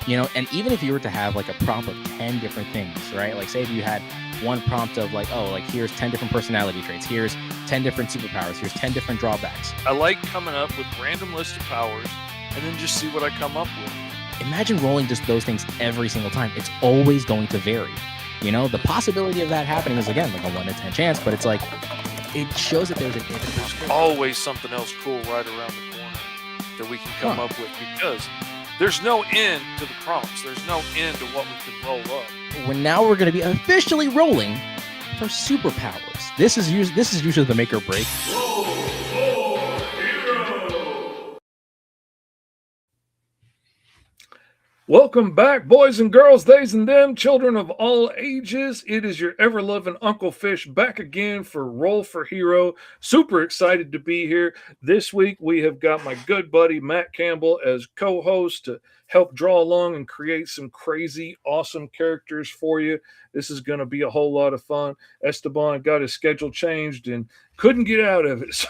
And even if you were to have like a prompt of 10 different things, right? Like say if you had one prompt of like, oh, like here's 10 different personality traits, here's 10 different superpowers, here's 10 different drawbacks. I like coming up with random list of powers and then just see what I come up with. Imagine rolling just those things every single time. It's always going to vary. The possibility of that happening is, again, like a 1 in 10 chance, but it's like, it shows that there's an infinite possibility. Always something else cool right around the corner that we can come up with, because there's no end to the prompts. There's no end to what we can roll up. Now we're going to be officially rolling for superpowers. This is usually the make or break. Welcome back, boys and girls, theys and them, children of all ages. It is your ever-loving Uncle Fish back again for Roll for Hero. Super excited to be here. This week, we have got my good buddy Matt Campbell as co-host to help draw along and create some crazy, awesome characters for you. This is going to be a whole lot of fun. Esteban got his schedule changed and couldn't get out of it. So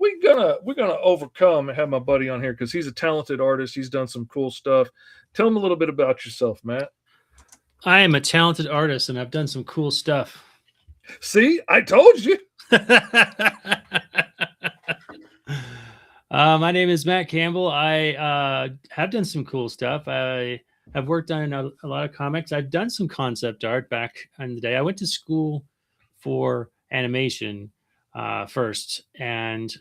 we're gonna overcome and have my buddy on here because he's a talented artist. He's done some cool stuff. Tell him a little bit about yourself, Matt. I am a talented artist and I've done some cool stuff. See, I told you. My name is Matt Campbell. I have done some cool stuff. I have worked on a lot of comics. I've done some concept art back in the day. I went to school for animation first, and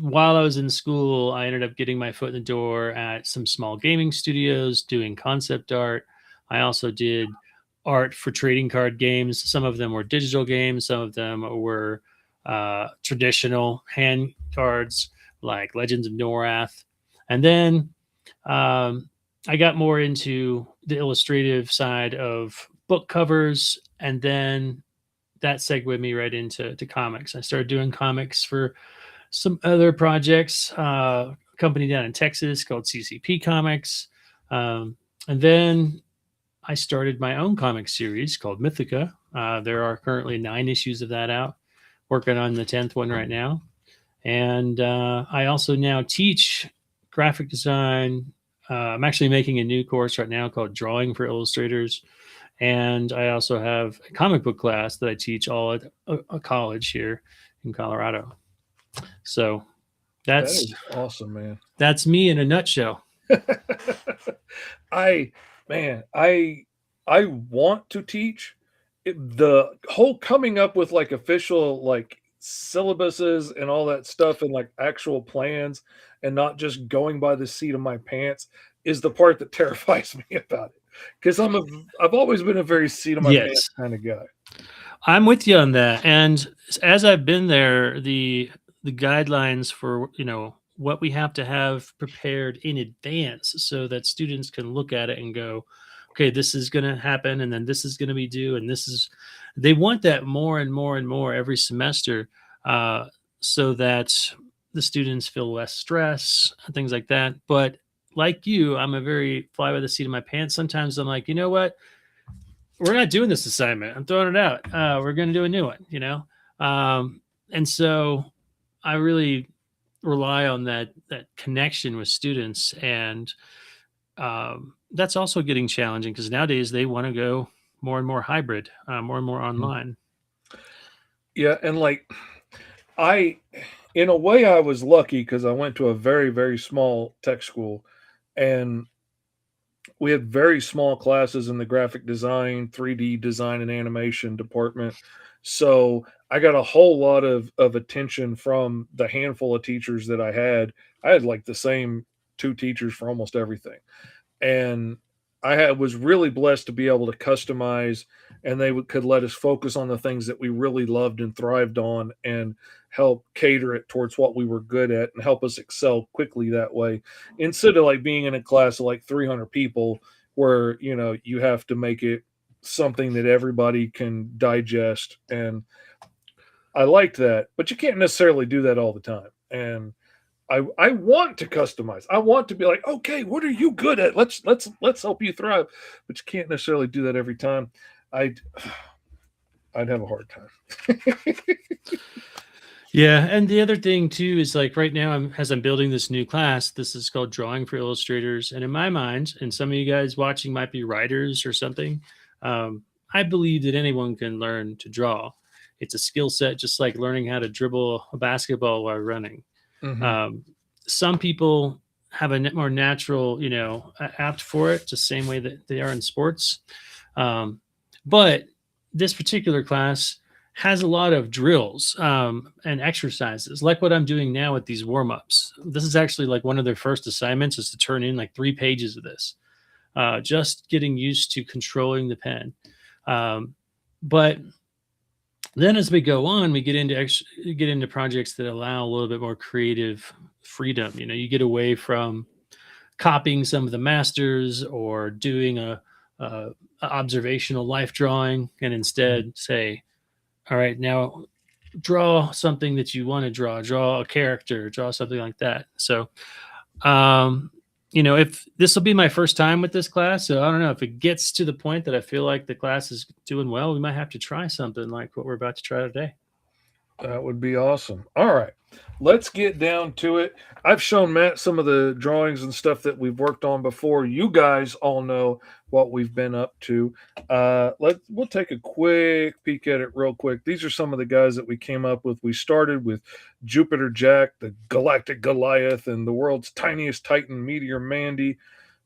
while I was in school, I ended up getting my foot in the door at some small gaming studios doing concept art. I also did art for trading card games. Some of them were digital games. Some of them were traditional hand cards like Legends of Norath. And then I got more into the illustrative side of book covers. And then that segued me right into comics. I started doing comics for some other projects, a company down in Texas called CCP Comics. And then I started my own comic series called Mythica. There are currently 9 issues of that out, working on the 10th one right now. And I also now teach graphic design. I'm actually making a new course right now called Drawing for Illustrators. And I also have a comic book class that I teach all at a college here in Colorado. So That is awesome, man. That's me in a nutshell. I want to teach. The whole coming up with like official like syllabuses and all that stuff and like actual plans and not just going by the seat of my pants is the part that terrifies me about it. Because I've always been a very seat of my pants kind of guy. I'm with you on that. And as I've been there, the guidelines for, what we have to have prepared in advance so that students can look at it and go, okay, this is going to happen. And then this is going to be due. And they want that more and more and more every semester so that the students feel less stress and things like that. But like you, I'm a very fly by the seat of my pants. Sometimes I'm like, you know what? We're not doing this assignment. I'm throwing it out. We're going to do a new one, and so I really rely on that connection with students. And that's also getting challenging because nowadays they want to go more and more hybrid, more and more online. Yeah. And like, in a way, I was lucky because I went to a very, very small tech school and we had very small classes in the graphic design, 3D design, and animation department. So I got a whole lot of attention from the handful of teachers that I had. I had like the same 2 teachers for almost everything. And I was really blessed to be able to customize, and they could let us focus on the things that we really loved and thrived on and help cater it towards what we were good at and help us excel quickly that way. Instead of like being in a class of like 300 people where, you have to make it something that everybody can digest. And I liked that, but you can't necessarily do that all the time. And I want to customize. I want to be like, okay, what are you good at? Let's help you thrive. But you can't necessarily do that every time. I'd have a hard time. Yeah, and the other thing too is like right now, as I'm building this new class, this is called Drawing for Illustrators, and in my mind, and some of you guys watching might be writers or something. I believe that anyone can learn to draw. It's a skill set, just like learning how to dribble a basketball while running. Hmm. Um, some people have a more natural, apt for it, the same way that they are in sports. But this particular class has a lot of drills and exercises, like what I'm doing now with these warm ups. This is actually like one of their first assignments is to turn in like 3 pages of this, just getting used to controlling the pen. But then as we go on, we get into projects that allow a little bit more creative freedom. You get away from copying some of the masters or doing a observational life drawing, and instead say, all right, now draw something that you want to draw a character, draw something like that. So if this will be my first time with this class, so I don't know if it gets to the point that I feel like the class is doing well, we might have to try something like what we're about to try today. That would be awesome. All right, let's get down to it. I've shown Matt some of the drawings and stuff that we've worked on before. You guys all know what we've been up to. We'll take a quick peek at it real quick. These are some of the guys that we came up with. We started with Jupiter Jack, the Galactic Goliath, and the world's tiniest Titan, Meteor Mandy.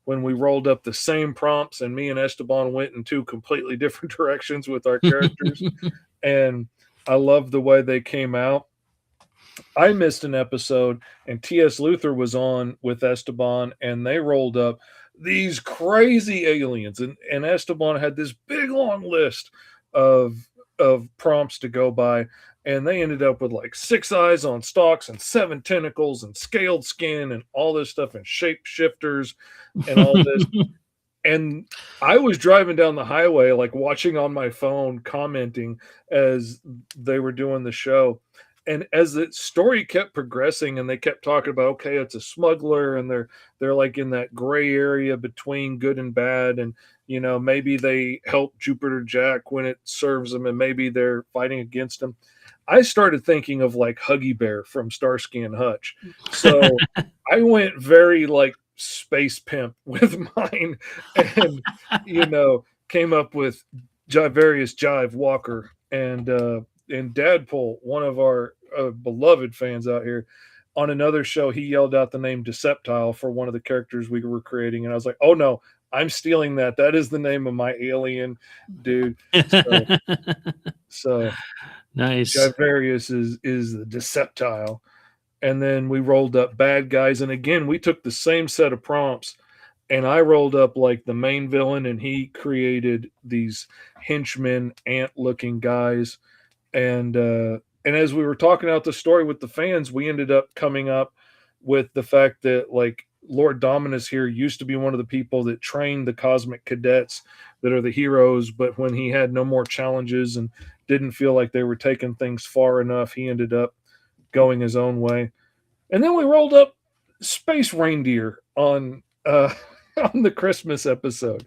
When we rolled up the same prompts, and me and Esteban went in two completely different directions with our characters, and I love the way they came out. I missed an episode, and T.S. Luther was on with Esteban, and they rolled up these crazy aliens. And Esteban had this big long list of prompts to go by, and they ended up with like 6 eyes on stalks and 7 tentacles and scaled skin and all this stuff and shapeshifters and all this. And I was driving down the highway, like watching on my phone, commenting as they were doing the show. And as the story kept progressing and they kept talking about, okay, it's a smuggler and they're like in that gray area between good and bad. And, maybe they help Jupiter Jack when it serves them and maybe they're fighting against him. I started thinking of like Huggy Bear from Starsky and Hutch. So I went very like space pimp with mine and came up with various Jive Walker and Dadpole, one of our beloved fans out here. On another show, he yelled out the name Deceptile for one of the characters we were creating, and I was like, oh no, I'm stealing that. That is the name of my alien dude. So Nice. Javarius is the Deceptile. And then we rolled up bad guys. And again, we took the same set of prompts, and I rolled up like the main villain, and he created these henchmen, ant-looking guys. And as we were talking out the story with the fans, we ended up coming up with the fact that like Lord Dominus here used to be one of the people that trained the cosmic cadets that are the heroes, but when he had no more challenges and didn't feel like they were taking things far enough, he ended up going his own way. And then we rolled up Space Reindeer on on the Christmas episode,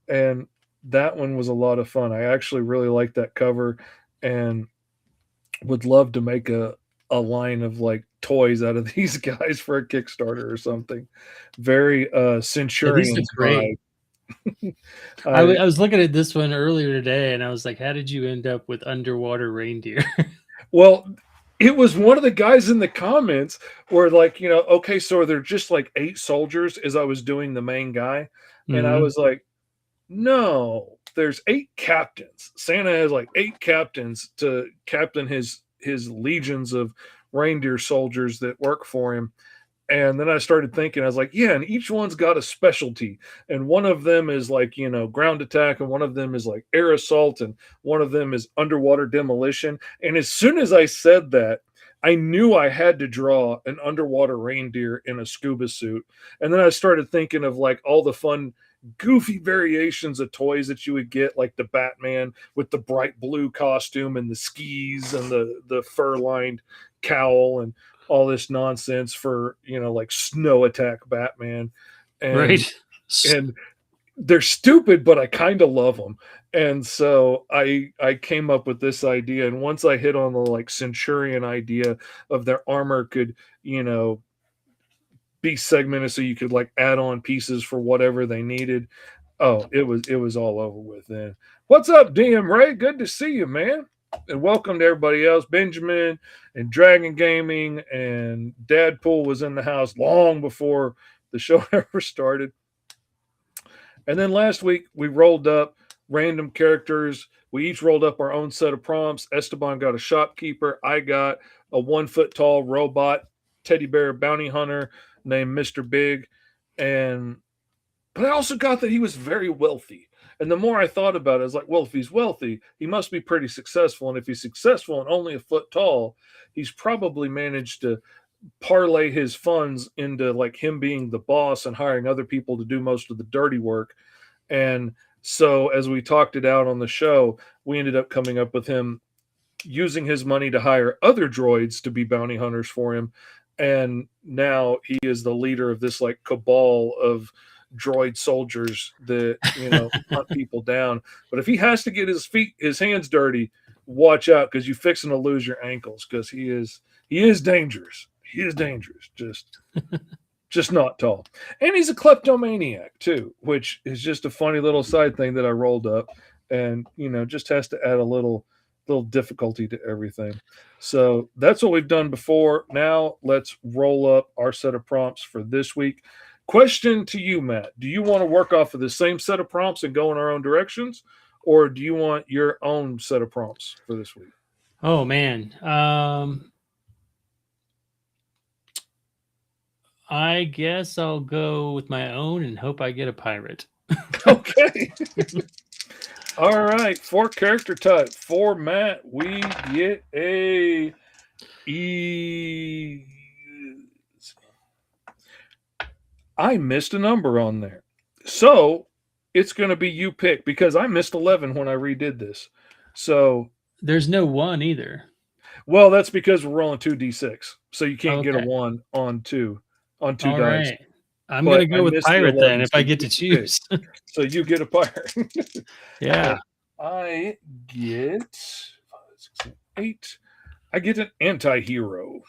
and that one was a lot of fun. I actually really liked that cover and would love to make a line of like toys out of these guys for a Kickstarter or something. Very Centurion. Great. I was looking at this one earlier today, and I was like, how did you end up with underwater reindeer? Well, it was one of the guys in the comments where like, okay, so they're just like 8 soldiers as I was doing the main guy. And I was like, no, there's 8 captains. Santa has like 8 captains to captain his legions of reindeer soldiers that work for him. And then I started thinking, I was like, yeah, and each one's got a specialty. And one of them is like, ground attack, and one of them is like air assault, and one of them is underwater demolition. And as soon as I said that, I knew I had to draw an underwater reindeer in a scuba suit. And then I started thinking of like all the fun, goofy variations of toys that you would get, like the Batman with the bright blue costume and the skis and the fur-lined cowl and all this nonsense for, like snow attack Batman. And, right. And they're stupid, but I kind of love them. And so I came up with this idea, and once I hit on the like Centurion idea of their armor could, you know, be segmented so you could like add on pieces for whatever they needed. Oh, it was all over with then. What's up, DM Ray? Good to see you, man. And welcome to everybody else. Benjamin and Dragon Gaming and Dadpool was in the house long before the show ever started. And then last week we rolled up random characters. We each rolled up our own set of prompts. Esteban got a shopkeeper. I got a 1 foot tall robot teddy bear bounty hunter named Mr. Big. And but I also got that he was very wealthy. And the more I thought about it, I was like, well, if he's wealthy, he must be pretty successful. And if he's successful and only a foot tall, he's probably managed to parlay his funds into like him being the boss and hiring other people to do most of the dirty work. And so as we talked it out on the show, we ended up coming up with him using his money to hire other droids to be bounty hunters for him. And now he is the leader of this like cabal of droid soldiers that, you know, hunt people down. But if he has to get his hands dirty, watch out, because you're fixing to lose your ankles, because he is dangerous. He is dangerous. Just not tall. And he's a kleptomaniac too, which is just a funny little side thing that I rolled up, and you know, just has to add a little difficulty to everything. So that's what we've done before. Now let's roll up our set of prompts for this week. Question to you, Matt. Do you want to work off of the same set of prompts and go in our own directions, or do you want your own set of prompts for this week? Oh man. I guess I'll go with my own and hope I get a pirate. Okay. All right. For character type, for Matt, we get a E. I missed a number on there. So it's going to be you pick, because I missed 11 when I redid this. So there's no 1 either. Well, that's because we're rolling 2d6. So you can't get a 1 on two dice. Right. I'm going to go with pirate then if I get to choose. So you get a pirate. Yeah. I get 5, 6, 8. I get an anti-hero.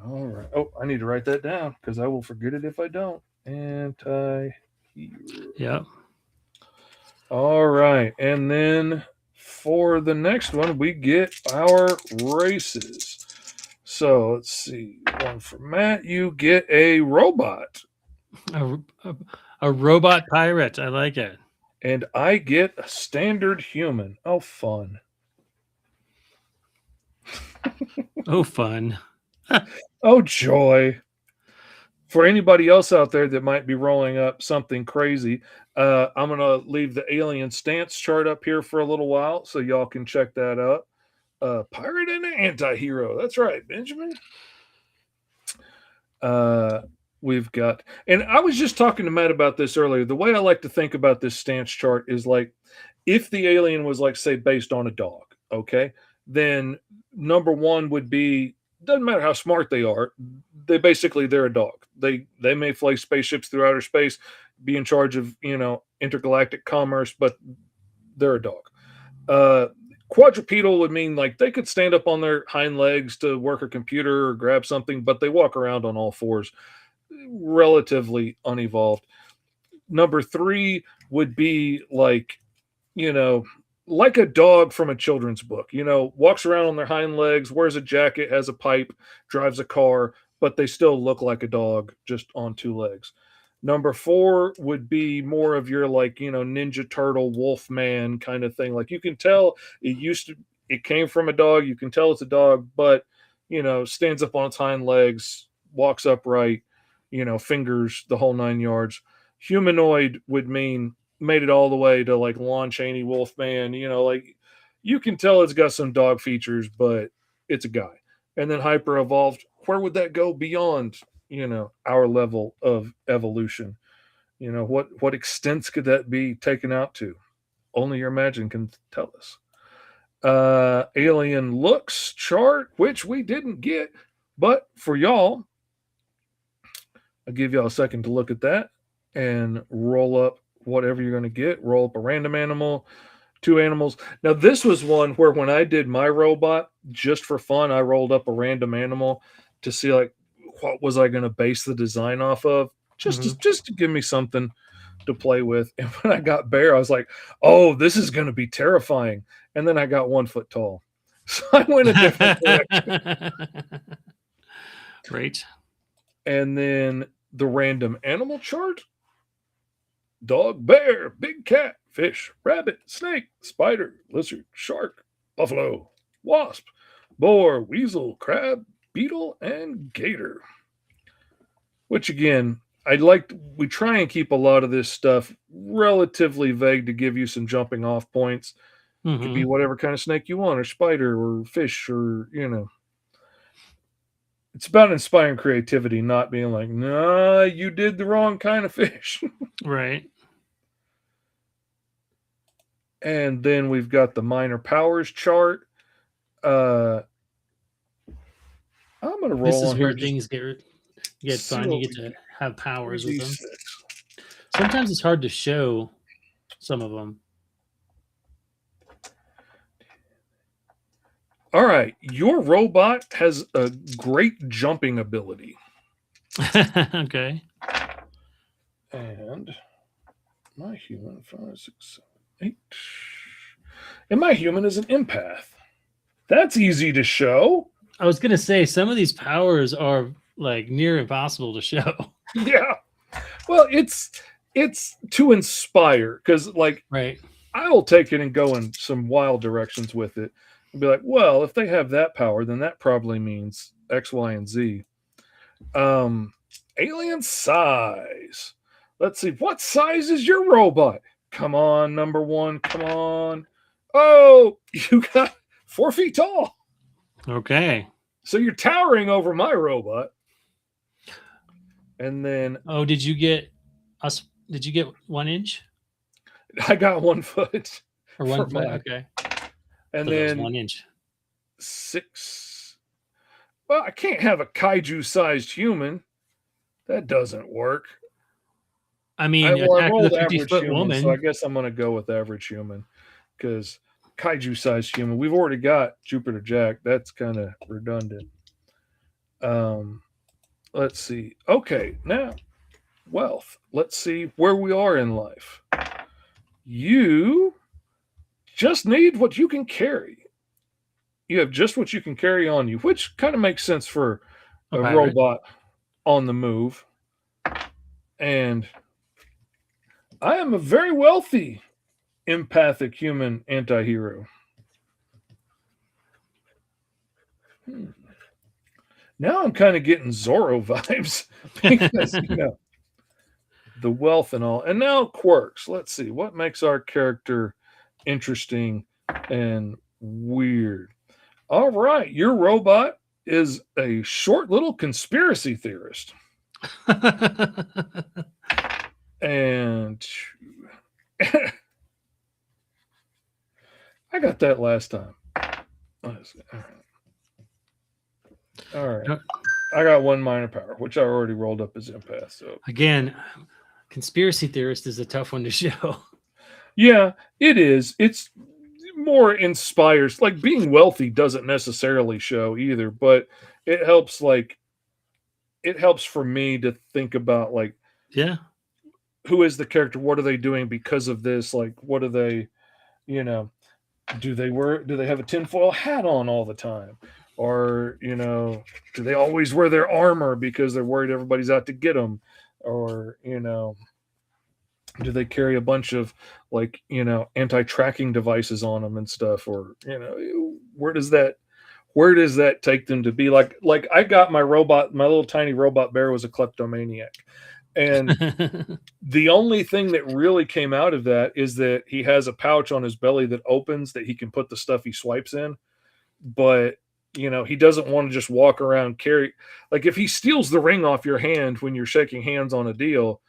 All right. Oh, I need to write that down because I will forget it if I don't. Anti-hero. Yeah. All right. And then for the next one, we get our races. So let's see. One for Matt. You get a robot. A robot pirate. I like it. And I get a standard human. Oh, fun. Oh, fun. Oh, joy. For anybody else out there that might be rolling up something crazy, I'm going to leave the alien stance chart up here for a little while so y'all can check that out. Pirate and an anti-hero. That's right, Benjamin. We've got, and I was just talking to Matt about this earlier. The way I like to think about this stance chart is like, if the alien was like, say, based on a dog, okay, then number 1 would be, doesn't matter how smart they are, they're a dog. They may fly spaceships through outer space, be in charge of, you know, intergalactic commerce, but they're a dog. Quadrupedal would mean like they could stand up on their hind legs to work a computer or grab something, but they walk around on all fours, relatively unevolved. Number 3 would be like, you know, like a dog from a children's book, you know, walks around on their hind legs, wears a jacket, has a pipe, drives a car, but they still look like a dog just on 2 legs. Number 4 would be more of your like, you know, Ninja Turtle, Wolfman kind of thing. Like you can tell it came from a dog. You can tell it's a dog, but, you know, stands up on its hind legs, walks upright, you know, fingers, the whole 9 yards. Humanoid would mean made it all the way to like Lon Chaney, Wolfman, you know, like you can tell it's got some dog features, but it's a guy. And then hyper evolved, where would that go beyond, you know, our level of evolution? You know, what extents could that be taken out to? Only your imagination can tell us. Alien looks chart, which we didn't get, but for y'all, I'll give y'all a second to look at that and roll up whatever you're going to get. Roll up a random animal, 2 animals. Now, this was one where when I did my robot, just for fun, I rolled up a random animal to see like what was I going to base the design off of, just to give me something to play with. And when I got bear, I was like, oh, this is going to be terrifying. And then I got 1 foot tall. So I went a different direction. Right. And then the random animal chart: dog, bear, big cat, fish, rabbit, snake, spider, lizard, shark, buffalo, wasp, boar, weasel, crab, beetle, and gator. Which again, we try and keep a lot of this stuff relatively vague to give you some jumping off points. It could be whatever kind of snake you want, or spider, or fish, or it's about inspiring creativity, not being like, nah, you did the wrong kind of fish. Right. And then we've got the minor powers chart. I'm going to roll. This is on where here things get fun. You get to have powers with them. 3d6. Sometimes it's hard to show some of them. All right. Your robot has a great jumping ability. Okay. And my human, 5, 6, 7, 8. And my human is an empath. That's easy to show. I was going to say, some of these powers are like near impossible to show. Yeah. Well, it's to inspire, because like, Right. I'll take it and go in some wild directions with it and be like, well, if they have that power, then that probably means X, Y, and Z. Alien size. Let's see. What size is your robot? Come on, number 1. Come on. Oh, you got 4 feet tall. Okay. So you're towering over my robot. And then Oh, did you get 1 inch I got 1 foot. or 1 For foot? mine. Okay. And So that was then 1 inch. 6. Well, I can't have a kaiju-sized human. That doesn't work. I mean, I attack of rolled the average 50-foot human, woman. so I guess I'm going to go with average human, because kaiju-sized human, we've already got Jupiter Jack. That's kind of redundant. Let's see. Okay, now wealth. Let's see where we are in life. You just need what you can carry. You have just what you can carry on you, which kind of makes sense for a pirate. robot on the move. And I am a very wealthy empathic human anti-hero. Now I'm kind of getting Zorro vibes because, the wealth and all. And now quirks. Let's see. What makes our character interesting and weird? All right. Your robot is a short little conspiracy theorist. And I got that last time. All right. I got 1 minor power, which I already rolled up as empath. So Again, conspiracy theorist is a tough one to show. yeah, it is. It's more inspires. Like, being wealthy doesn't necessarily show either, but it helps. Like, it helps for me to think about, like, Yeah. who is the character? What are they doing because of this? Like, what are they? Do they have a tinfoil hat on all the time? Or, do they always wear their armor because they're worried everybody's out to get them? Or, do they carry a bunch of, like, anti-tracking devices on them and stuff? Or, where does that take them to be? Like I got my little tiny robot bear was a kleptomaniac. And the only thing that really came out of that is that he has a pouch on his belly that opens that he can put the stuff he swipes in. But, he doesn't want to just walk around like, if he steals the ring off your hand when you're shaking hands on a deal,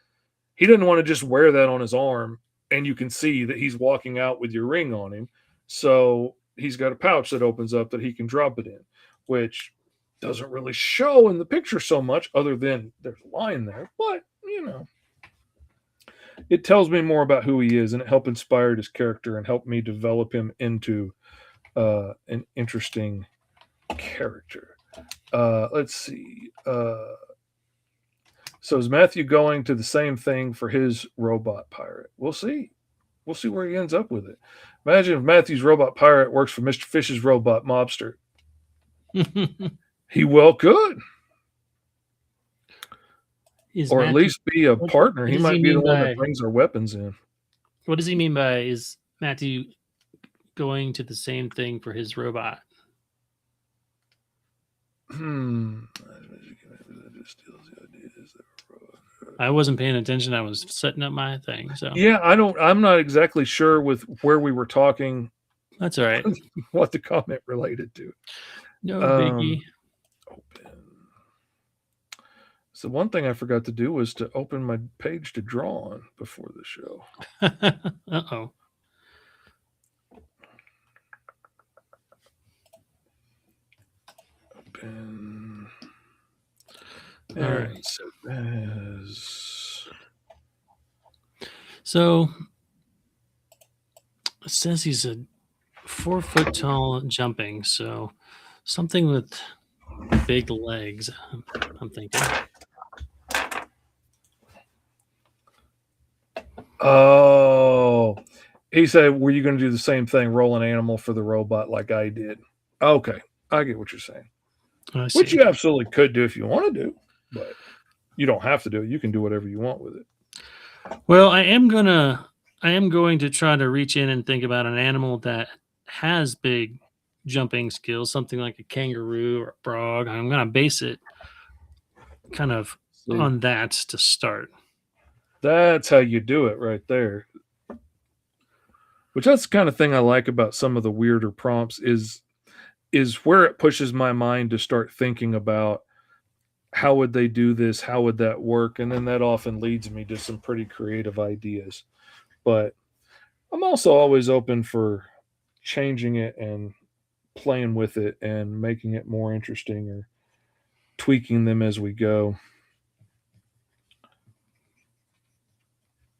he doesn't want to just wear that on his arm and you can see that he's walking out with your ring on him. So he's got a pouch that opens up that he can drop it in, which doesn't really show in the picture so much other than there's a line there. But, it tells me more about who he is, and it helped inspire his character and help me develop him into an interesting character. Let's see. So is Matthew going to the same thing for his robot pirate? We'll see. We'll see where he ends up with it. Imagine if Matthew's robot pirate works for Mr. Fish's robot mobster. He well could. Or at least be a partner. He might be the one that brings our weapons in. What does he mean by is Matthew going to the same thing for his robot? I wasn't paying attention. I was setting up my thing. So yeah, I'm not exactly sure with where we were talking. That's all right. What the comment related to. No biggie. Open. So one thing I forgot to do was to open my page to draw on before the show. Uh-oh. Open. All right. So it says he's a 4 foot tall jumping, so something with big legs, I'm thinking. Oh, he said, were you going to do the same thing, roll an animal for the robot like I did? Okay, I get what you're saying. Which you absolutely could do if you want to do, but you don't have to do it. You can do whatever you want with it. Well, I am going to try to reach in and think about an animal that has big jumping skills, something like a kangaroo or a frog. I'm going to base it kind of on that to start. That's how you do it right there. Which that's the kind of thing I like about some of the weirder prompts is where it pushes my mind to start thinking about how would they do this? How would that work? And then that often leads me to some pretty creative ideas. But I'm also always open for changing it and playing with it and making it more interesting or tweaking them as we go.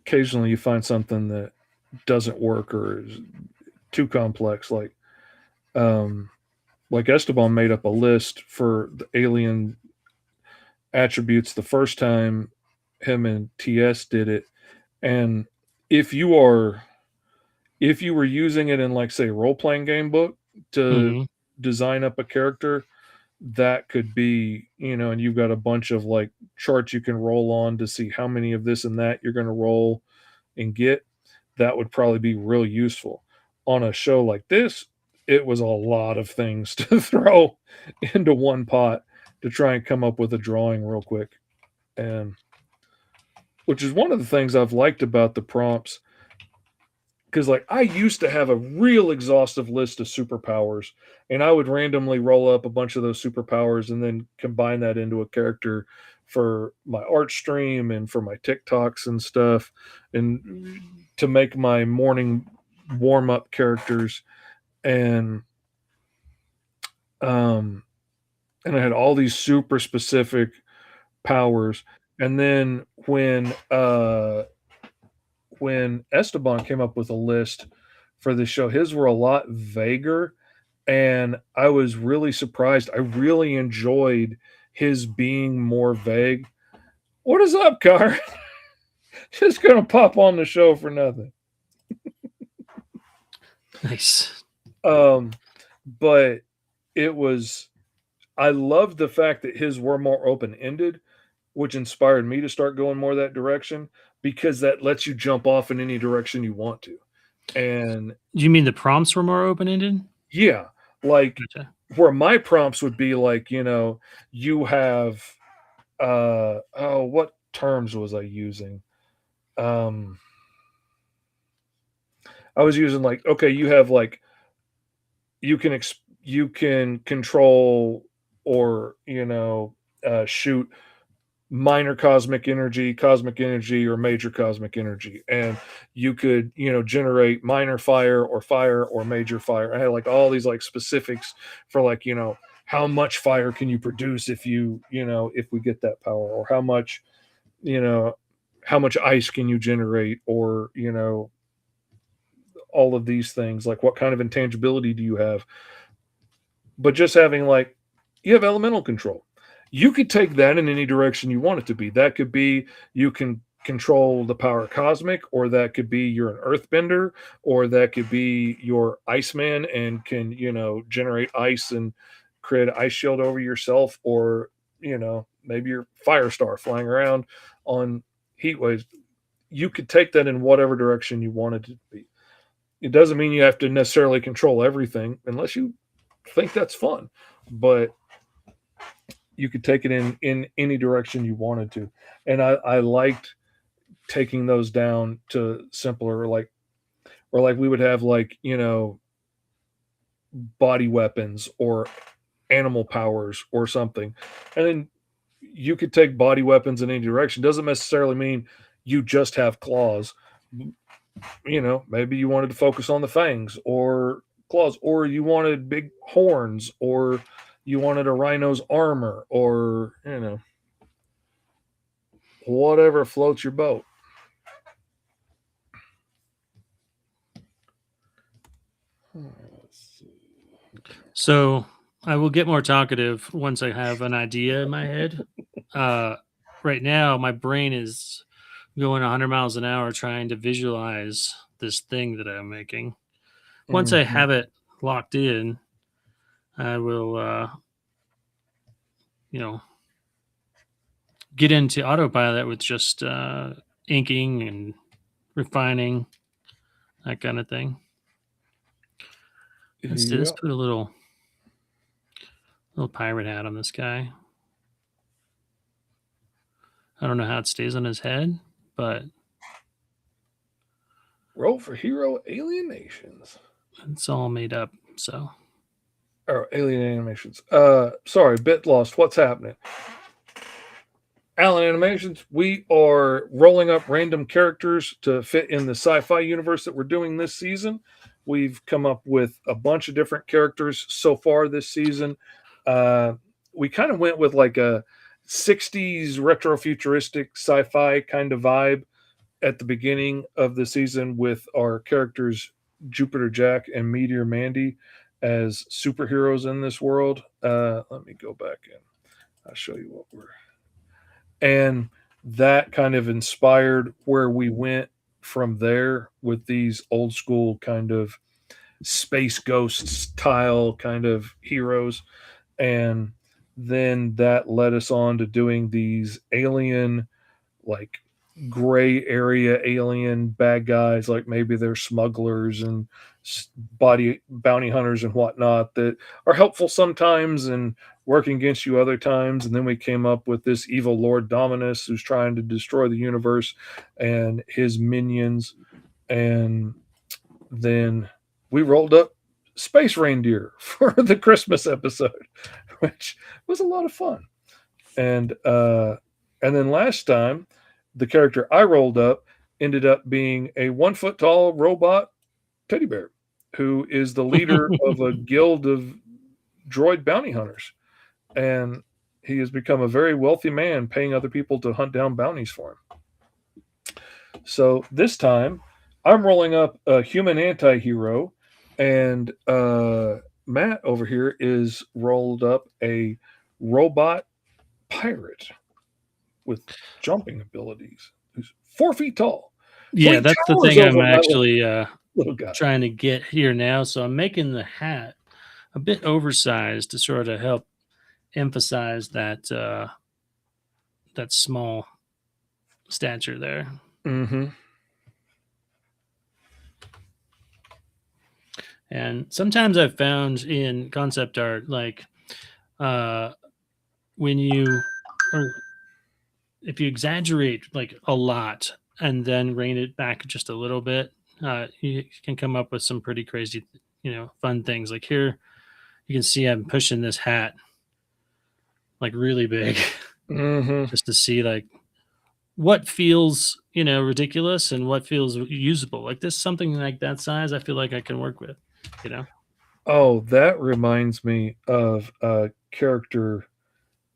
Occasionally you find something that doesn't work or is too complex, like Esteban made up a list for the alien attributes the first time him and TS did it. And if you were using it in, like, say, a role-playing game book to design up a character, that could be, and you've got a bunch of like charts you can roll on to see how many of this and that you're going to roll and get, that would probably be real useful. On a show like this, it was a lot of things to throw into one pot to try and come up with a drawing real quick. And which is one of the things I've liked about the prompts. Because, like, I used to have a real exhaustive list of superpowers, and I would randomly roll up a bunch of those superpowers and then combine that into a character for my art stream and for my TikToks and stuff, and to make my morning warm-up characters. And I had all these super specific powers. And then when Esteban came up with a list for the show, his were a lot vaguer, and I was really surprised. I really enjoyed his being more vague. What is up, Car? Just gonna pop on the show for nothing. Nice. But I loved the fact that his were more open-ended, which inspired me to start going more that direction, because that lets you jump off in any direction you want to. And do you mean the prompts were more open-ended? Yeah. Like, gotcha. Where my prompts would be like, you have what terms was I using? I was using, like, okay, you have, like, you can control or shoot minor cosmic energy, or major cosmic energy, and you could generate minor fire or major fire. I had like all these like specifics for like how much fire can you produce if if we get that power, or how how much ice can you generate, or all of these things, like what kind of intangibility do you have. But just having, like, you have elemental control, you could take that in any direction you want it to be. That could be, you can control the power cosmic, or that could be you're an earthbender, or that could be your iceman and can generate ice and create an ice shield over yourself, or maybe you're Firestar flying around on heat waves. You could take that in whatever direction you wanted it to be. It doesn't mean you have to necessarily control everything unless you think that's fun, but you could take it in any direction you wanted to. And I liked taking those down to simpler, like, or like we would have, like, body weapons or animal powers or something. And then you could take body weapons in any direction. Doesn't necessarily mean you just have claws. Maybe you wanted to focus on the fangs or claws, or you wanted big horns, or you wanted a rhino's armor, or whatever floats your boat. So I will get more talkative once I have an idea in my head. Right now, my brain is going 100 miles an hour trying to visualize this thing that I'm making. Once I have it locked in, I will, get into autopilot with just inking and refining, that kind of thing. Let's put a little pirate hat on this guy. I don't know how it stays on his head, but roll for hero alienations. It's all made up, so. Or alien animations. Sorry, bit lost. What's happening? Allen Animations, we are rolling up random characters to fit in the sci-fi universe that we're doing this season. We've come up with a bunch of different characters so far this season. We kind of went with like a 60s retro futuristic sci-fi kind of vibe at the beginning of the season, with our characters Jupiter Jack and Meteor Mandy as superheroes in this world. Let me go back in. I'll show you what we're... And that kind of inspired where we went from there with these old school kind of space ghost style kind of heroes. And then that led us on to doing these alien, like gray area alien bad guys, like maybe they're smugglers and body bounty hunters and whatnot, that are helpful sometimes and working against you other times. And then we came up with this evil Lord Dominus who's trying to destroy the universe and his minions. And then we rolled up Space Reindeer for the Christmas episode, which was a lot of fun. And then last time, the character I rolled up ended up being a 1 foot tall robot teddy bear who is the leader of a guild of droid bounty hunters. And he has become a very wealthy man, paying other people to hunt down bounties for him. So this time, I'm rolling up a human anti-hero, and Matt over here is rolled up a robot pirate with jumping abilities, who's 4 feet tall. Yeah, that's the thing I'm actually little guy trying to get here now. So I'm making the hat a bit oversized to sort of help emphasize that that small stature there. Mm-hmm. And sometimes I've found in concept art, like when you, or if you exaggerate like a lot and then rein it back just a little bit, you can come up with some pretty crazy, fun things. Like here, you can see I'm pushing this hat like really big, just to see like what feels, ridiculous and what feels usable. Like this, something like that size, I feel like I can work with, Oh, that reminds me of a character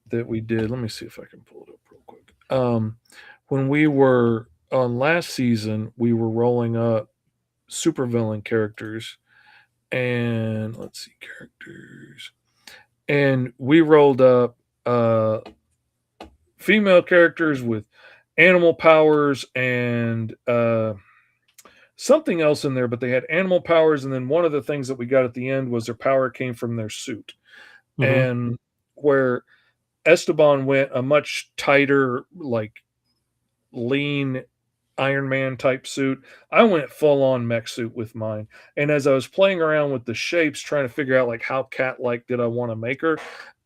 that we did. Let me see if I can pull it up real quick. when we were on last season, we were rolling up supervillain characters, and let's see, characters, and we rolled up female characters with animal powers and something else in there, but they had animal powers, and then one of the things that we got at the end was their power came from their suit. Mhm. And where Esteban went a much tighter, like lean Iron Man type suit, I went full on mech suit with mine. And as I was playing around with the shapes, trying to figure out like how cat like did I want to make her,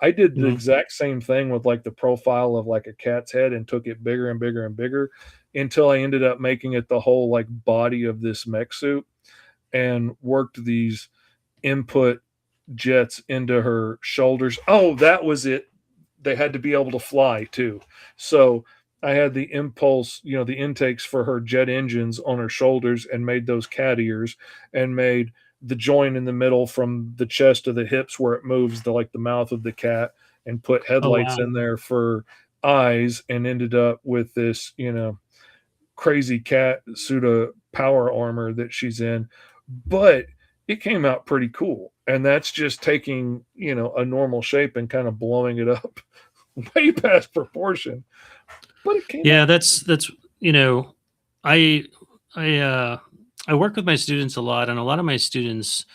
I did the Mhm. exact same thing with like the profile of like a cat's head and took it bigger and bigger and bigger until I ended up making it the whole like body of this mech suit, and worked these input jets into her shoulders. Oh, that was it. They had to be able to fly too. So I had the impulse, the intakes for her jet engines on her shoulders, and made those cat ears, and made the joint in the middle from the chest to the hips where it moves the like the mouth of the cat, and put Oh headlights wow. in there for eyes, and ended up with this, crazy cat suit of power armor that she's in. But it came out pretty cool. And that's just taking, a normal shape and kind of blowing it up way past proportion. But it came Yeah, out. that's I I I work with my students a lot, and a lot of my students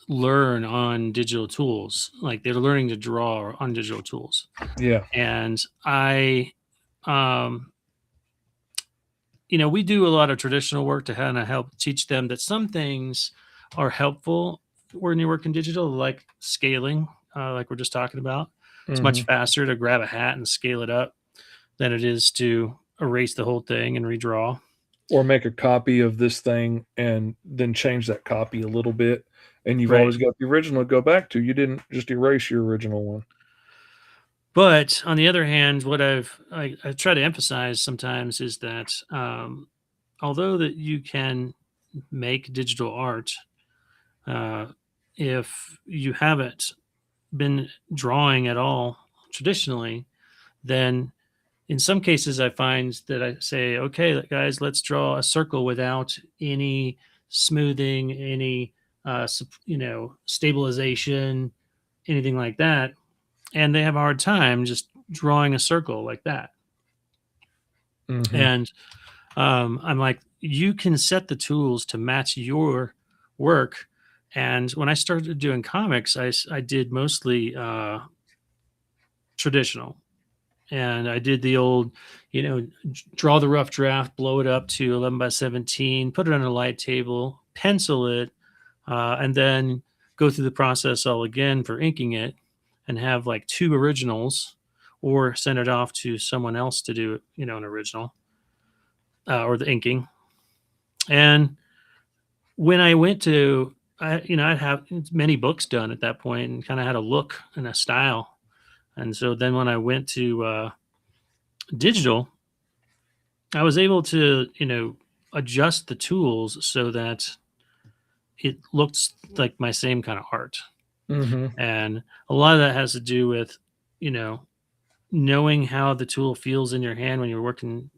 learn on digital tools. Like they're learning to draw on digital tools. Yeah. And um we do a lot of traditional work to kind of help teach them that some things are helpful when you work in digital, like scaling, like we're just talking about. It's much Hmm. faster to grab a hat and scale it up than it is to erase the whole thing and redraw. Or make a copy of this thing and then change that copy a little bit. And you've Right. always got the original to go back to. You didn't just erase your original one. But on the other hand, what I try to emphasize sometimes is that although that you can make digital art, uh, if you haven't been drawing at all traditionally, then in some cases I find that I say, okay, guys, let's draw a circle without any smoothing, any stabilization, anything like that, and they have a hard time just drawing a circle like that. Hmm. And I'm like, you can set the tools to match your work. And when I started doing comics, I did mostly traditional. And I did the old, draw the rough draft, blow it up to 11 by 17, put it on a light table, pencil it, and then go through the process all again for inking it, and have like two originals, or send it off to someone else to do, an original, or the inking. And when I went to, I'd have many books done at that point and kind of had a look and a style. And so then when I went to digital, I was able to, adjust the tools so that it looks like my same kind of art. Hmm. And a lot of that has to do with, you know, knowing how the tool feels in your hand when you're working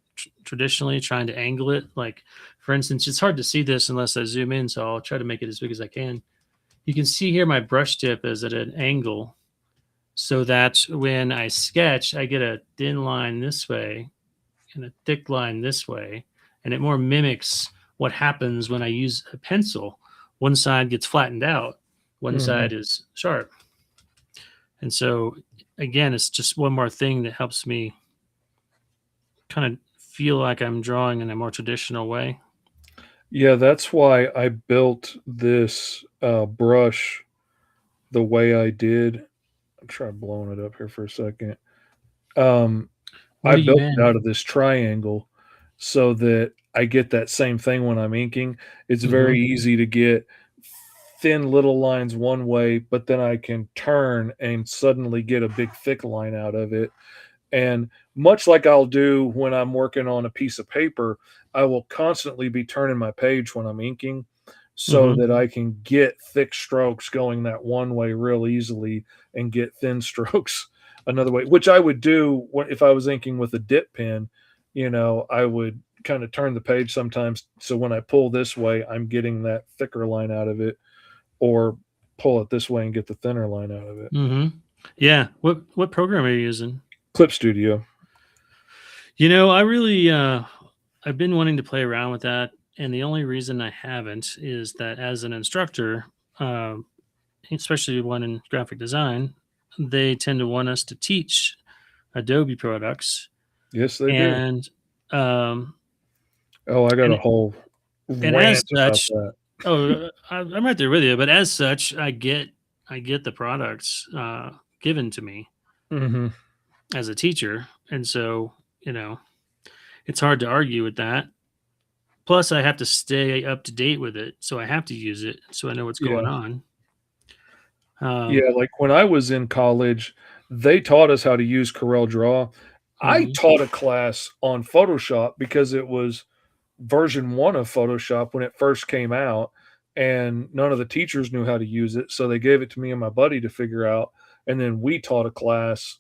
traditionally, trying to angle it. Like, for instance, it's hard to see this unless I zoom in, so I'll try to make it as big as I can. You can see here my brush tip is at an angle so that when I sketch, I get a thin line this way and a thick line this way, and it more mimics what happens when I use a pencil. One side gets flattened out, one Hmm. side is sharp. And so, again, it's just one more thing that helps me kind of feel like I'm drawing in a more traditional way. Yeah, that's why I built this brush the way I did. I'm trying blowing it up here for a second. Um, What I are you built it in? out of this triangle so that I get that same thing when I'm inking. It's Hmm. very easy to get thin little lines one way, but then I can turn and suddenly get a big thick line out of it. And much like I'll do when I'm working on a piece of paper, I will constantly be turning my page when I'm inking so Hmm. that I can get thick strokes going that one way real easily and get thin strokes another way, which I would do if I was inking with a dip pen. I would kind of turn the page sometimes. So when I pull this way, I'm getting that thicker line out of it, or pull it this way and get the thinner line out of it. Mm-hmm. Yeah. What program are you using? Clip Studio. I really I've been wanting to play around with that, and the only reason I haven't is that as an instructor, um, especially one in graphic design, they tend to want us to teach Adobe products, Yes, they do. and um, Oh, I got and a whole and as rant about such, that. I'm right there with you. But as such, I get the products given to me Hmm. as a teacher, and so it's hard to argue with that. Plus, I have to stay up to date with it, so I have to use it so I know what's going Yeah. on. Yeah. Like when I was in college, they taught us how to use Corel Draw. I Mhm, taught a class on Photoshop because it was version 1 of Photoshop when it first came out, and none of the teachers knew how to use it. So they gave it to me and my buddy to figure out. And then we taught a class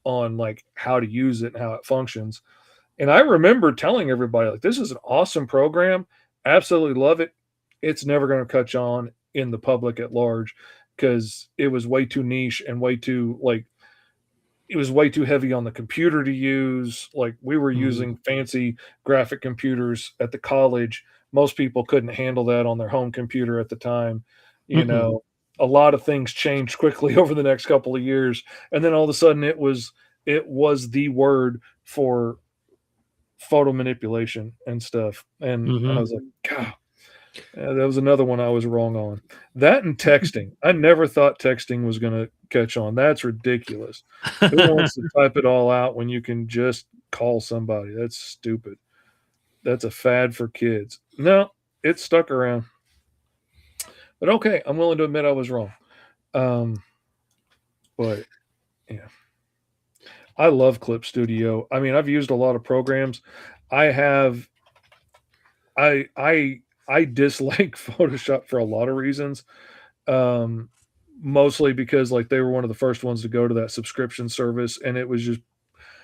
on like how to use it and how it functions. And I remember telling everybody, like, this is an awesome program. Absolutely love it. It's never going to catch on in the public at large because it was way too niche and way too, like, it was way too heavy on the computer to use. Like, we were mhm, using fancy graphic computers at the college. Most people couldn't handle that on their home computer at the time. You mhm, know, a lot of things changed quickly over the next couple of years. And then all of a sudden it was the word for photo manipulation and stuff. And I mhm. was like, God, that was another one I was wrong on. That and texting. I never thought texting was going to catch on. That's ridiculous. Who wants to type it all out when you can just call somebody? That's stupid. That's a fad for kids. No, it stuck around. But okay, I'm willing to admit I was wrong. Um, but yeah, I love Clip Studio. I mean, I've used a lot of programs. I have I dislike Photoshop for a lot of reasons. Um, Mostly because like they were one of the first ones to go to that subscription service, and it was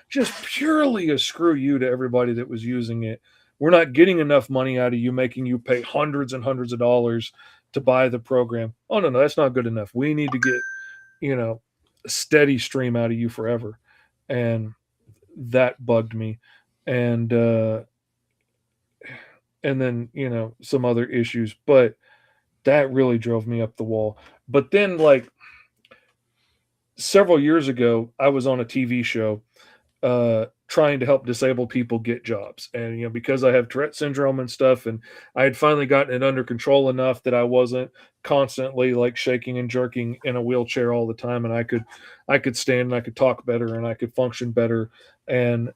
just purely a screw you to everybody that was using it. We're not getting enough money out of you, making you pay hundreds and hundreds of dollars to buy the program. Oh no, no, that's not good enough. We need to get a steady stream out of you forever, and that bugged me. And then some other issues, but that really drove me up the wall. But then, like, several years ago, I was on a TV show trying to help disabled people get jobs. And, because I have Tourette syndrome and stuff, and I had finally gotten it under control enough that I wasn't constantly like shaking and jerking in a wheelchair all the time. And I could stand and I could talk better and I could function better. And,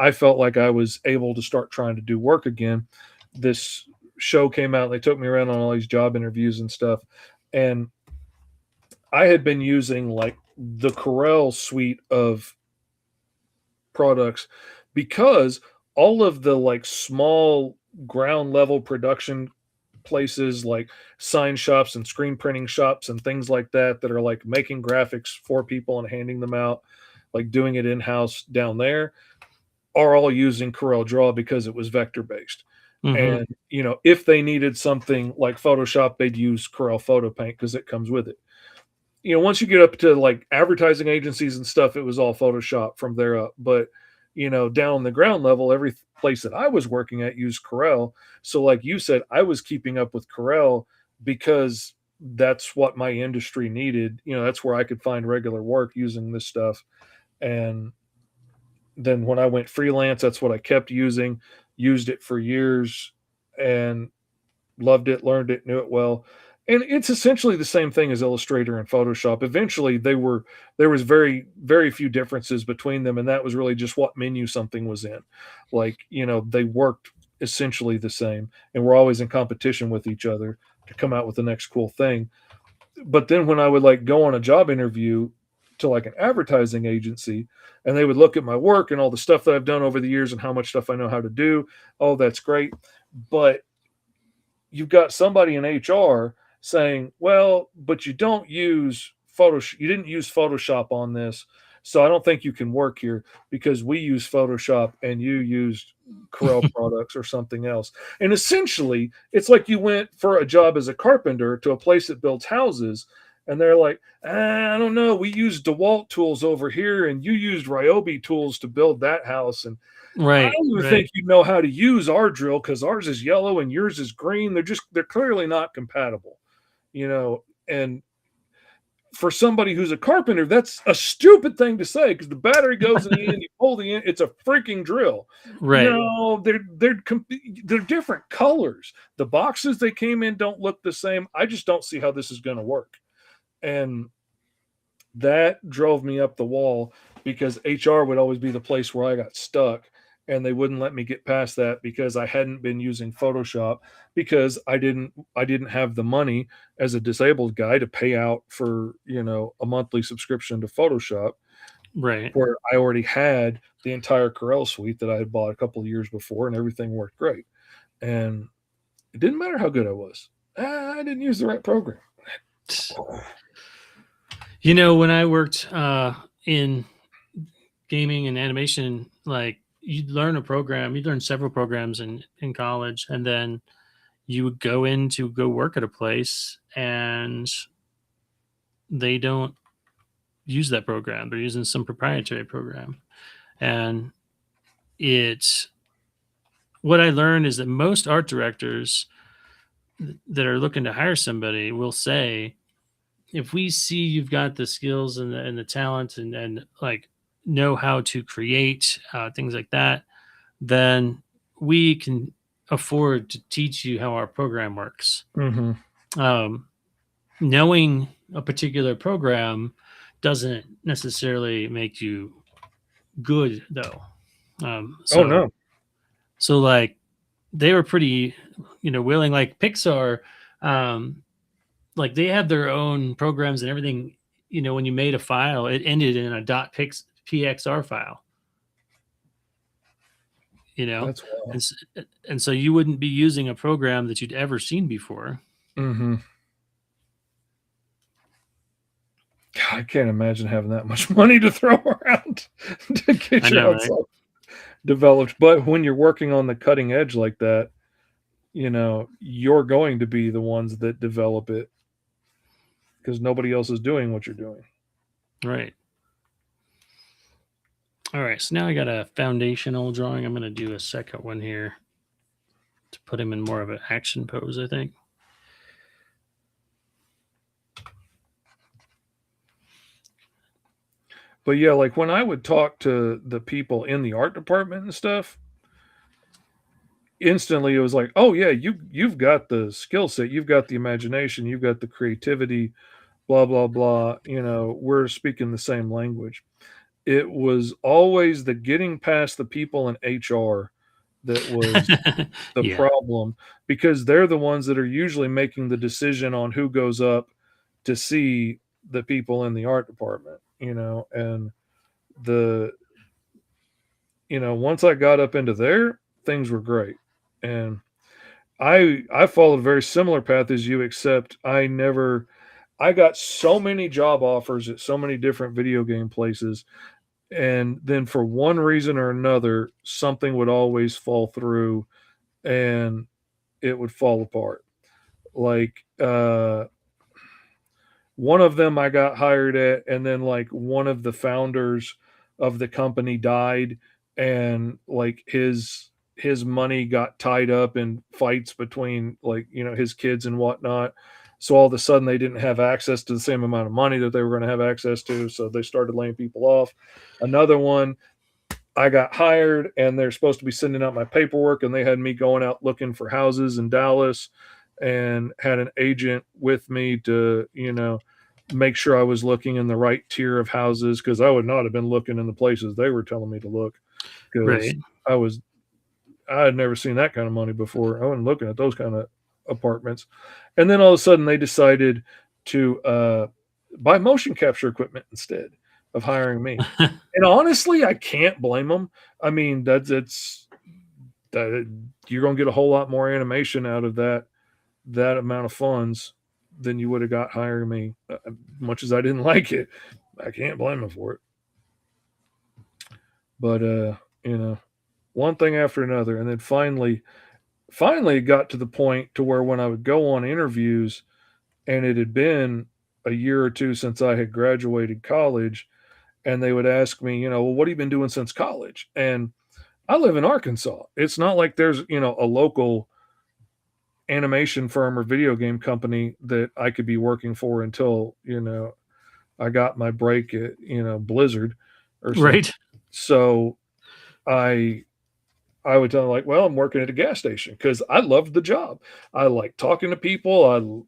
I felt like I was able to start trying to do work again. This show came out, and they took me around on all these job interviews and stuff. And I had been using like the Corel suite of products because all of the like small ground level production places like sign shops and screen printing shops and things like that are like making graphics for people and handing them out, like doing it in house down there, are all using Corel Draw because it was vector based. Mhm, And if they needed something like Photoshop, they'd use Corel Photo Paint because it comes with it. Once you get up to like advertising agencies and stuff, it was all Photoshop from there up. But down on the ground level, every place that I was working at used Corel. So, like you said, I was keeping up with Corel because that's what my industry needed. That's where I could find regular work using this stuff. And then when I went freelance, that's what I kept using, used it for years, and loved it, learned it, knew it well. And it's essentially the same thing as Illustrator and Photoshop. Eventually, there was very, very few differences between them, and that was really just what menu something was in. Like, they worked essentially the same, and we're always in competition with each other to come out with the next cool thing. But then when I would like go on a job interview to like an advertising agency, and they would look at my work and all the stuff that I've done over the years and how much stuff I know how to do, oh, that's great. But you've got somebody in HR saying, "Well, but you don't use Photoshop. You didn't use Photoshop on this." So I don't think you can work here because we use Photoshop and you used Corel products or something else. And essentially, it's like you went for a job as a carpenter to a place that builds houses, and they're like, I don't know, we used DeWalt tools over here, and you used Ryobi tools to build that house. And I Right. don't even Right. think you know how to use our drill because ours is yellow and yours is green. They're clearly not compatible, and for somebody who's a carpenter, that's a stupid thing to say because the battery goes in the end, you pull the end, it's a freaking drill. Right. No, they're different colors. The boxes they came in don't look the same. I just don't see how this is going to work. And that drove me up the wall because HR would always be the place where I got stuck, and they wouldn't let me get past that because I hadn't been using Photoshop because I didn't have the money as a disabled guy to pay out for, a monthly subscription to Photoshop, Right. where I already had the entire Corel suite that I had bought a couple of years before, and everything worked great. And it didn't matter how good I was. I didn't use the right program. When I worked in gaming and animation, like you'd learn several programs in college, and then you would go in to go work at a place and they don't use that program. They're using some proprietary program. And what I learned is that most art directors that are looking to hire somebody will say, if we see you've got the skills and the talent and like know how to create things like that, then we can afford to teach you how our program works. Mm-hmm. Knowing a particular program doesn't necessarily make you good, though. Oh no. So like they were pretty, willing. Like Pixar, like they had their own programs and everything. When you made a file, it ended in a .pxr file. That's wild. And so you wouldn't be using a program that you'd ever seen before. Mm-hmm. God, I can't imagine having that much money to throw around to get your own stuff developed. But when you're working on the cutting edge like that, you're going to be the ones that develop it because nobody else is doing what you're doing. Right. All right. So now I got a foundational drawing. I'm going to do a second one here to put him in more of an action pose, I think. But yeah, like when I would talk to the people in the art department and stuff, instantly it was like, oh yeah, you've got the skill set, you've got the imagination, you've got the creativity, blah blah blah. We're speaking the same language. It was always the getting past the people in HR that was the problem, because they're the ones that are usually making the decision on who goes up to see the people in the art department, and once I got up into there, things were great. And I followed a very similar path as you, except I got so many job offers at so many different video game places, and then for one reason or another, something would always fall through and it would fall apart. Like one of them I got hired at, and then like one of the founders of the company died, and like his money got tied up in fights between his kids and whatnot. So all of a sudden they didn't have access to the same amount of money that they were going to have access to. So they started laying people off. Another one, I got hired and they're supposed to be sending out my paperwork, and they had me going out looking for houses in Dallas and had an agent with me to, make sure I was looking in the right tier of houses, because I would not have been looking in the places they were telling me to look, because I had never seen that kind of money before. I wasn't looking at those kind of apartments. And then all of a sudden they decided to buy motion capture equipment instead of hiring me. And honestly, I can't blame them. I mean, you're going to get a whole lot more animation out of that amount of funds than you would have got hiring me. Much as I didn't like it, I can't blame them for it. But you know, one thing after another, and then finally it got to the point to where when I would go on interviews, and it had been a year or two since I had graduated college, and they would ask me, well, what have you been doing since college? And I live in Arkansas. It's not like there's, a local animation firm or video game company that I could be working for until, I got my break at, Blizzard or something. Right. So I would tell them like, well, I'm working at a gas station because I loved the job. I like talking to people.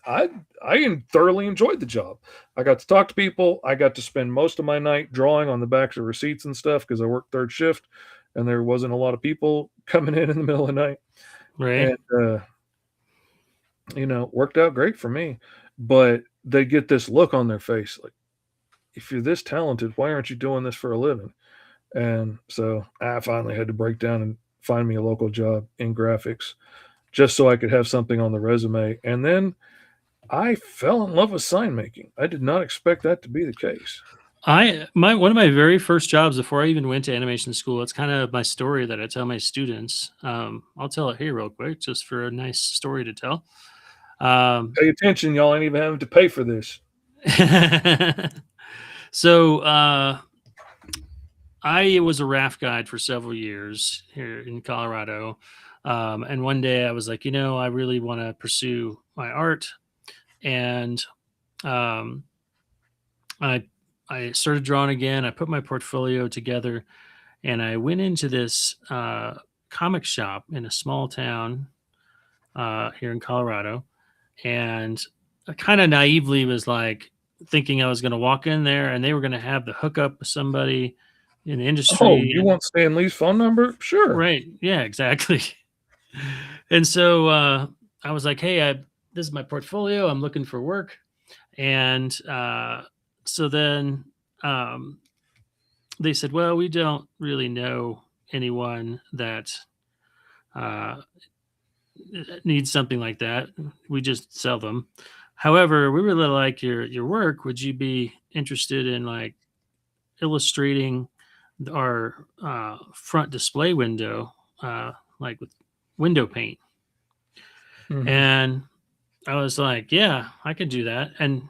I thoroughly enjoyed the job. I got to talk to people. I got to spend most of my night drawing on the backs of receipts and stuff because I worked third shift, and there wasn't a lot of people coming in the middle of the night. Right. And worked out great for me. But they get this look on their face like, if you're this talented, why aren't you doing this for a living? And so I finally had to break down and find me a local job in graphics just so I could have something on the resume. And then I fell in love with sign making. I did not expect that to be the case. One of my very first jobs before I even went to animation school, it's kind of my story that I tell my students. I'll tell it here real quick, just for a nice story to tell. Pay attention, y'all ain't even having to pay for this. So I was a raft guide for several years here in Colorado. And one day I was like, I really want to pursue my art. And I started drawing again. I put my portfolio together, and I went into this comic shop in a small town here in Colorado. And I kind of naively was like thinking I was going to walk in there and they were going to have the hookup with somebody in the industry. Oh, you want Stan Lee's phone number? Sure. Right. Yeah, exactly. And so I was like, hey, this is my portfolio. I'm looking for work. And so then they said, well, we don't really know anyone that needs something like that. We just sell them. However, we really like your work. Would you be interested in like illustrating our front display window, like with window paint? Mhm. And I was like, yeah, I could do that. And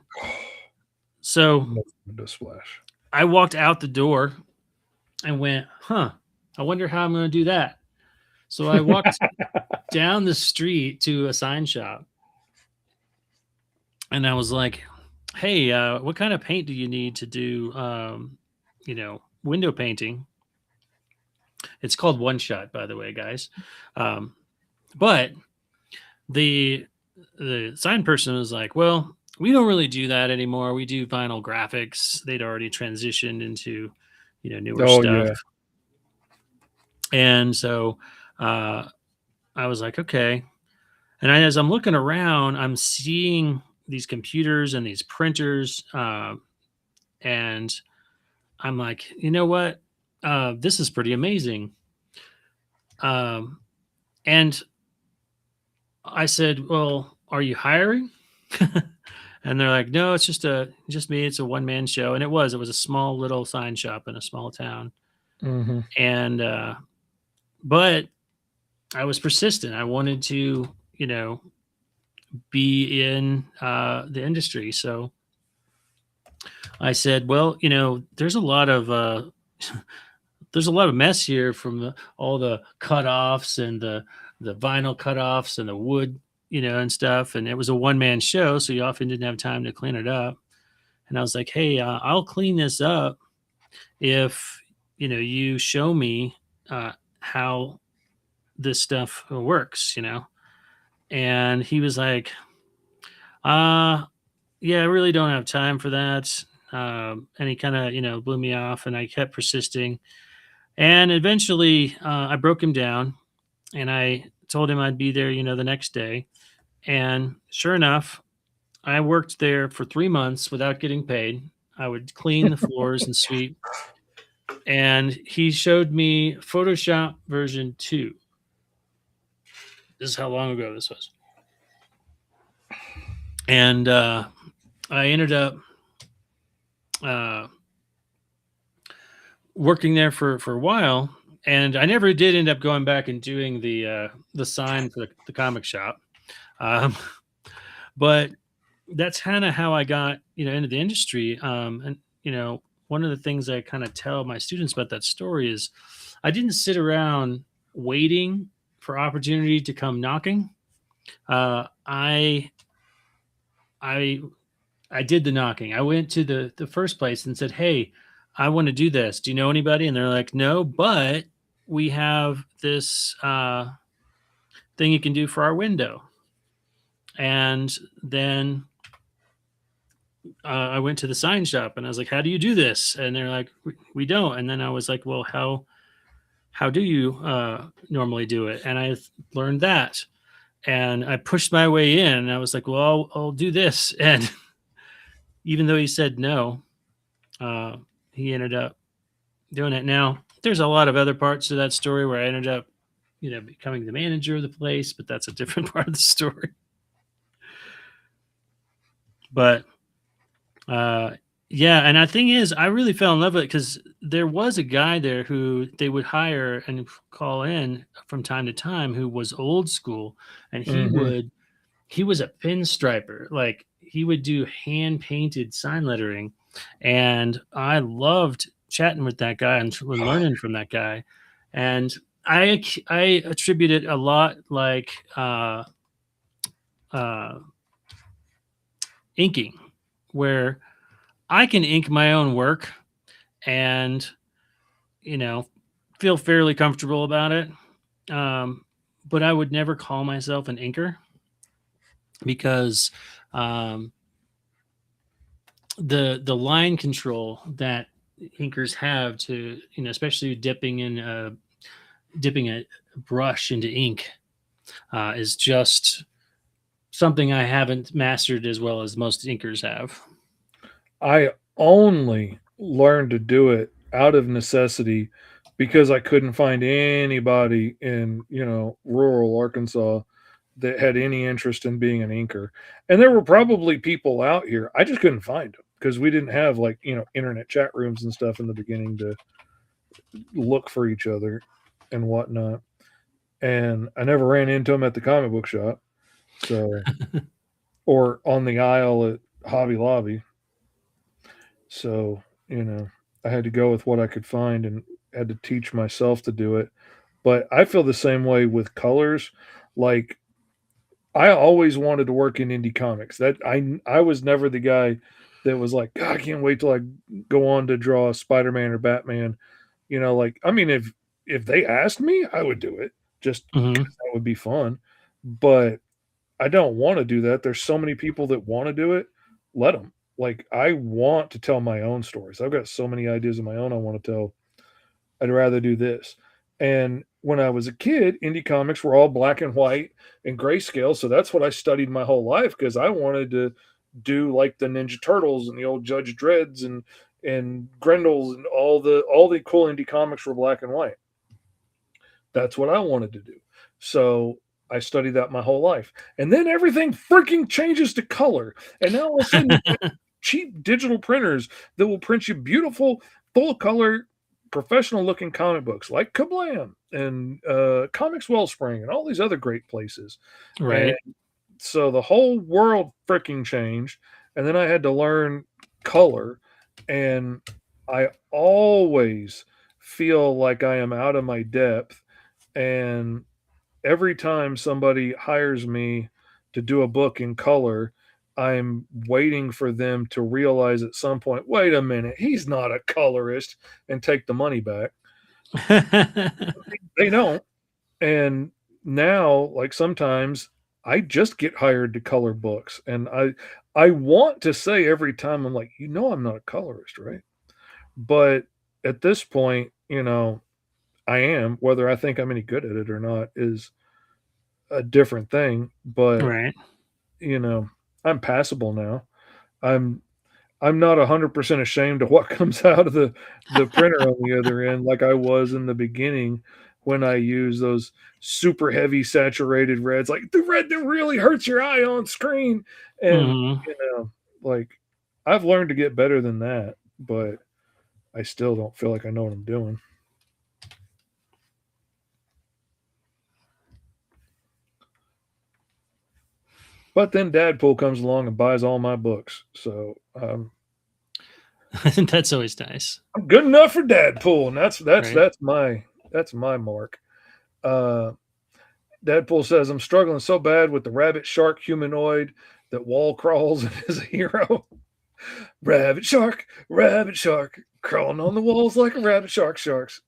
so Window splash. I walked out the door and went, I wonder how I'm going to do that. So I walked down the street to a sign shop. And I was like, hey, what kind of paint do you need to do, window painting? It's called One Shot, by the way, guys. But the sign person was like, well, we don't really do that anymore. We do vinyl graphics. They'd already transitioned into, newer stuff. Yeah. And so I was like, okay. And as I'm looking around, I'm seeing these computers and these printers. And I'm like, you know what? This is pretty amazing. And I said, well, are you hiring? And they're like, no, it's just me. It's a one-man show. And it was a small little sign shop in a small town. Mm-hmm. And, but I was persistent. I wanted to, be in the industry. So I said, well, there's a lot of mess here from all the cutoffs and the vinyl cutoffs and the wood, and stuff. And it was a one-man show, so you often didn't have time to clean it up. And I was like, hey, I'll clean this up if, you show me how this stuff works, And he was like, yeah, I really don't have time for that. And he kind of, blew me off, and I kept persisting. And eventually I broke him down, and I told him I'd be there, the next day. And sure enough, I worked there for 3 months without getting paid. I would clean the floors and sweep. And he showed me Photoshop version 2. This is how long ago this was. And I ended up working there for a while, and I never did end up going back and doing the sign for the comic shop. Um, but that's kind of how I got, into the industry. And one of the things I kind of tell my students about that story is I didn't sit around waiting for opportunity to come knocking. I I did the knocking. I went to the first place and said, "Hey, I want to do this. Do you know anybody?" And they're like, "No, but we have this thing you can do for our window." And then I went to the sign shop and I was like, "How do you do this?" And they're like, "We don't." And then I was like, "Well, how do you normally do it?" And I learned that, and I pushed my way in. And I was like, "Well, I'll do this." And even though he said no, uh, he ended up doing it. Now, there's a lot of other parts to that story where I ended up, becoming the manager of the place, but that's a different part of the story. But yeah, and the thing is, I really fell in love with it because there was a guy there who they would hire and call in from time to time who was old school, and he was a pinstriper. Like, he would do hand painted sign lettering, and I loved chatting with that guy and learning from that guy. And I attribute it a lot like uh, inking, where I can ink my own work and feel fairly comfortable about it. But I would never call myself an inker because um, the line control that inkers have to, especially dipping a brush into ink is just something I haven't mastered as well as most inkers have. I only learned to do it out of necessity because I couldn't find anybody in, rural Arkansas that had any interest in being an inker. And there were probably people out here. I just couldn't find them because we didn't have like, internet chat rooms and stuff in the beginning to look for each other and whatnot. And I never ran into them at the comic book shop. So, or on the aisle at Hobby Lobby. So, I had to go with what I could find and had to teach myself to do it. But I feel the same way with colors. Like, I always wanted to work in indie comics. That I was never the guy that was like, God, I can't wait till I go on to draw Spider-Man or Batman. Like, I mean, if they asked me, I would do it just because that would be fun. But I don't want to do that. There's so many people that want to do it. Let them. Like, I want to tell my own stories. I've got so many ideas of my own I want to tell. I'd rather do this. And when I was a kid, indie comics were all black and white and grayscale. So that's what I studied my whole life because I wanted to do like the Ninja Turtles and the old Judge Dredds and Grendels and all the cool indie comics were black and white. That's what I wanted to do. So I studied that my whole life. And then everything freaking changes to color. And now all of a sudden, cheap digital printers that will print you beautiful, full color, professional looking comic books like Kablam and Comics Wellspring and all these other great places. Right. And so the whole world freaking changed. And then I had to learn color. And I always feel like I am out of my depth. And every time somebody hires me to do a book in color, I'm waiting for them to realize at some point, wait a minute, he's not a colorist and take the money back. They don't. And now, like sometimes I just get hired to color books. And I want to say every time, I'm like, I'm not a colorist, right? But at this point, I am. Whether I think I'm any good at it or not is a different thing. But Right. I'm passable now. I'm not 100% ashamed of what comes out of the printer on the other end, like I was in the beginning when I use those super heavy saturated reds, like the red that really hurts your eye on screen. And like I've learned to get better than that, but I still don't feel like I know what I'm doing. But then Dadpool comes along and buys all my books. So That's always nice. I'm good enough for Dadpool. And Right. that's my mark. Uh, Deadpool says, I'm struggling so bad with the rabbit shark humanoid that wall crawls and is a hero. Rabbit shark, crawling on the walls like a rabbit sharks.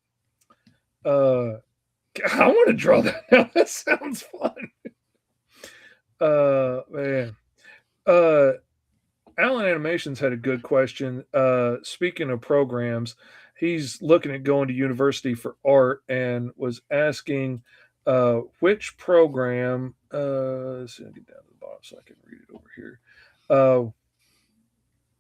I want to draw that now. That sounds fun. Man. Alan Animations had a good question. Speaking of programs, he's looking at going to university for art and was asking which program. Let's see, I'll get down to the bottom so I can read it over here.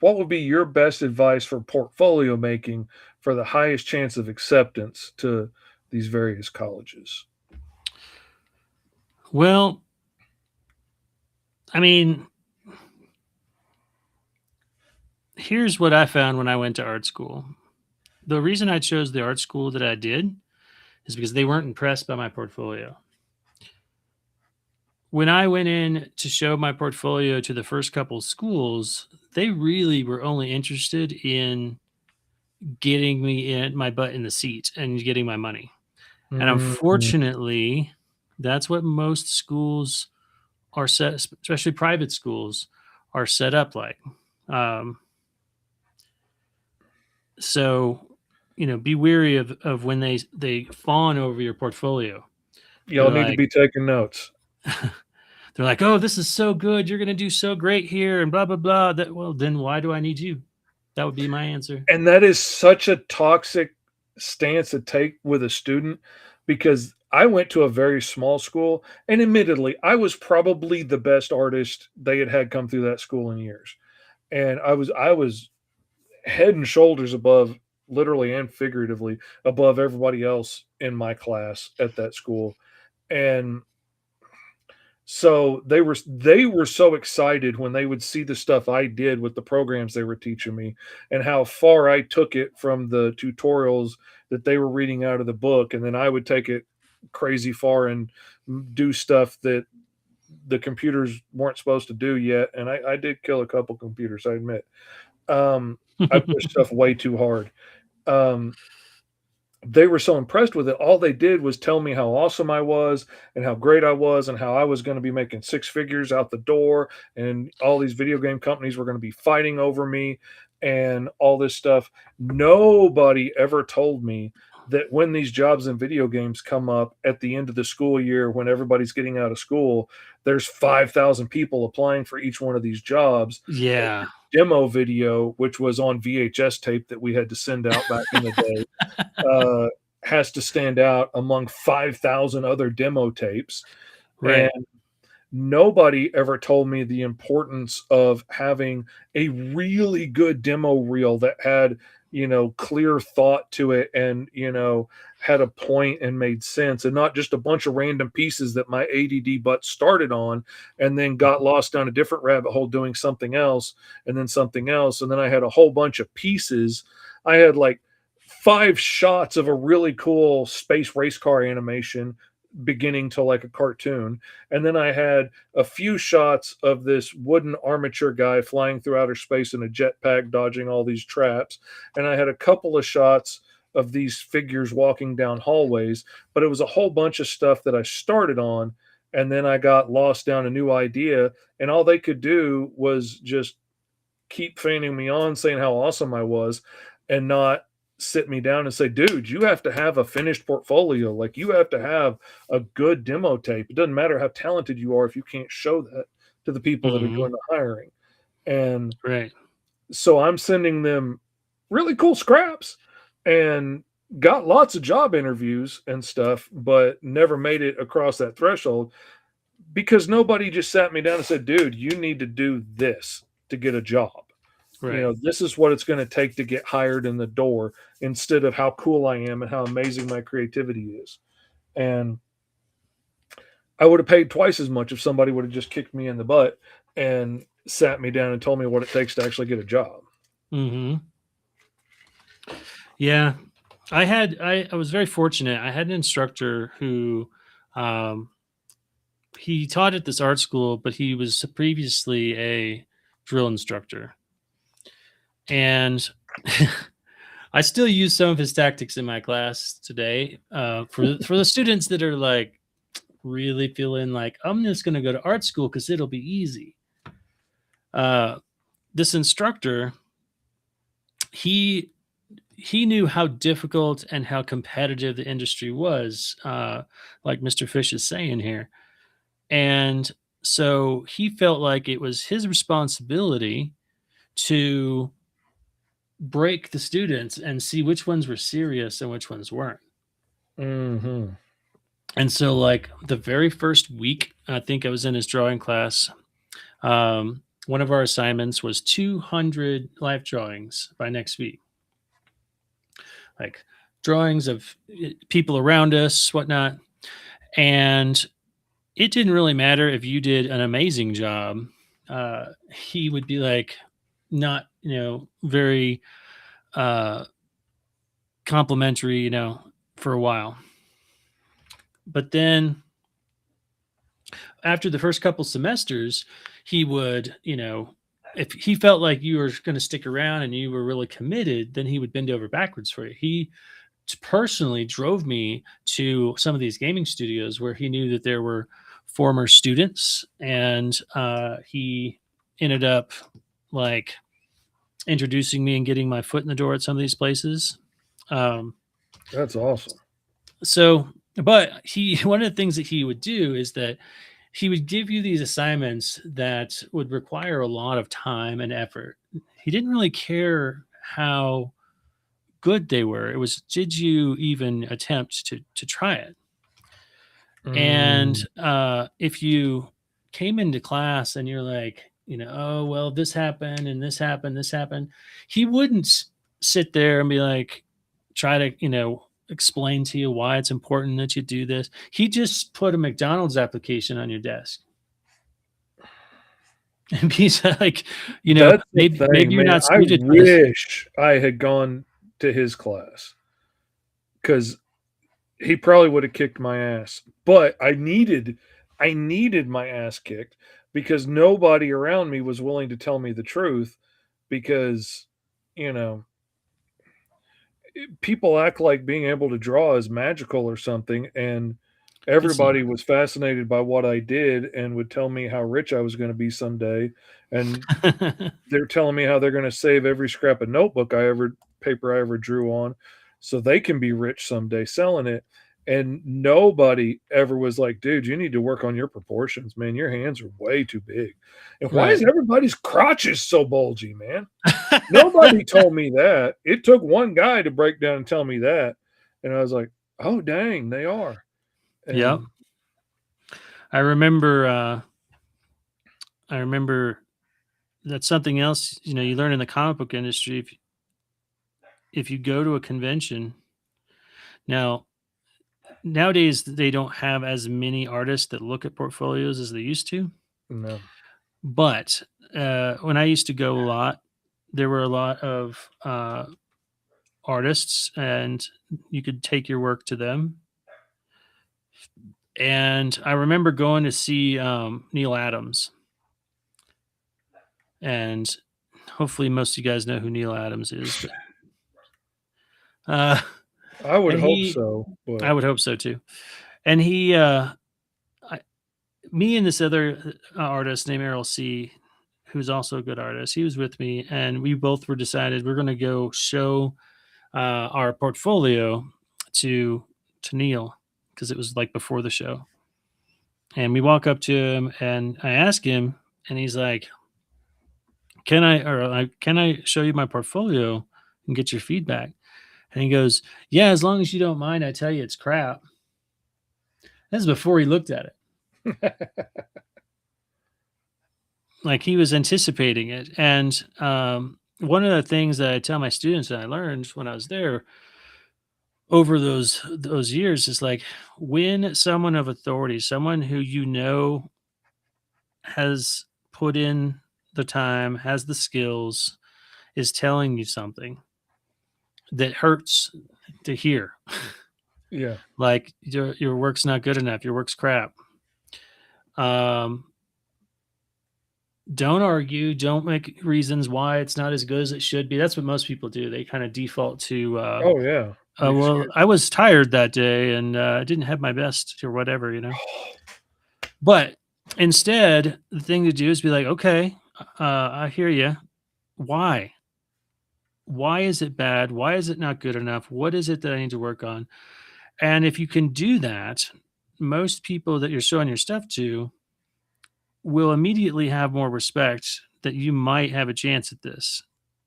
What would be your best advice for portfolio making for the highest chance of acceptance to these various colleges? Well, I mean, here's what I found when I went to art school. The reason I chose the art school that I did is because they weren't impressed by my portfolio. When I went in to show my portfolio to the first couple of schools, they really were only interested in getting me in my butt in the seat and getting my money. And Mm, unfortunately, that's what most schools are set, especially private schools, are set up like. Um, so, be wary of when they fawn over your portfolio. They're y'all need to like, be taking notes. they're like, oh, this is so good. You're going to do so great here and blah, blah, blah. Well, then why do I need you? That would be my answer. And that is such a toxic stance to take with a student because I went to a very small school and admittedly I was probably the best artist they had come through that school in years. And I was head and shoulders above, literally and figuratively, above everybody else in my class at that school. And so they were so excited when they would see the stuff I did with the programs they were teaching me and how far I took it from the tutorials that they were reading out of the book, and then I would take it crazy far and do stuff that the computers weren't supposed to do yet. And I did kill a couple computers, I admit. I pushed stuff way too hard. Um, they were so impressed with it. All they did was tell me how awesome I was and how great I was and how I was going to be making six figures out the door. And all these video game companies were going to be fighting over me and all this stuff. Nobody ever told me that when these jobs in video games come up at the end of the school year, when everybody's getting out of school, there's 5,000 people applying for each one of these jobs. Yeah. Demo video, which was on VHS tape that we had to send out back in the day, has to stand out among 5,000 other demo tapes. And Right. nobody ever told me the importance of having a really good demo reel that had, clear thought to it and, had a point and made sense and not just a bunch of random pieces that my ADD butt started on and then got lost down a different rabbit hole doing something else and then something else. And then I had a whole bunch of pieces. I had like 5 shots of a really cool space race car animation beginning to like a cartoon. And then I had a few shots of this wooden armature guy flying through outer space in a jetpack, dodging all these traps. And I had a couple of shots of these figures walking down hallways, but it was a whole bunch of stuff that I started on. And then I got lost down a new idea. And all they could do was just keep fanning me on, saying how awesome I was, and not sit me down and say, dude, you have to have a finished portfolio. Like you have to have a good demo tape. It doesn't matter how talented you are if you can't show that to the people that are Hmm. doing the hiring. And Right. so I'm sending them really cool scraps and got lots of job interviews and stuff, but never made it across that threshold because nobody just sat me down and said, dude, you need to do this to get a job. Right. This is what it's going to take to get hired in the door instead of how cool I am and how amazing my creativity is. And I would have paid twice as much if somebody would have just kicked me in the butt and sat me down and told me what it takes to actually get a job. Hmm. Yeah, I was very fortunate. I had an instructor who, um, he taught at this art school, but he was previously a drill instructor, and I still use some of his tactics in my class today. For the students that are like really feeling like I'm just going to go to art school because it'll be easy. Uh, this instructor, he he knew how difficult and how competitive the industry was, like Mr. Fish is saying here. And so he felt like it was his responsibility to break the students and see which ones were serious and which ones weren't. Mm-hmm. And so, like the very first week, I think I was in his drawing class. One of our assignments was 200 life drawings by next week, like drawings of people around us, whatnot. And it didn't really matter if you did an amazing job. He would be like, not, very uh, complimentary, for a while. But then after the first couple semesters, he would, if he felt like you were going to stick around and you were really committed, then he would bend over backwards for you. He personally drove me to some of these gaming studios where he knew that there were former students, and he ended up like introducing me and getting my foot in the door at some of these places. Um, That's awesome. so, but he one of the things that he would do is that he would give you these assignments that would require a lot of time and effort. He didn't really care how good they were. It was, did you even attempt to try it? And Mm, if you came into class and you're like, oh well, this happened and this happened, he wouldn't sit there and be like, try to explain to you why it's important that you do this. He just put a McDonald's application on your desk. And he's like, that's the maybe thing, you're man. not I suited for this. wish I had gone to his class because he probably would have kicked my ass. But I needed my ass kicked because nobody around me was willing to tell me the truth because, you know, people act like being able to draw is magical or something, and It's everybody not. was fascinated by what I did and would tell me how rich I was going to be someday, and they're telling me how they're going to save every scrap of notebook paper I ever drew on so they can be rich someday selling it. And nobody ever was like, dude, you need to work on your proportions, man. Your hands are way too big. And why is Right. everybody's crotches so bulgy, man? Nobody told me that. It took one guy to break down and tell me that. And I was like, oh, dang, they are. Yep. And I remember. I remember that's something else. You learn in the comic book industry. If you go to a convention now, nowadays they don't have as many artists that look at portfolios as they used to. no. But when I used to go a lot, there were a lot of artists, and you could take your work to them. And I remember going to see Neil Adams, and hopefully most of you guys know who Neil Adams is, but uh, I would and hope he, so, I but would hope so too. And me and this other artist named Errol C, who's also a good artist, he was with me, and we both were decided we're going to go show our portfolio to Neil because it was like before the show. And we walk up to him, and I ask him, and he's like, can I show you my portfolio and get your feedback?" And he goes, "Yeah, as long as you don't mind, I tell you it's crap." This is before he looked at it. Like he was anticipating it. And one of the things that I tell my students that I learned when I was there over those years is like, when someone of authority, someone who has put in the time, has the skills, is telling you something, that hurts to hear. Yeah. Like your work's not good enough. Your work's crap. Um, don't argue. Don't make reasons why it's not as good as it should be. That's what most people do. They kind of default to, Oh yeah. The well, excuse. I was tired that day and I didn't have my best or whatever, you know. But instead, the thing to do is be like, okay, I hear you. Why? Why is it bad? Why is it not good enough? What is it that I need to work on? And if you can do that, most people that you're showing your stuff to will immediately have more respect that you might have a chance at this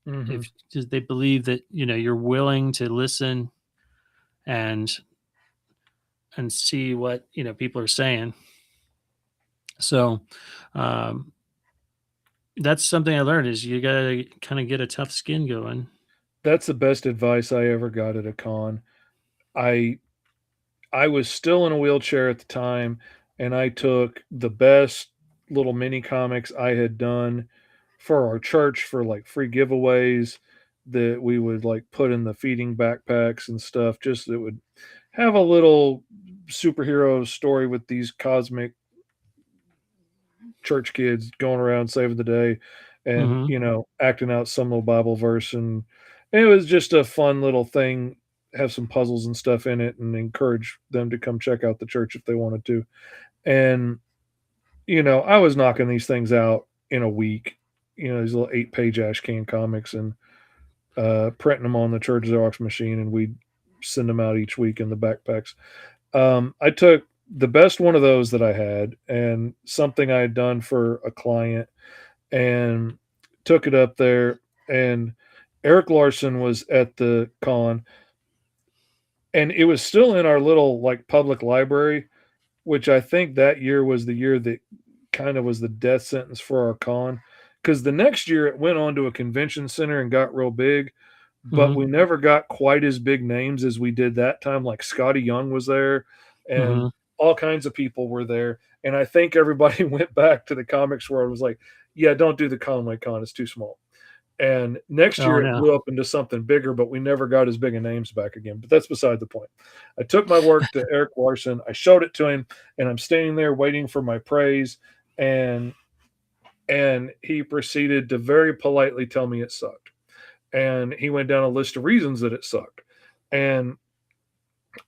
Mm-hmm. if 'cause they believe that you're willing to listen and see what people are saying. So um, that's something I learned is you gotta kind of get a tough skin going. That's the best advice I ever got at a con. I I was still in a wheelchair at the time, and I took the best little mini comics I had done for our church for like free giveaways that we would like put in the feeding backpacks and stuff. Just that would have a little superhero story with these cosmic church kids going around saving the day and Hmm. acting out some little Bible verse, and it was just a fun little thing, have some puzzles and stuff in it, and encourage them to come check out the church if they wanted to. And I was knocking these things out in a week, these little 8-page ash can comics, and printing them on the church Xerox machine, and we'd send them out each week in the backpacks. I took the best one of those that I had and something I had done for a client and took it up there. And Eric Larson was at the con, and it was still in our little like public library, which I think that year was the year that kind of was the death sentence for our con. Because the next year it went on to a convention center and got real big, but Hmm. we never got quite as big names as we did that time. Like Scotty Young was there, and Hmm. all kinds of people were there. And I think everybody went back to the comics world and was like, yeah, don't do the Conway Con. It's too small. And next Oh year it no. blew up into something bigger, but we never got as big a names back again. But that's beside the point. I took my work to Eric Larson. I showed it to him, and I'm standing there waiting for my praise. And he proceeded to very politely tell me it sucked. And he went down a list of reasons that it sucked. And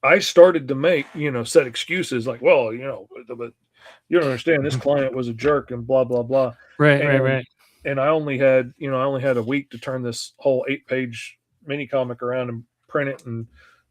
I started to make, set excuses like, well, but you don't understand. This client was a jerk and blah, blah, blah. Right, right, And right. I only had a week to turn this whole 8-page mini comic around and print it and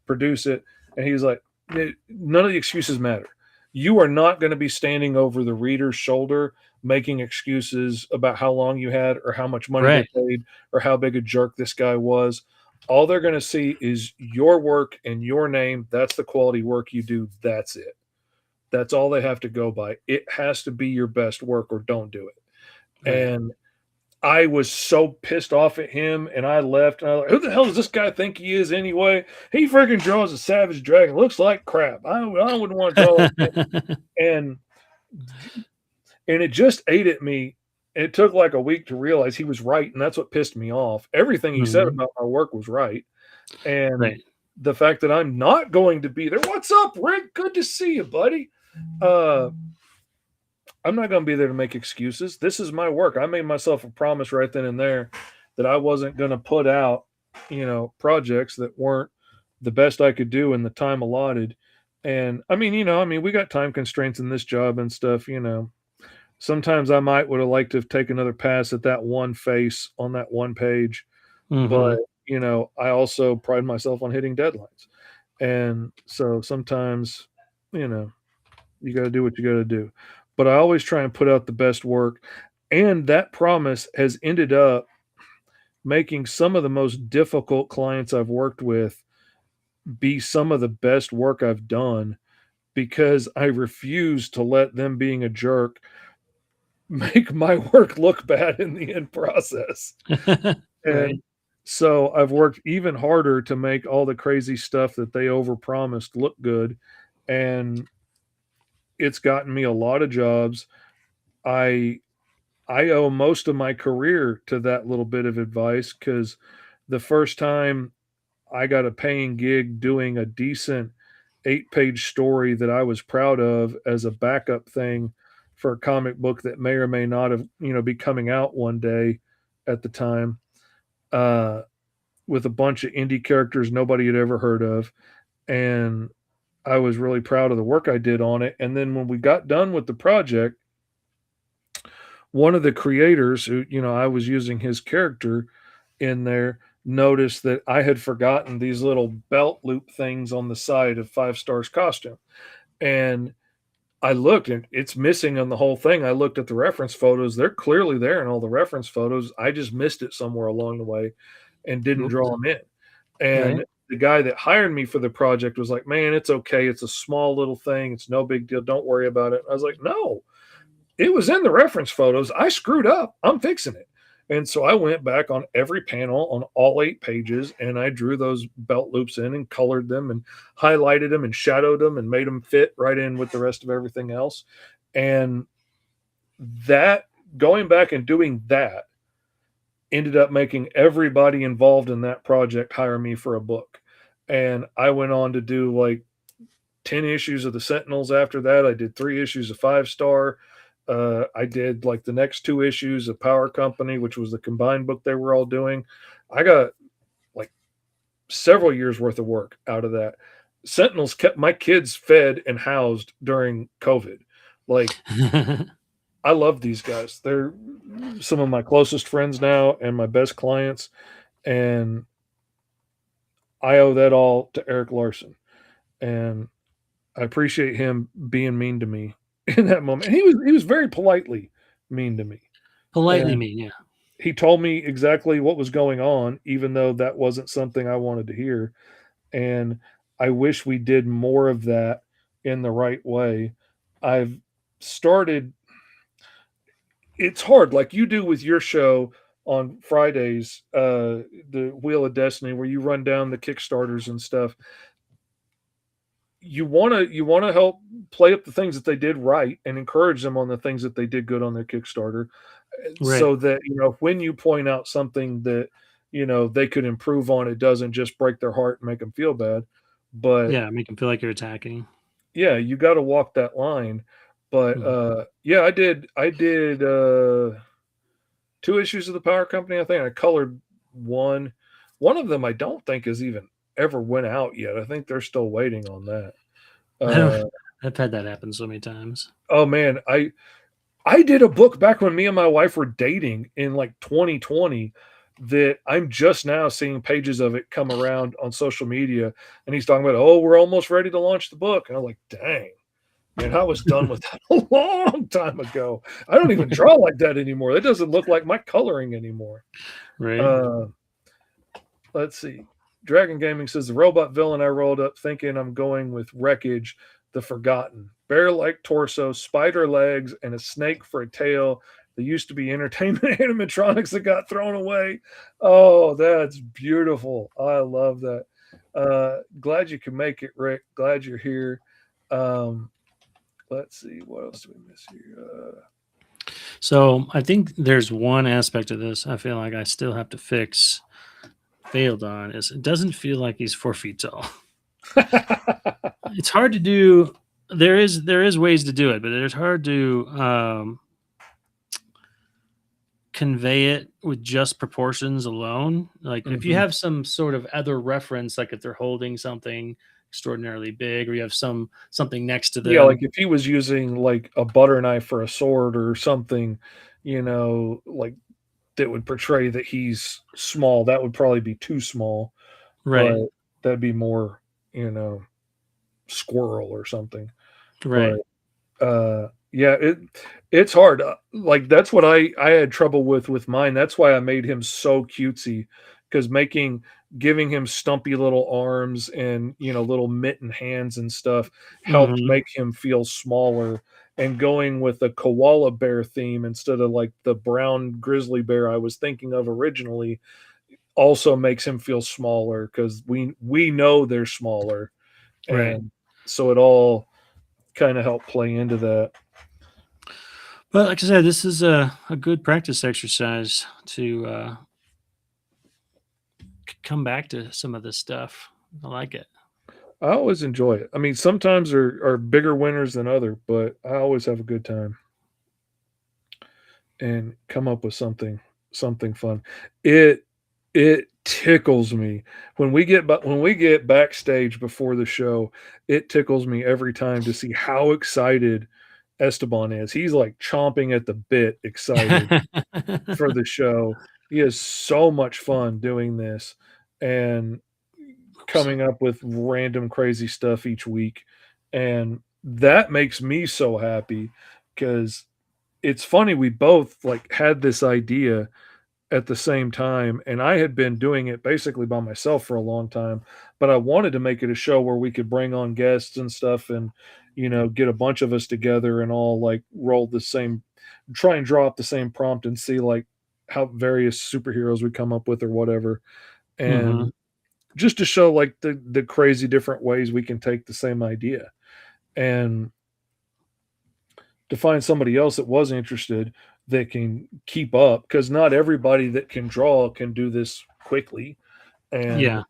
produce it. And he was like, none of the excuses matter. You are not going to be standing over the reader's shoulder making excuses about how long you had or how much money Right. they paid or how big a jerk this guy was. All they're going to see is your work and your name. That's the quality work you do. That's it. That's all they have to go by. It has to be your best work or don't do it. Right. And I was so pissed off at him, and I left. And I was like, "Who the hell does this guy think he is anyway? He freaking draws a savage dragon. Looks like crap. I wouldn't want to draw like that." And it just ate at me. It took like a week to realize he was right, and that's what pissed me off. Everything he said Mhm. about my work was right, and Right. the fact that I'm not going to be there. What's up, Rick? Good to see you, buddy. I'm not going to be there to make excuses. This is my work. I made myself a promise right then and there that I wasn't going to put out, projects that weren't the best I could do in the time allotted. And we got time constraints in this job and stuff. Sometimes I might would have liked to have taken another pass at that one face on that one page, but Mhm. I also pride myself on hitting deadlines. And so sometimes, you know, you got to do what you got to do. But I always try and put out the best work. And that promise has ended up making some of the most difficult clients I've worked with be some of the best work I've done because I refuse to let them being a jerk make my work look bad in the end process. Right. And so I've worked even harder to make all the crazy stuff that they overpromised look good. And it's gotten me a lot of jobs. I I owe most of my career to that little bit of advice because the first time I got a paying gig doing a decent 8-page story that I was proud of as a backup thing for a comic book that may or may not have, be coming out one day at the time, uh, with a bunch of indie characters nobody had ever heard of. And I was really proud of the work I did on it. And then when we got done with the project, one of the creators who, I was using his character in there noticed that I had forgotten these little belt loop things on the side of Five Star's costume. And I looked and it's missing on the whole thing. I looked at the reference photos. They're clearly there in all the reference photos. I just missed it somewhere along the way and didn't draw them in. And Right. the guy that hired me for the project was like, man, it's okay. It's a small little thing. It's no big deal. Don't worry about it. I was like, no, it was in the reference photos. I screwed up. I'm fixing it. And so I went back on every panel on all 8 pages and I drew those belt loops in and colored them and highlighted them and shadowed them and made them fit right in with the rest of everything else. And that, going back and doing that, ended up making everybody involved in that project hire me for a book. And I went on to do like 10 issues of the Sentinels after that. I did 3 issues of Five Star. I did like the next 2 issues of Power Company, which was the combined book they were all doing. I got like several years worth of work out of that. Sentinels kept my kids fed and housed during COVID. Like, I love these guys. They're some of my closest friends now and my best clients. And I owe that all to Eric Larson. And I appreciate him being mean to me in that moment. And he was very politely mean to me. Politely And mean, yeah. he told me exactly what was going on, even though that wasn't something I wanted to hear. And I wish we did more of that in the right way. I've started, it's hard, like you do with your show on Fridays, the Wheel of Destiny, where you run down the Kickstarters and stuff. You want to help play up the things that they did right and encourage them on the things that they did good on their Kickstarter, Right. so that when you point out something that they could improve on, it doesn't just break their heart and make them feel bad. But Yeah, make them feel like you're attacking. yeah, you got to walk that line. But yeah, I did 2 issues of the Power Company. I think I colored one. One of them I don't think is even ever went out yet. I think they're still waiting on that. I've had that happen so many times. Oh man, I did a book back when me and my wife were dating in like 2020 that I'm just now seeing pages of it come around on social media, and he's talking about, oh, we're almost ready to launch the book. And I'm like, dang, man, I was done with that a long time ago. I don't even draw like that anymore. That doesn't look like my coloring anymore. Right. Let's see. Dragon Gaming says the robot villain I rolled up thinking I'm going with Wreckage, the Forgotten. Bear-like torso, spider legs, and a snake for a tail. There used to be entertainment animatronics that got thrown away. Oh, that's beautiful. I love that. Glad you can make it, Rick. Glad you're here. Let's see. What else do we miss here? So I think there's one aspect of this I feel like I still have to failed on is it doesn't feel like he's 4 feet tall. It's hard to do. There is ways to do it, but it's hard to convey it with just proportions alone. Like if you have some sort of other reference, like if they're holding something extraordinarily big, or you have something next to them. Yeah, like if he was using like a butter knife for a sword or something, like that would portray that he's small, that would probably be too small. Right. But that'd be more, squirrel or something. Right. But yeah, it's hard. Like that's what I had trouble with mine. That's why I made him so cutesy, because giving him stumpy little arms and little mitten hands and stuff helped make him feel smaller. And going with a koala bear theme instead of like the brown grizzly bear I was thinking of originally also makes him feel smaller, because we know they're smaller. Right. And so it all kind of helped play into that. But like I said, this is a good practice exercise to come back to some of this stuff. I like it. I always enjoy it. I mean, sometimes are bigger winners than other, but I always have a good time and come up with something fun. It it tickles me when we get backstage before the show. It tickles me every time to see how excited Esteban is. He's like chomping at the bit, excited for the show. He has so much fun doing this and coming up with random crazy stuff each week. And that makes me so happy because it's funny we both like had this idea at the same time, and I had been doing it basically by myself for a long time, but I wanted to make it a show where we could bring on guests and stuff and get a bunch of us together and all like roll the same, try and draw up the same prompt and see like how various superheroes we come up with or whatever. Hmm. And just to show like the crazy different ways we can take the same idea. And to find somebody else that was interested that can keep up because not everybody that can draw can do this quickly, and Yeah.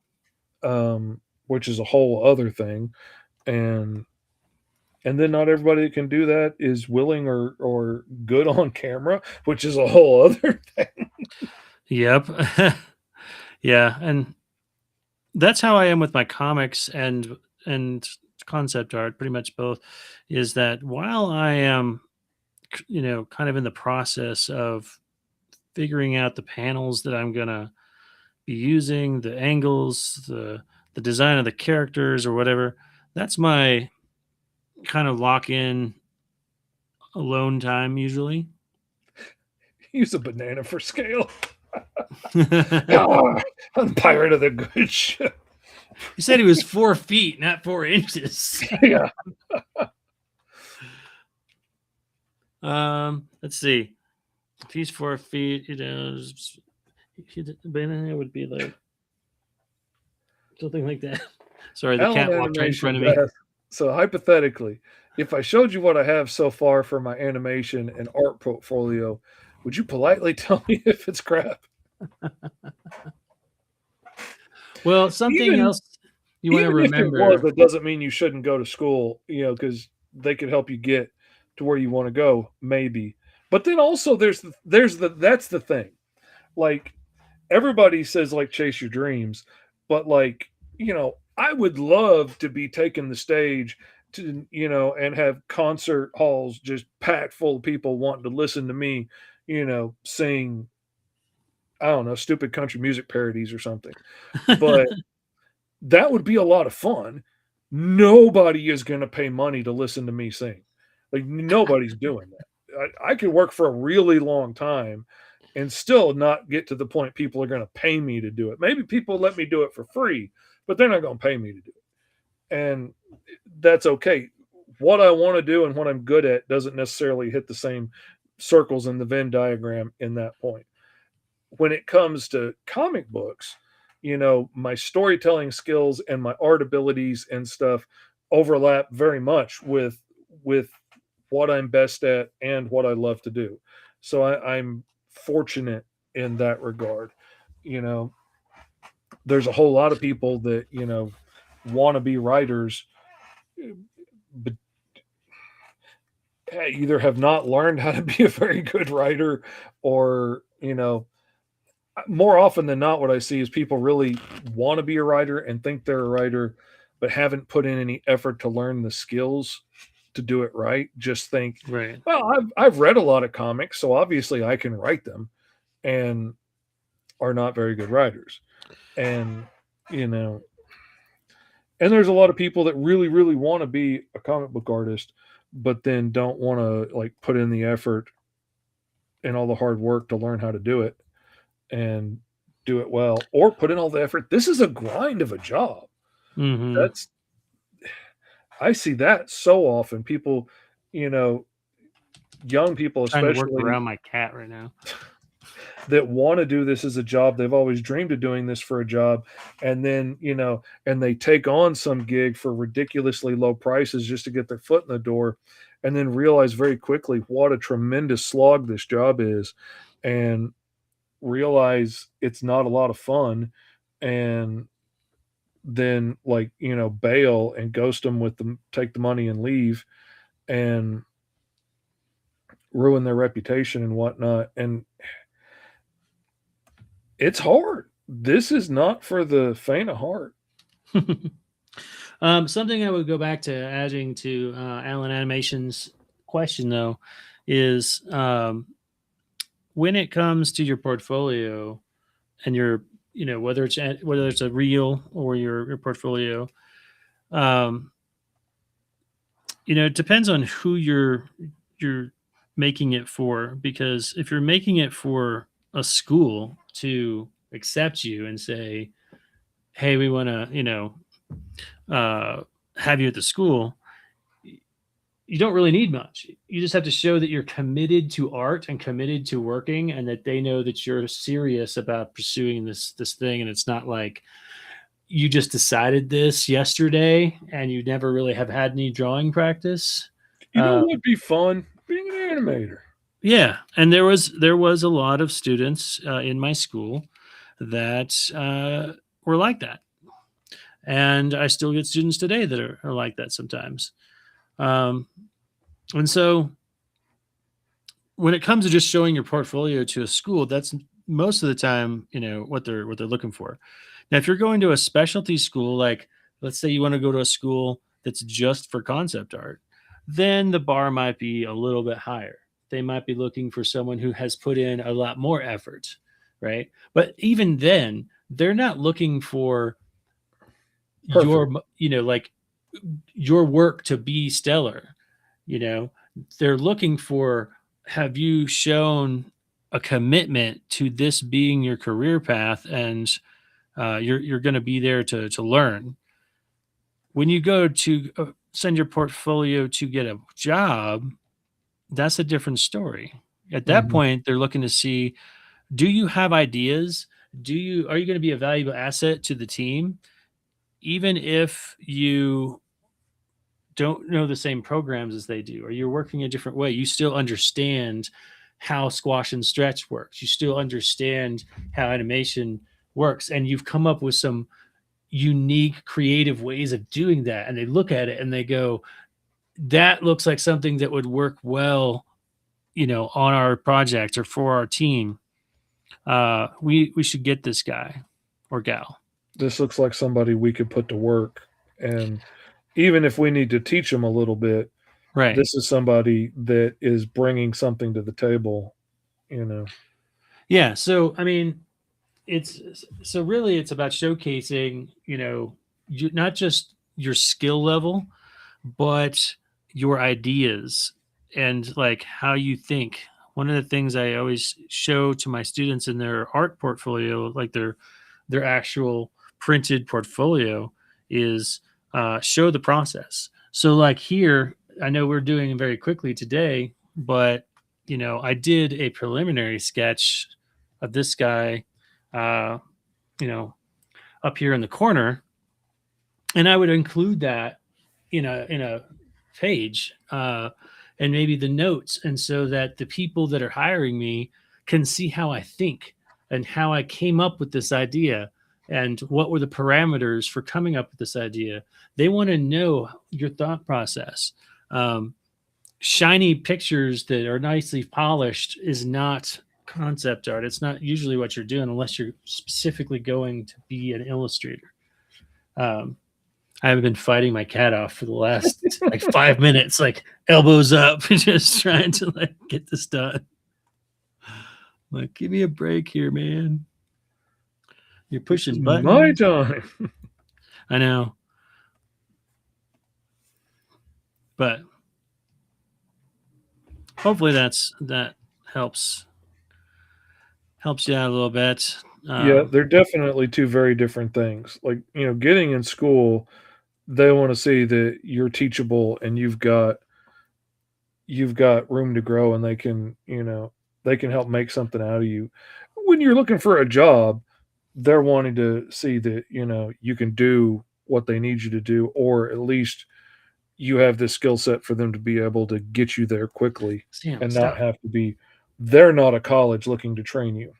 which is a whole other thing. And and then not everybody that can do that is willing or good on camera, which is a whole other thing. Yep. Yeah, and that's how I am with my comics and concept art, pretty much both, is that while I am kind of in the process of figuring out the panels that I'm going to be using, the angles, the design of the characters or whatever, that's my kind of lock in alone time usually. Use a banana for scale. He Ah, I'm pirate of the good ship. said he was 4 feet, not 4 inches. Yeah. Let's see. If he's 4 feet, banana would be like something like that. Sorry, the Alan cat walked right in front Animation of me. Beth. So hypothetically, if I showed you what I have so far for my animation and art portfolio, would you politely tell me if it's crap? Well, something Even else you want to even if it was, remember. that doesn't mean you shouldn't go to school, because they could help you get to where you want to go, maybe. But then also there's the that's the thing. Like everybody says like chase your dreams, but like, I would love to be taking the stage to, and have concert halls just packed full of people wanting to listen to me, sing, I don't know, stupid country music parodies or something. But that would be a lot of fun. Nobody is going to pay money to listen to me sing. Like nobody's doing that. I could work for a really long time and still not get to the point people are going to pay me to do it. Maybe people let me do it for free, but they're not going to pay me to do it. And that's okay. What I want to do and what I'm good at doesn't necessarily hit the same circles in the Venn diagram in that point. When it comes to comic books, my storytelling skills and my art abilities and stuff overlap very much with what I'm best at and what I love to do. So I'm fortunate in that regard. You know, there's a whole lot of people that, want to be writers, but either have not learned how to be a very good writer or, more often than not, what I see is people really want to be a writer and think they're a writer, but haven't put in any effort to learn the skills to do it right. Just think, Right. well, I've read a lot of comics, so obviously I can write them, and are not very good writers. And you know, and there's a lot of people that really, really want to be a comic book artist, but then don't want to like put in the effort and all the hard work to learn how to do it and do it well, or put in all the effort. This is a grind of a job. Hmm. That's I see that so often. People, you know, young people Trying to work especially around my cat right now. that want to do this as a job. They've always dreamed of doing this for a job. And then, and they take on some gig for ridiculously low prices just to get their foot in the door and then realize very quickly what a tremendous slog this job is and realize it's not a lot of fun and then like bail and ghost them with them, take the money and leave, and ruin their reputation and whatnot. And it's hard. This is not for the faint of heart. Something I would go back to adding to Alan Animation's question, though, is when it comes to your portfolio and your, whether it's a reel or your portfolio, it depends on who you're making it for. Because if you're making it for a school to accept you and say, hey, we want to, have you at the school, you don't really need much. You just have to show that you're committed to art and committed to working, and that they know that you're serious about pursuing this thing. And it's not like you just decided this yesterday and you never really have had any drawing practice. You know what would be fun? Being an animator. Yeah, and there was a lot of students in my school that were like that, and I still get students today that are like that sometimes. And so when it comes to just showing your portfolio to a school, that's most of the time, what they're looking for. Now, if you're going to a specialty school, like let's say you want to go to a school that's just for concept art, then the bar might be a little bit higher. They might be looking for someone who has put in a lot more effort, right? But even then, they're not looking for your, like your work to be stellar. They're looking for, have you shown a commitment to this being your career path, and you're going to be there to learn. When you go to send your portfolio to get a job, that's a different story. At that point, they're looking to see, do you have ideas? Are you going to be a valuable asset to the team? Even if you don't know the same programs as they do, or you're working a different way, you still understand how squash and stretch works. You still understand how animation works, and you've come up with some unique creative ways of doing that. And they look at it and they go, that looks like something that would work well, on our project or for our team. We should get this guy or gal. This looks like somebody we could put to work. And even if we need to teach them a little bit, right, this is somebody that is bringing something to the table, Yeah. So, I mean, it's about showcasing, not just your skill level, but your ideas and like how you think. One of the things I always show to my students in their art portfolio, like their actual printed portfolio, is show the process. So like here, I know we're doing it very quickly today, but I did a preliminary sketch of this guy, up here in the corner, and I would include that in a page, and maybe the notes, and so that the people that are hiring me can see how I think and how I came up with this idea and what were the parameters for coming up with this idea. They want to know your thought process. Shiny pictures that are nicely polished is not concept art. It's not usually what you're doing unless you're specifically going to be an illustrator. I haven't been fighting my cat off for the last like 5 minutes, like elbows up, just trying to like get this done. Like, give me a break here, man. You're pushing buttons. My time. I know. But hopefully that helps you out a little bit. Yeah, they're definitely two very different things. Like, getting in school, they want to see that you're teachable and you've got room to grow, and they can help make something out of you. When you're looking for a job, they're wanting to see that, you can do what they need you to do, or at least you have the skill set for them to be able to get you there quickly not have to be, they're not a college looking to train you.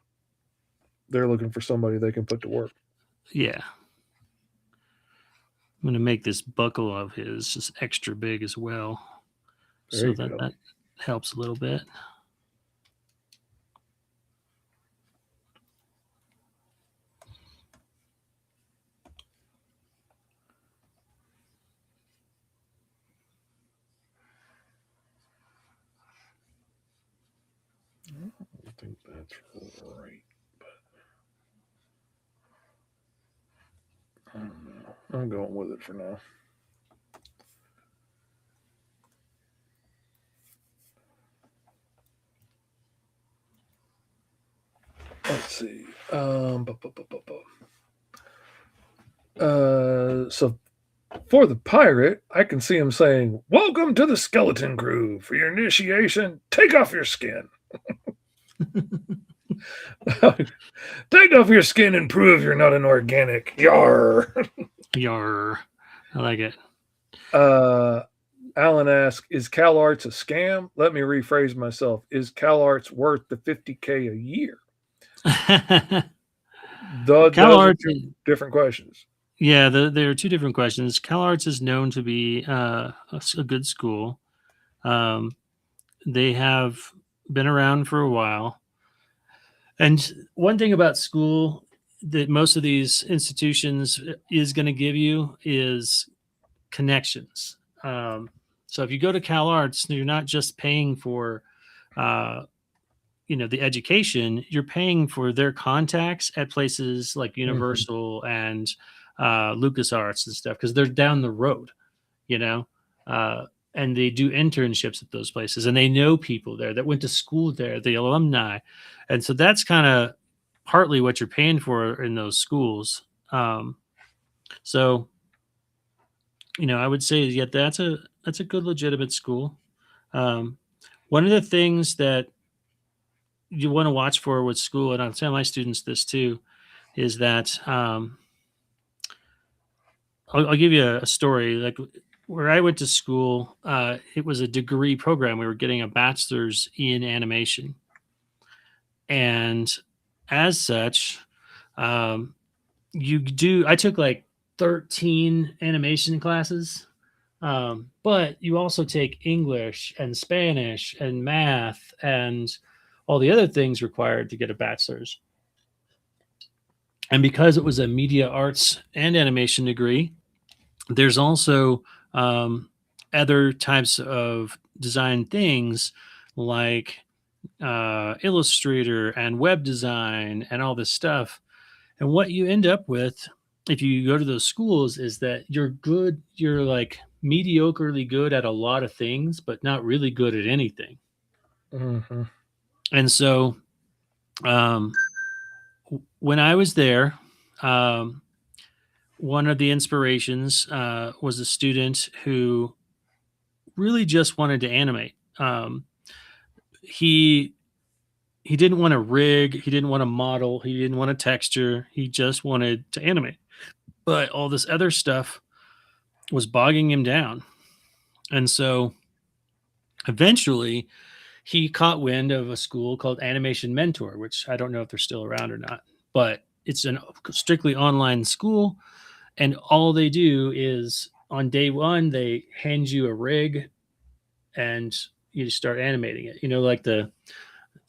They're looking for somebody they can put to work. Yeah. I'm going to make this buckle of his just extra big as well. There So you that, go. that helps a little bit. I think that's right. But I don't know. I'm going with it for now. Let's see. So for the pirate, I can see him saying, "Welcome to the skeleton crew. For your initiation, take off your skin. Take off your skin and prove you're not an organic. Yar." Yar. I like it. Alan asks, "Is CalArts a scam?" Let me rephrase myself. Is CalArts worth the $50K a year? Those are CalArts, two different questions. yeah, there are two different questions. CalArts is known to be a good school. They have been around for a while. And one thing about school that most of these institutions is going to give you is connections. So if you go to CalArts, you're not just paying for uh, the education, you're paying for their contacts at places like Mm-hmm. Universal and LucasArts and stuff because they're down the road, you know, and they do internships at those places and they know people there that went to school there, the alumni, and so that's kind of partly what you're paying for in those schools. So I would say yeah, that's a good legitimate school. Um, One of the things that you want to watch for with school, and I tell my students this too, is that I'll give you a story. Like where I went to school, it was a degree program. We were getting a bachelor's in animation, and as such, um, you do. I took like 13 animation classes, but you also take English and Spanish and math and all the other things required to get a bachelor's. And because it was a media arts and animation degree, there's also other types of design things like Illustrator and web design and all this stuff. And what you end up with if you go to those schools is that you're like mediocrely good at a lot of things, but not really good at anything. Mm-hmm. And so um, when I was there, um, one of the inspirations was a student who really just wanted to animate. He he didn't want to rig, he didn't want to model, he didn't want to texture. He just wanted to animate. But all this other stuff was bogging him down, and so eventually he caught wind of a school called Animation Mentor, which I don't know if they're still around or not, but it's a strictly online school. And all they do is on day one, they hand you a rig and you just start animating it. Like the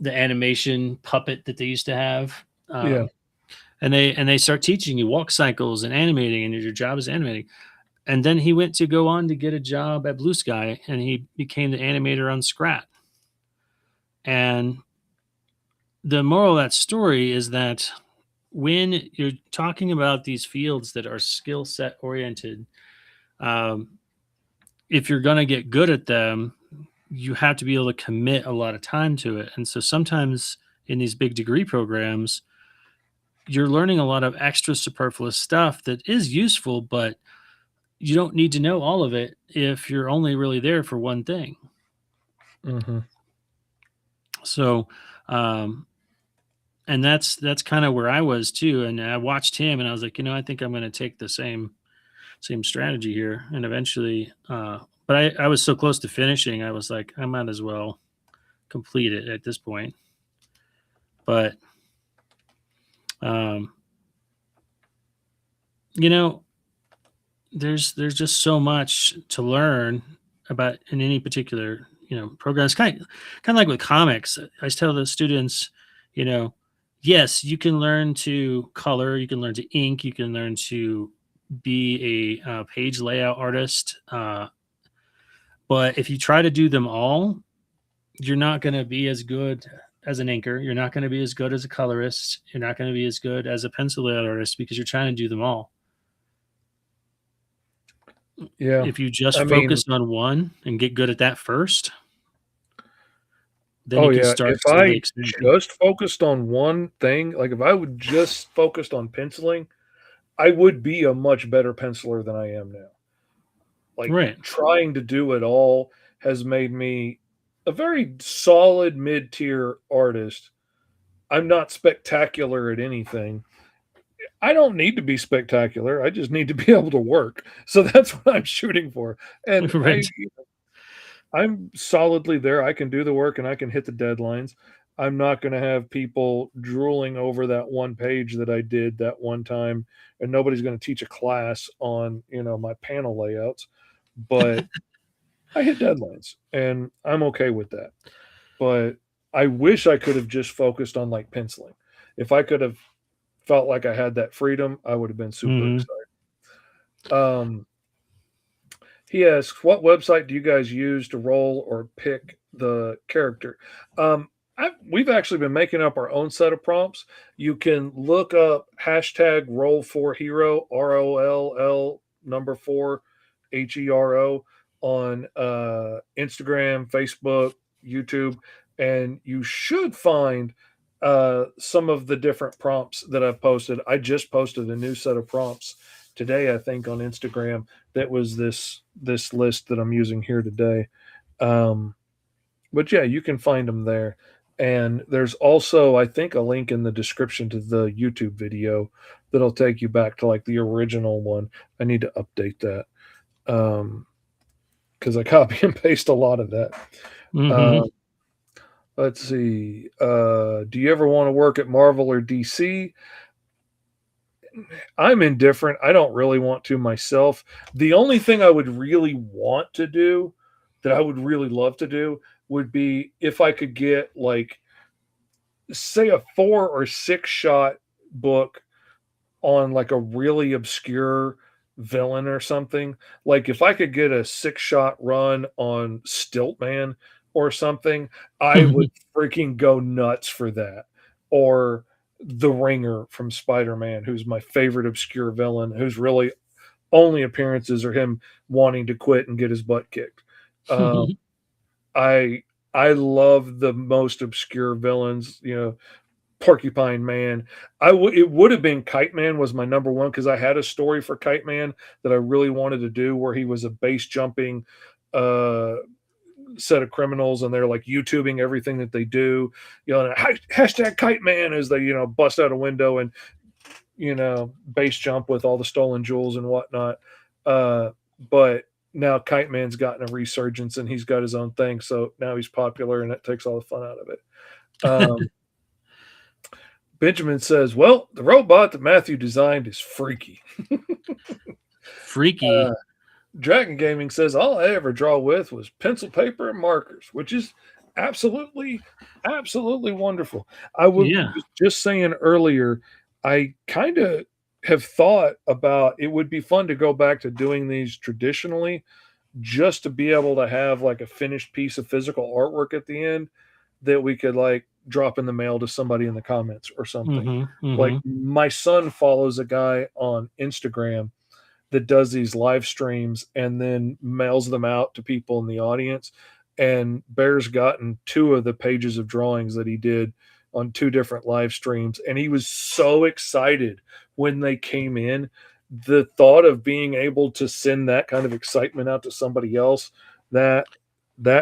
animation puppet that they used to have. Yeah. And they start teaching you walk cycles and animating, and your job is animating. And then he went to go on to get a job at Blue Sky, and he became the animator on Scrat. And the moral of that story is that when you're talking about these fields that are skill set oriented, um, if you're going to get good at them, you have to be able to commit a lot of time to it. And so sometimes in these big degree programs, you're learning a lot of extra superfluous stuff that is useful, but you don't need to know all of it if you're only really there for one thing. Mm-hmm. So, and that's kind of where I was too. And I watched him, and I was like, I think I'm going to take the same strategy here. And eventually, but I was so close to finishing, I was like, I might as well complete it at this point. But you know, there's just so much to learn about in any particular, program. It's kind of like with comics. I tell the students, you know, yes, you can learn to color, you can learn to ink, you can learn to be a page layout artist. But if you try to do them all, you're not going to be as good as an inker. You're not going to be as good as a colorist. You're not going to be as good as a pencil layout artist because you're trying to do them all. Yeah. If you just I mean, focus on one and get good at that first, then oh you can yeah, start if slowly I expanding. just focused on one thing, like if I would just focused on penciling, I would be a much better penciler than I am now. Like Right. trying to do it all has made me a very solid mid-tier artist. I'm not spectacular at anything. I don't need to be spectacular. I just need to be able to work. So that's what I'm shooting for. And Right. I'm solidly there. I can do the work and I can hit the deadlines. I'm not going to have people drooling over that one page that I did that one time, and nobody's going to teach a class on, my panel layouts. But I hit deadlines and I'm okay with that. But I wish I could have just focused on like penciling. If I could have felt like I had that freedom, I would have been super Mhm. excited. He asks, "What website do you guys use to roll or pick the character?" We've actually been making up our own set of prompts. You can look up hashtag roll for hero, ROLL number 4 HERO on Instagram, Facebook, YouTube, and you should find some of the different prompts that I've posted. I just posted a new set of prompts today, I think, on Instagram that was this list that I'm using here today. But yeah, you can find them there. And there's also, I think, a link in the description to the YouTube video that'll take you back to like the original one. I need to update that because I copy and paste a lot of that. Uh, Mhm. let's see. Do you ever want to work at Marvel or DC? I'm indifferent. I don't really want to myself. The only thing I would really want to do, that I would really love to do, would be if I could get like, say, a 4 or 6 shot book on like a really obscure villain or something. Like if I could get a 6 shot run on Stiltman or something, I would freaking go nuts for that. Or the Ringer from Spider-Man, who's my favorite obscure villain, whose really only appearances are him wanting to quit and get his butt kicked. Um, I I love the most obscure villains, Porcupine Man. It would have been Kite Man was my number one because I had a story for Kite Man that I really wanted to do where he was a base jumping uh set of criminals and they're like YouTubing everything that they do, hashtag Kite Man as they, bust out a window and, base jump with all the stolen jewels and whatnot. But now Kite Man's gotten a resurgence and he's got his own thing. So now he's popular and that takes all the fun out of it. Benjamin says, "Well, the robot that Matthew designed is freaky." Freaky. Dragon Gaming says, "All I ever draw with was pencil, paper, and markers," which is absolutely, absolutely wonderful. I was Yeah. just saying earlier, I kind of have thought about it would be fun to go back to doing these traditionally, just to be able to have like a finished piece of physical artwork at the end that we could like drop in the mail to somebody in the comments or something. Mhm. Like Mhm. my son follows a guy on Instagram that does these live streams and then mails them out to people in the audience. And Bear's gotten 2 of the pages of drawings that he did on 2 different live streams. And he was so excited when they came in. The thought of being able to send that kind of excitement out to somebody else, that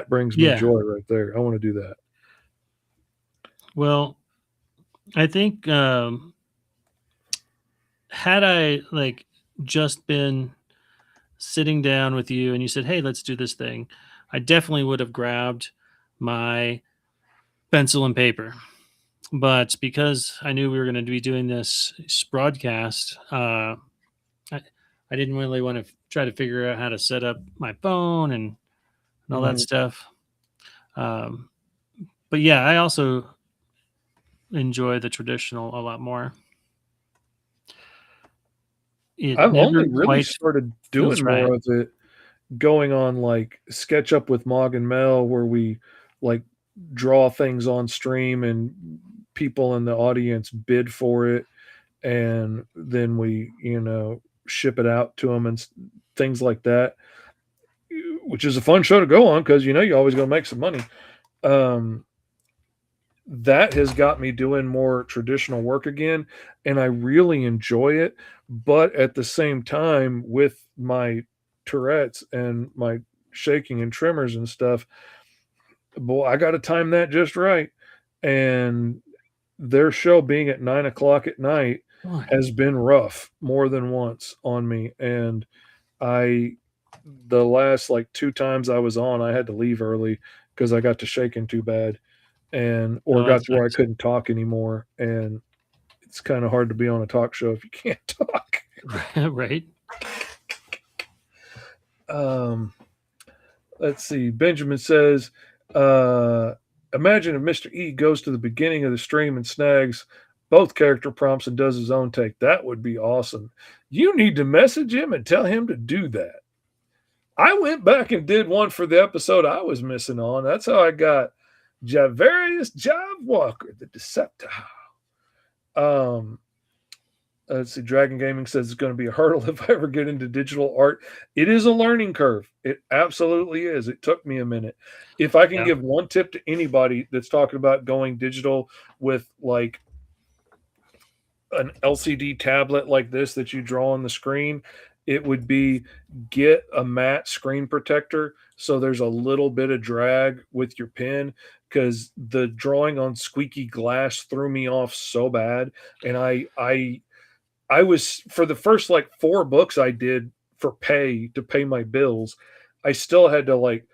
brings me Yeah. joy right there. I want to do that. Well, I think had I like just been sitting down with you and you said, "Hey, let's do this thing," I definitely would have grabbed my pencil and paper. But because I knew we were going to be doing this broadcast, I I didn't really want to try to figure out how to set up my phone and all that stuff. But yeah, I also enjoy the traditional a lot more. It I've never only really quite started feels doing right. more of it going on like SketchUp with Mog and Mel, where we like draw things on stream and people in the audience bid for it, and then we, ship it out to them and things like that, which is a fun show to go on because you always going to make some money. Um, that has got me doing more traditional work again, and I really enjoy it. But at the same time, with my Tourette's and my shaking and tremors and stuff, boy, I got to time that just right. And their show being at 9 o'clock at night Boy. has been rough more than once on me. And the last like two times I was on, I had to leave early because I got to shaking too bad, or Oh, that got to where I sucks. couldn't talk anymore. And it's kind of hard to be on a talk show if you can't talk. Right. Let's see. Benjamin says, imagine if Mr. E goes to the beginning of the stream and snags both character prompts and does his own take. That would be awesome. You need to message him and tell him to do that. I went back and did one for the episode I was missing on. That's how I got Javarius Jive Walker, the Deceptor. Let's see. Dragon Gaming says it's going to be a hurdle if I ever get into digital art. It is a learning curve. It absolutely is. It took me a minute. If I can give one tip to anybody that's talking about going digital with like an LCD tablet like this that you draw on the screen, it would be get a matte screen protector so there's a little bit of drag with your pen, because the drawing on squeaky glass threw me off so bad. And I was, for the first like 4 books I did for to pay my bills, I still had to like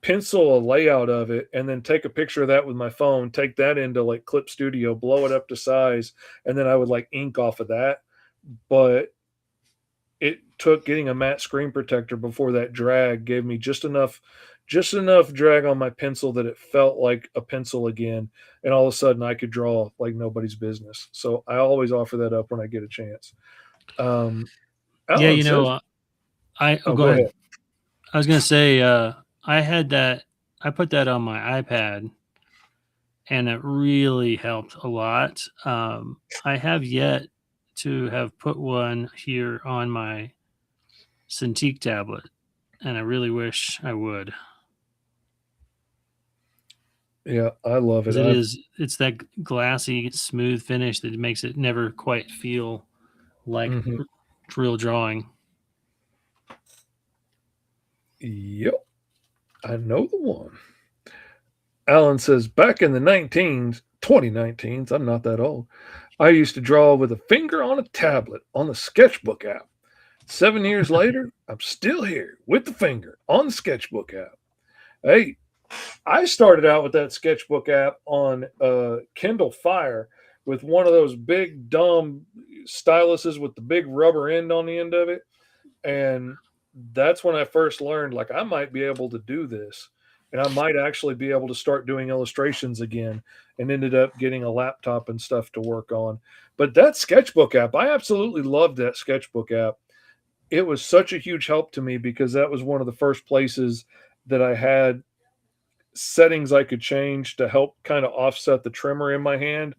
pencil a layout of it and then take a picture of that with my phone, take that into like Clip Studio, blow it up to size, and then I would like ink off of that. But it took getting a matte screen protector before that drag gave me just enough drag on my pencil that it felt like a pencil again, and all of a sudden I could draw like nobody's business. So I always offer that up when I get a chance. Yeah, Alan says, go ahead. I was gonna say I had that. I put that on my iPad, and it really helped a lot. I have yet to have put one here on my Cintiq tablet, and I really wish I would. Yeah, I love it. It's that glassy, smooth finish that makes it never quite feel like real drawing. Yep, I know the one. Alan says, back in the 2019s, I'm not that old, I used to draw with a finger on a tablet on the Sketchbook app. 7 years later, I'm still here with the finger on the Sketchbook app. Hey, I started out with that Sketchbook app on Kindle Fire with one of those big, dumb styluses with the big rubber end on the end of it. And that's when I first learned, like, I might be able to do this. And I might actually be able to start doing illustrations again, and ended up getting a laptop and stuff to work on. But that Sketchbook app, I absolutely loved that Sketchbook app. It was such a huge help to me because that was one of the first places that I had settings I could change to help kind of offset the tremor in my hand.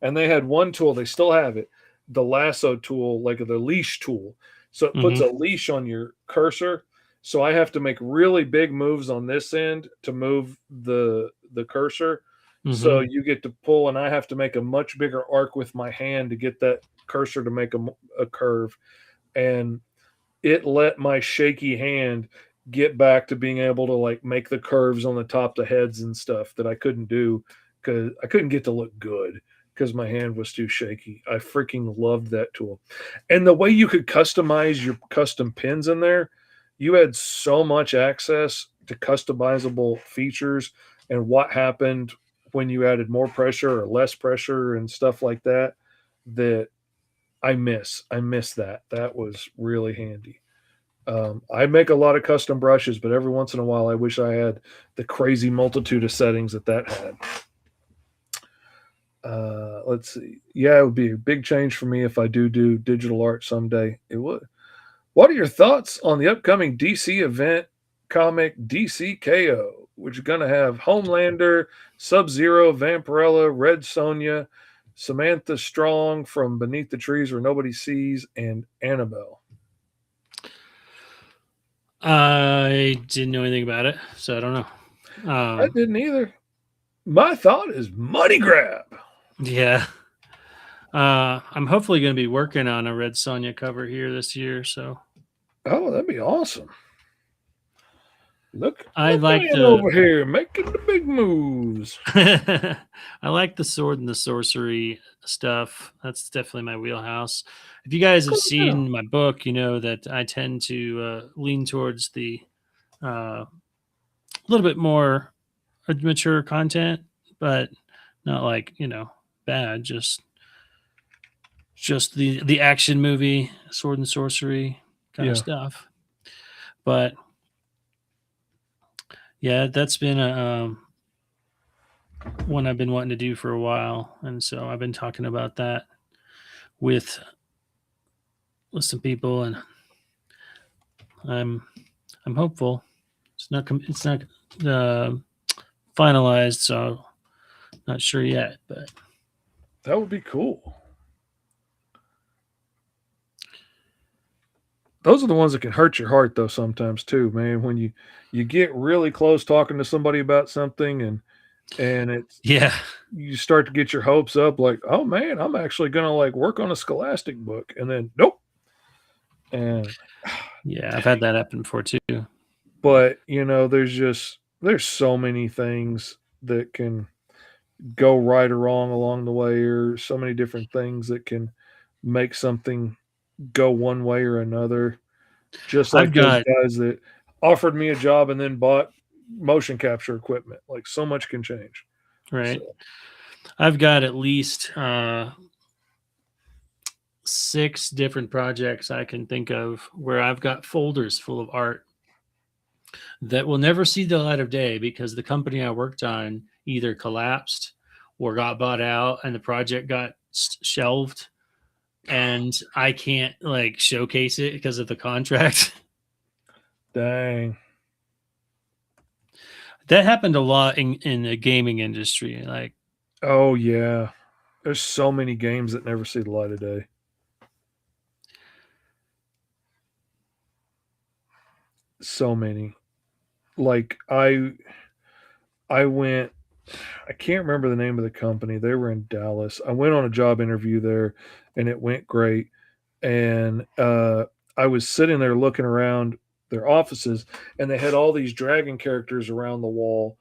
And they had one tool, they still have it, the lasso tool, like the leash tool. So it puts a leash on your cursor. So I have to make really big moves on this end to move the cursor. So you get to pull, and I have to make a much bigger arc with my hand to get that cursor to make a curve. And it let my shaky hand get back to being able to like make the curves on the top of the heads and stuff that I couldn't do because I couldn't get to look good because my hand was too shaky. I freaking loved that tool. And the way you could customize your custom pins in there, you had so much access to customizable features and what happened when you added more pressure or less pressure and stuff like that, that I miss that. That was really handy. I make a lot of custom brushes, but every once in a while, I wish I had the crazy multitude of settings that had. Let's see. Yeah, it would be a big change for me if I do digital art someday. It would. What are your thoughts on the upcoming DC event comic DC KO, which is going to have Homelander, Sub Zero, Vampirella, Red Sonja, Samantha Strong from Beneath the Trees Where Nobody Sees, and Annabelle? I didn't know anything about it, so I don't know. I didn't either. My thought is money grab. Yeah. I'm hopefully going to be working on a Red Sonja cover here this year. So, Oh, that'd be awesome. Look I like man over here making the big moves. I like the sword and the sorcery stuff. That's definitely my wheelhouse. If you guys have seen my book, you know that I tend to lean towards the little bit more mature content, but not like bad. Just the action movie, sword and sorcery kind of stuff. But yeah, that's been a one I've been wanting to do for a while, and so I've been talking about that with some people, and I'm hopeful. It's not finalized, so not sure yet, but that would be cool. Those are the ones that can hurt your heart, though, sometimes too, man. When you get really close talking to somebody about something, and it's you start to get your hopes up, like, oh man, I'm actually gonna like work on a Scholastic book, and then nope. And yeah, I've had that happen before too. But there's so many things that can go right or wrong along the way, or so many different things that can make something go one way or another. Just like those guys that offered me a job and then bought motion capture equipment. Like, so much can change. Right. So. I've got at least 6 different projects I can think of where I've got folders full of art that will never see the light of day because the company I worked on either collapsed or got bought out and the project got shelved, and I can't like showcase it because of the contract. Dang. That happened a lot in the gaming industry. Like, oh yeah, there's so many games that never see the light of day. So many. Like I went, I can't remember the name of the company. They were in Dallas. I went on a job interview there and it went great. And I was sitting there looking around their offices, and they had all these dragon characters around the wall.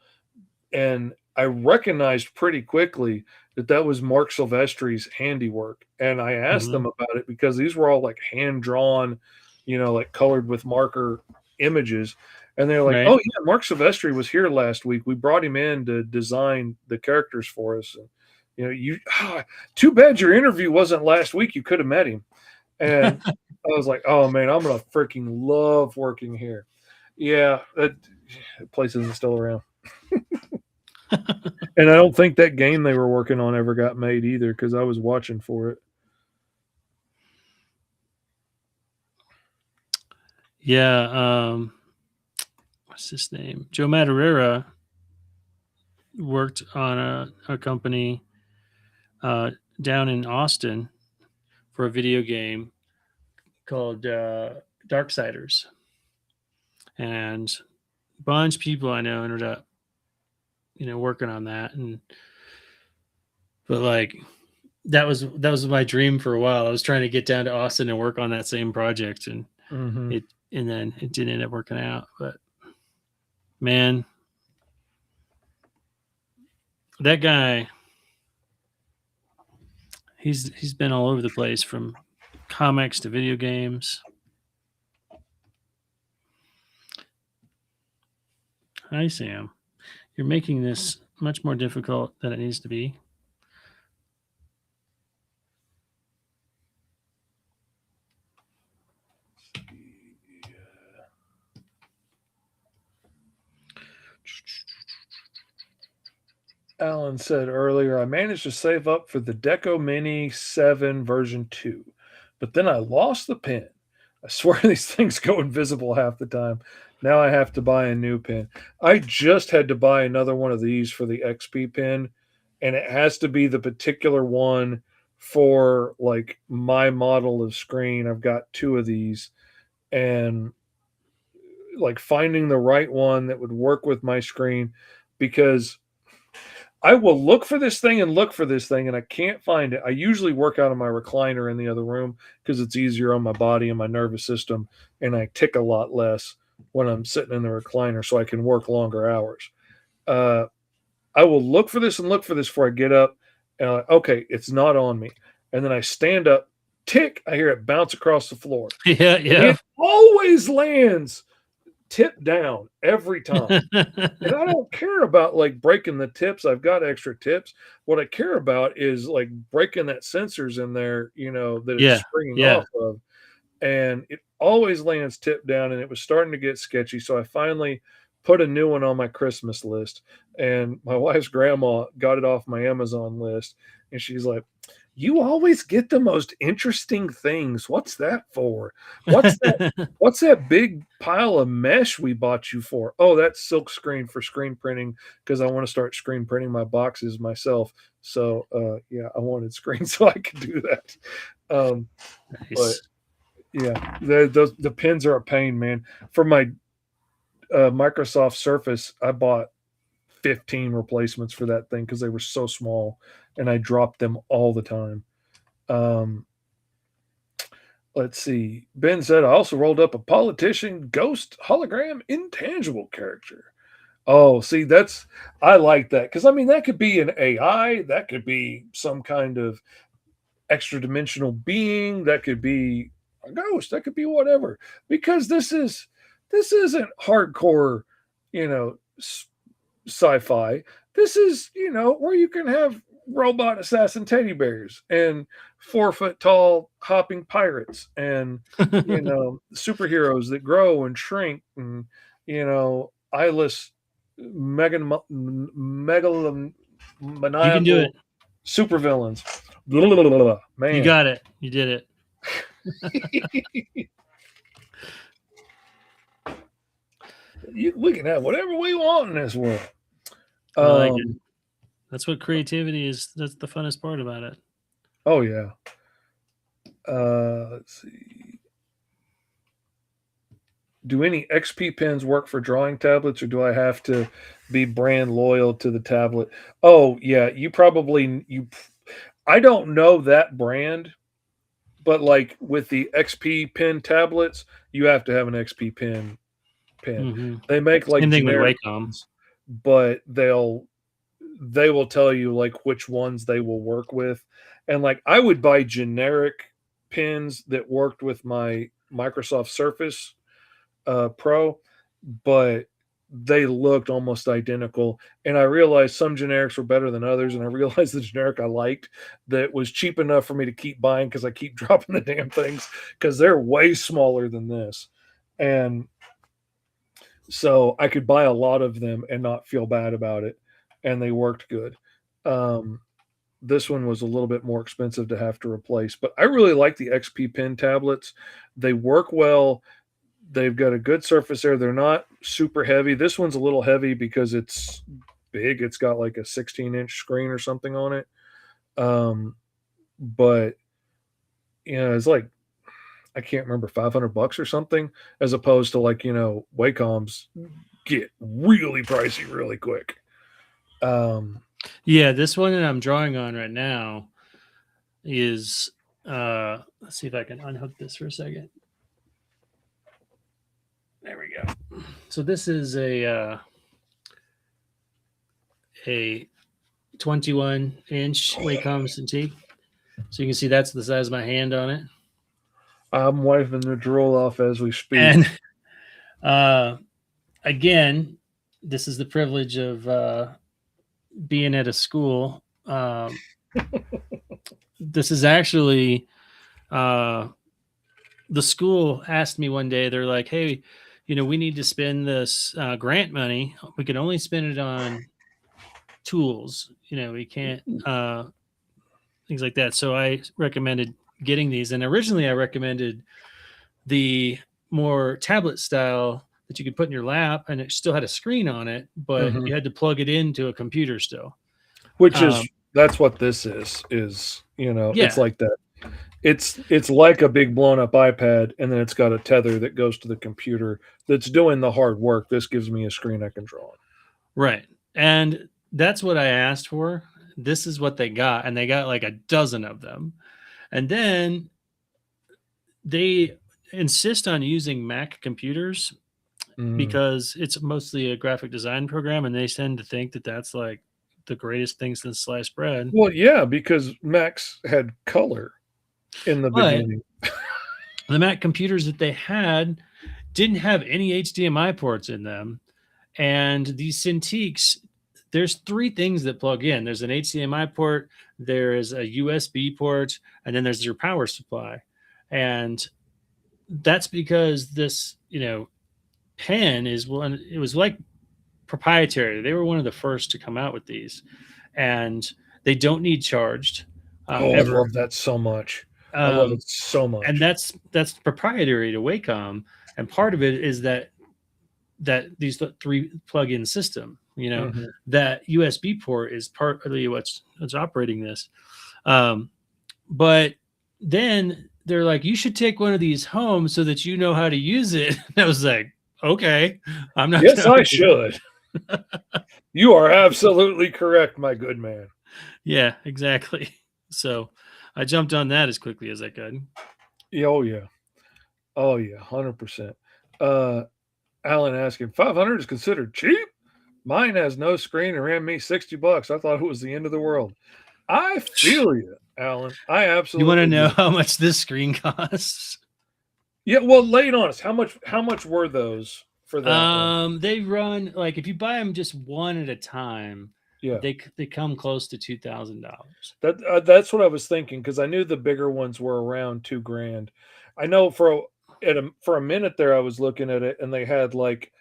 And I recognized pretty quickly that was Mark Silvestri's handiwork. And I asked them about it because these were all like hand drawn, like colored with marker images. And they're like, right. Oh yeah, Mark Silvestri was here last week. We brought him in to design the characters for us. And, too bad your interview wasn't last week. You could have met him. And I was like, oh man, I'm going to freaking love working here. Yeah, that place isn't still around. And I don't think that game they were working on ever got made either, because I was watching for it. Yeah. What's his name? Joe Madureira worked on a company down in Austin for a video game called Darksiders. And a bunch of people I know ended up, working on that. But like, that was my dream for a while. I was trying to get down to Austin and work on that same project, and then it didn't end up working out. But man, that guy, he's been all over the place, from comics to video games. Hi, Sam. You're making this much more difficult than it needs to be. Alan said earlier, I managed to save up for the Deco Mini 7 version 2, but then I lost the pin. I swear these things go invisible half the time. Now I have to buy a new pin. I just had to buy another one of these for the XP pin, and it has to be the particular one for like my model of screen. I've got two of these, and like finding the right one that would work with my screen, because I will look for this thing and look for this thing, and I can't find it. I usually work out of my recliner in the other room because it's easier on my body and my nervous system, and I tick a lot less when I'm sitting in the recliner, so I can work longer hours. Uh, I will look for this and look for this before I get up, and I'm like, okay, it's not on me. And then I stand up, tick, I hear it bounce across the floor. Yeah, It always lands tip down every time. And I don't care about like breaking the tips. I've got extra tips. What I care about is like breaking that sensors in there, that it's springing off of. And it always lands tip down, and it was starting to get sketchy. So I finally put a new one on my Christmas list, and my wife's grandma got it off my Amazon list, and she's like, "You always get the most interesting things. What's that for? What's that? What's that big pile of mesh we bought you for? Oh, that's silk screen for screen printing, because I want to start screen printing my boxes myself. So yeah, I wanted screen so I could do that. Nice. But yeah, the pins are a pain, man. For my Microsoft Surface, I bought 15 replacements for that thing because they were so small, and I dropped them all the time. Um, let's see. Ben said, I also rolled up a politician ghost hologram intangible character. Oh, see, I like that, because I mean, that could be an AI, that could be some kind of extra dimensional being, that could be a ghost, that could be whatever, because this isn't hardcore, you know, sci-fi. This is, where you can have robot assassin teddy bears and 4 foot tall hopping pirates and superheroes that grow and shrink, and eyeless You can do megalomaniacal it. supervillains. Man, You got it. You did it. We can have whatever we want in this world. I like it. That's what creativity is. That's the funnest part about it. Oh yeah. Let's see. Do any XP pens work for drawing tablets, or do I have to be brand loyal to the tablet? Oh yeah, I don't know that brand, but like with the XP pen tablets, you have to have an XP pen. Mm-hmm. They make like Same thing with generic Wacom, ones, but they will tell you like which ones they will work with. And like I would buy generic pens that worked with my Microsoft Surface Pro, but they looked almost identical. And I realized some generics were better than others, and I realized the generic I liked that was cheap enough for me to keep buying, because I keep dropping the damn things because they're way smaller than this. And so I could buy a lot of them and not feel bad about it, and they worked good. This one was a little bit more expensive to have to replace, but I really like the XP pen tablets. They work well. They've got a good surface area. They're not super heavy. This one's a little heavy because it's big. It's got like a 16-inch screen or something on it. But it's like, I can't remember, $500 or something, as opposed to like, Wacom's get really pricey really quick. Yeah, this one that I'm drawing on right now is let's see if I can unhook this for a second. There we go. So this is a 21-inch Wacom Cintiq. So you can see that's the size of my hand on it. I'm wiping the drool off as we speak. And again, this is the privilege of being at a school. This is actually the school asked me one day, they're like, hey, we need to spend this grant money. We can only spend it on tools. We can't things like that. So I recommended getting these, and originally I recommended the more tablet style that you could put in your lap, and it still had a screen on it, but Mhm. you had to plug it into a computer still. Which is that's what this is it's Yeah. like that. It's like a big blown up iPad, and then it's got a tether that goes to the computer that's doing the hard work. This gives me a screen I can draw on. Right. And that's what I asked for. This is what they got, and they got like a dozen of them. And then they insist on using Mac computers because it's mostly a graphic design program, and they tend to think that that's like the greatest thing since sliced bread. Well, yeah, because Macs had color in the But beginning. the Mac computers that they had didn't have any HDMI ports in them. And these Cintiqs, there's three things that plug in. There's an HDMI port, there is a USB port, and then there's your power supply. And that's because this, pen is one, it was like proprietary. They were one of the first to come out with these. And they don't need charged I ever. love that so much. I love it so much. And that's proprietary to Wacom. And part of it is that these three plug-in system, that USB port is partly what's operating this. But then they're like, you should take one of these home so that you know how to use it. And I was like, okay, I'm not. Yes, I should. You are absolutely correct, my good man. Yeah, exactly. So I jumped on that as quickly as I could. Yeah, oh yeah. 100%. Alan asking, 500 is considered cheap? Mine has no screen and ran me $60. I thought it was the end of the world. I feel you, Alan. I absolutely. You want to know how much this screen costs? Yeah, well, lay it on us. How much were those for that one? They run, like, if you buy them just one at a time, Yeah, they come close to $2,000. That's what I was thinking, because I knew the bigger ones were around $2,000. I know for a minute there I was looking at it, and they had like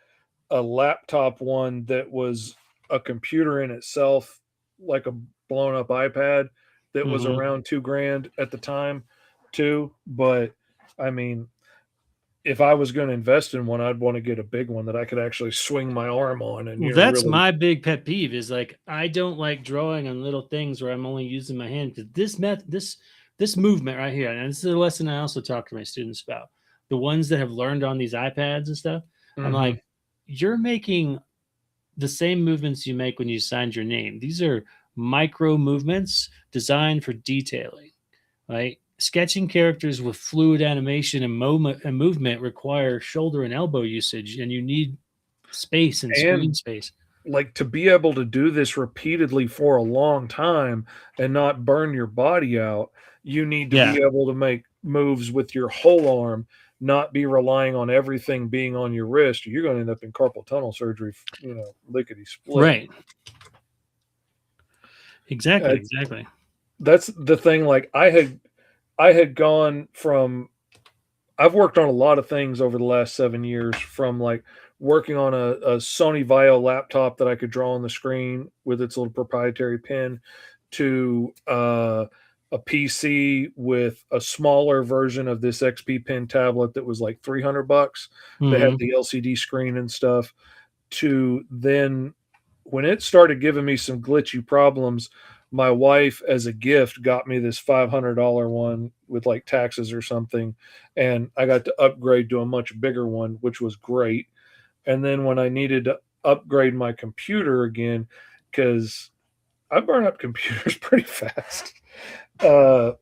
a laptop one that was a computer in itself, like a blown up iPad that was around $2,000 at the time too. But I mean, if I was going to invest in one, I'd want to get a big one that I could actually swing my arm on. And that's really... my big pet peeve is, like, I don't like drawing on little things where I'm only using my hand, because this movement right here, and this is a lesson I also talk to my students about, the ones that have learned on these iPads and stuff. I'm like, you're making the same movements you make when you signed your name. These are micro movements designed for detailing, right? Sketching characters with fluid animation and movement require shoulder and elbow usage, and you need space and screen space. Like, to be able to do this repeatedly for a long time and not burn your body out, you need to be able to make moves with your whole arm, not be relying on everything being on your wrist. You're going to end up in carpal tunnel surgery, lickety split. Right. Exactly. That's the thing. Like, I had gone from, I've worked on a lot of things over the last 7 years, from like working on a Sony Vaio laptop that I could draw on the screen with its little proprietary pen, to a PC with a smaller version of this XP Pen tablet that was like $300. They had the LCD screen and stuff. To then, when it started giving me some glitchy problems, my wife, as a gift, got me this $500 one with like taxes or something, and I got to upgrade to a much bigger one, which was great. And then when I needed to upgrade my computer again, because I burn up computers pretty fast, I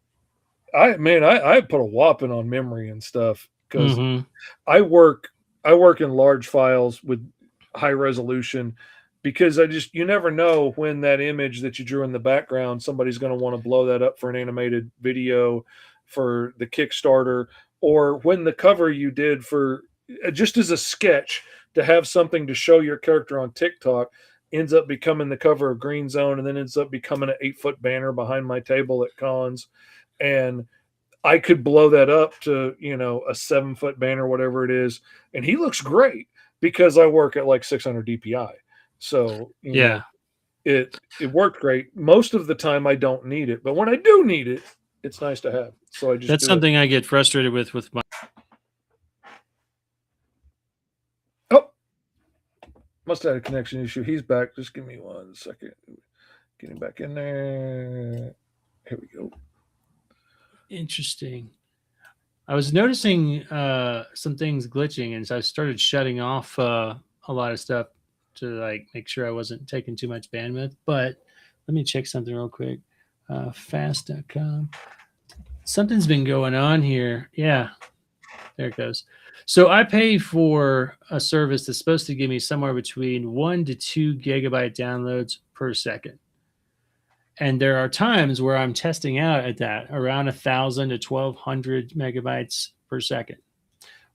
put a whopping on memory and stuff, because I work in large files with high resolution, because you never know when that image that you drew in the background, somebody's going to want to blow that up for an animated video for the Kickstarter, or when the cover you did for just as a sketch to have something to show your character on TikTok ends up becoming the cover of Green Zone, and then ends up becoming an 8-foot banner behind my table at cons. And I could blow that up to, a 7-foot banner, whatever it is. And he looks great because I work at like 600 DPI. So, it worked great. Most of the time, I don't need it, but when I do need it, it's nice to have. So I just That's do something I get frustrated with my. Oh, must have had a connection issue. He's back. Just give me 1 second. Getting back in there. Here we go. Interesting. I was noticing some things glitching, and so I started shutting off a lot of stuff to like make sure I wasn't taking too much bandwidth. But let me check something real quick. Fast.com. Something's been going on here. Yeah, there it goes. So I pay for a service that's supposed to give me somewhere between 1 to 2 gigabyte downloads per second. And there are times where I'm testing out at that around 1,000 to 1,200 megabytes per second.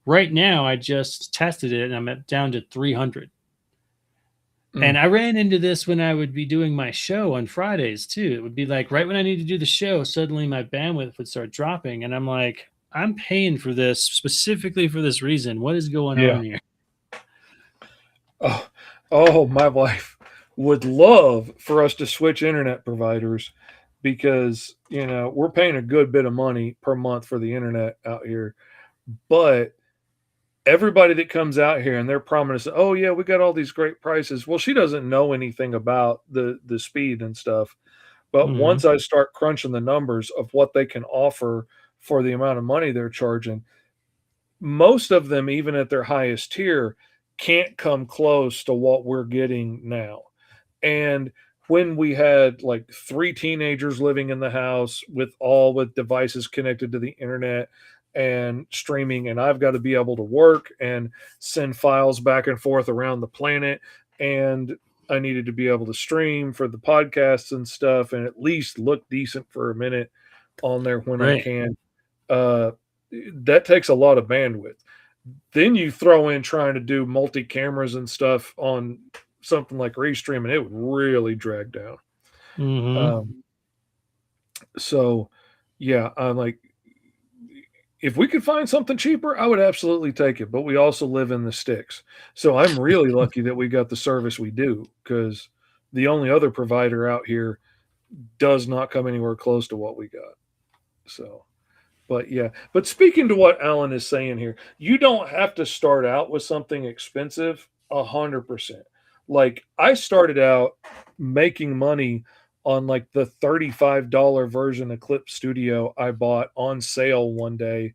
Right now, I just tested it and I'm down to 300. And I ran into this when I would be doing my show on Fridays too. It would be like right when I need to do the show, suddenly my bandwidth would start dropping. And I'm like, I'm paying for this specifically for this reason. What is going on here? Oh, my wife would love for us to switch internet providers because, we're paying a good bit of money per month for the internet out here. But everybody that comes out here and they're promising, oh yeah, we got all these great prices. Well, she doesn't know anything about the speed and stuff. But once I start crunching the numbers of what they can offer for the amount of money they're charging, most of them, even at their highest tier, can't come close to what we're getting now. And when we had like 3 teenagers living in the house with devices connected to the internet and streaming, and I've got to be able to work and send files back and forth around the planet, and I needed to be able to stream for the podcasts and stuff and at least look decent for a minute on there when I can. That takes a lot of bandwidth. Then you throw in trying to do multi-cameras and stuff on something like Restream, and it would really drag down. So yeah, I'm like, if we could find something cheaper, I would absolutely take it. But we also live in the sticks. So I'm really lucky that we got the service we do, because the only other provider out here does not come anywhere close to what we got. So, but yeah. But speaking to what Alan is saying here, you don't have to start out with something expensive 100%. Like, I started out making money on like the $35 version of Clip Studio I bought on sale one day.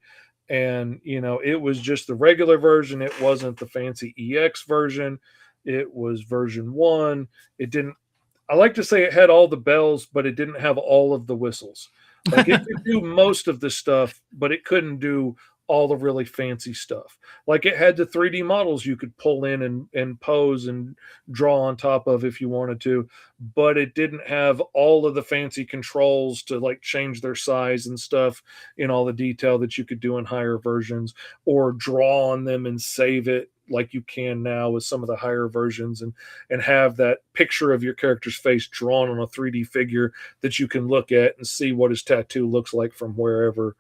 And, it was just the regular version. It wasn't the fancy EX version. It was version 1. I like to say it had all the bells, but it didn't have all of the whistles. Like, it could do most of the stuff, but it couldn't do all the really fancy stuff. Like, it had the 3D models you could pull in and pose and draw on top of if you wanted to, but it didn't have all of the fancy controls to like change their size and stuff in all the detail that you could do in higher versions, or draw on them and save it like you can now with some of the higher versions, and have that picture of your character's face drawn on a 3D figure that you can look at and see what his tattoo looks like from wherever.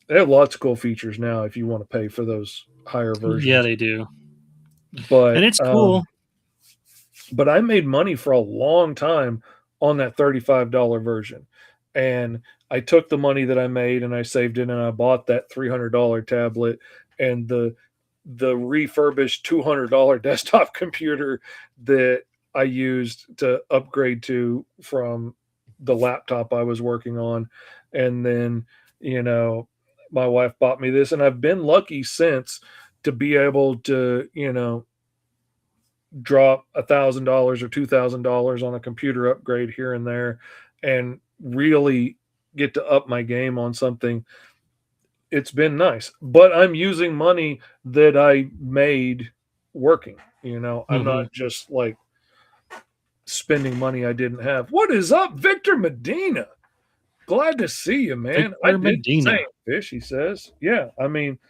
They have lots of cool features now if you want to pay for those higher versions. Yeah, they do. But and it's cool. But I made money for a long time on that $35 version. And I took the money that I made and I saved it, and I bought that $300 tablet and the refurbished $200 desktop computer that I used to upgrade to from the laptop I was working on. And then, my wife bought me this, and I've been lucky since to be able to, drop $1,000 or $2,000 on a computer upgrade here and there and really get to up my game on something. It's been nice, but I'm using money that I made working. I'm not just like spending money I didn't have. What is up, Victor Medina? Glad to see you, man. Victor Medina. Fish, he says. Yeah, I mean,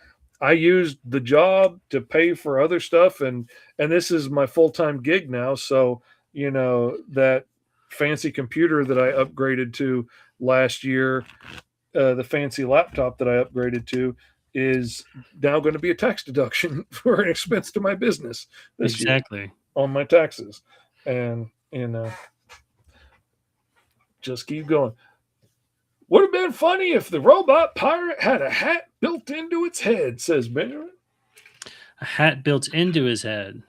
I used the job to pay for other stuff, and this is my full-time gig now. So, that fancy computer that I upgraded to last year, the fancy laptop that I upgraded to, is now going to be a tax deduction for an expense to my business this year on my taxes. And just keep going. Would have been funny if the robot pirate had a hat built into its head, says Benjamin. A hat built into his head.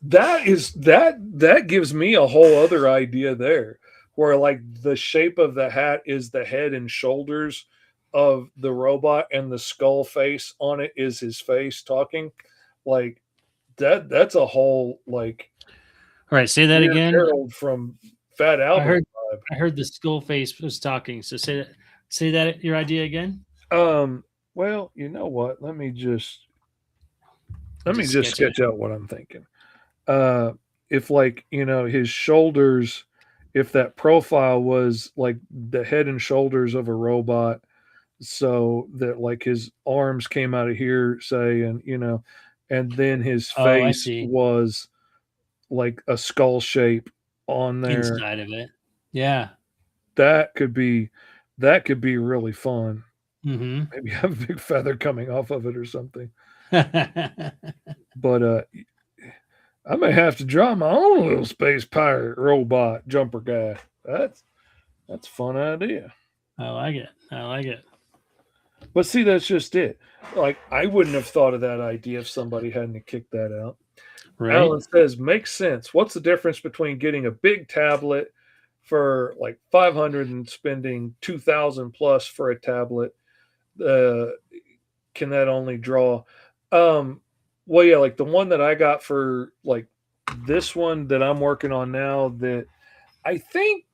That gives me a whole other idea there, where like the shape of the hat is the head and shoulders of the robot, and the skull face on it is his face talking. Like that's a whole like. All right, say that Weird again. Harold from Fat Albert. I heard the skull face was talking. So say that your idea again. Well, you know what? Let me just sketch out what I'm thinking. If like, his shoulders, if that profile was like the head and shoulders of a robot, so that like his arms came out of here, say, and and then his face was like a skull shape on there inside of it. Yeah. That could be really fun. Mm-hmm. Maybe have a big feather coming off of it or something. But I may have to draw my own little space pirate robot jumper guy. That's a fun idea. I like it. But see, that's just it. Like, I wouldn't have thought of that idea if somebody hadn't kicked that out. Right. Alan says, makes sense. What's the difference between getting a big tablet for like $500 and spending $2,000 plus for a tablet? Can that only draw? Well, yeah, like the one that I got for like this one that I'm working on now that I think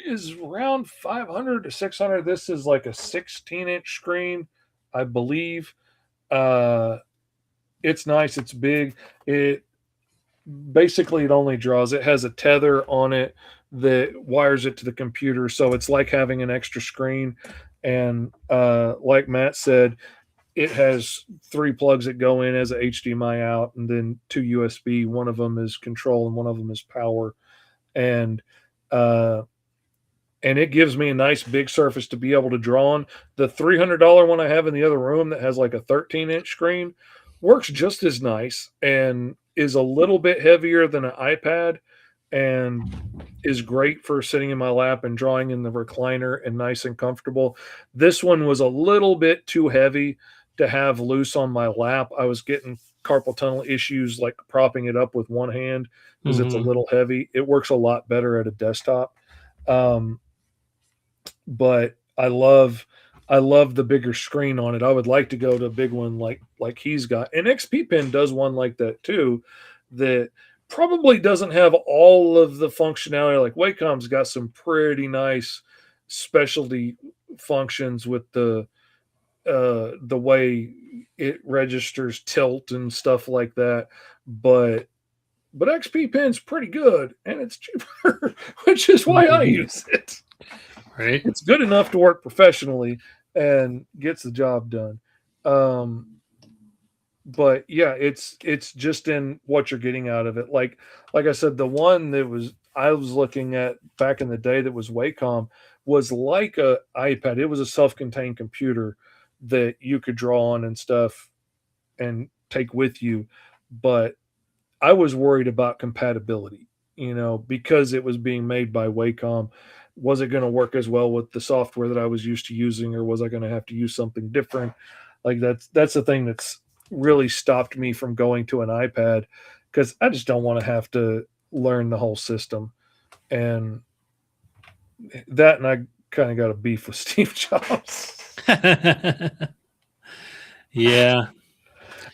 is around 500 to 600. This is like a 16-inch screen, I believe. It's nice. It's big. It only draws. It has a tether on it that wires it to the computer. So it's like having an extra screen. And like Matt said, it has 3 plugs that go in as a HDMI out, and then 2 USB. One of them is control and one of them is power. And it gives me a nice big surface to be able to draw on. The $300 one I have in the other room that has like a 13-inch screen works just as nice and is a little bit heavier than an iPad and is great for sitting in my lap and drawing in the recliner and nice and comfortable. This one was a little bit too heavy to have loose on my lap. I was getting carpal tunnel issues like propping it up with one hand because it's a little heavy. It works a lot better at a desktop. But I love the bigger screen on it. I would like to go to a big one like he's got. And XP Pen does one like that too, that probably doesn't have all of the functionality. Like Wacom's got some pretty nice specialty functions with the way it registers tilt and stuff like that. But XP Pen's pretty good and it's cheaper, which is why I use it. Right. It's good enough to work professionally and gets the job done. But yeah, it's just in what you're getting out of it. Like I said, the one that I was looking at back in the day that was Wacom was like a iPad. It was a self-contained computer that you could draw on and stuff and take with you. But I was worried about compatibility, because it was being made by Wacom. Was it going to work as well with the software that I was used to using, or was I going to have to use something different? Like that's the thing that's really stopped me from going to an iPad, because I just don't want to have to learn the whole system. And I kind of got a beef with Steve Jobs. Yeah.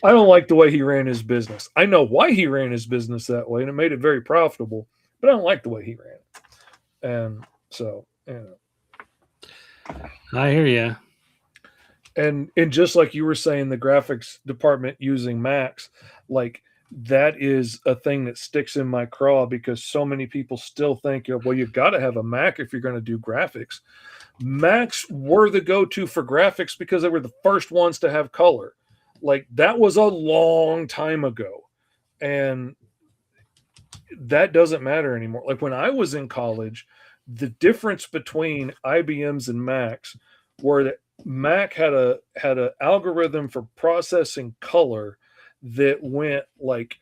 I don't like the way he ran his business. I know why he ran his business that way, and it made it very profitable, but I don't like the way he ran it. And so, I hear you. And just like you were saying, the graphics department using Macs, like that is a thing that sticks in my craw, because so many people still think, well, you've got to have a Mac if you're going to do graphics. Macs were the go-to for graphics because they were the first ones to have color. Like that was a long time ago. And that doesn't matter anymore. Like when I was in college, the difference between IBMs and Macs were that Mac had a algorithm for processing color that went like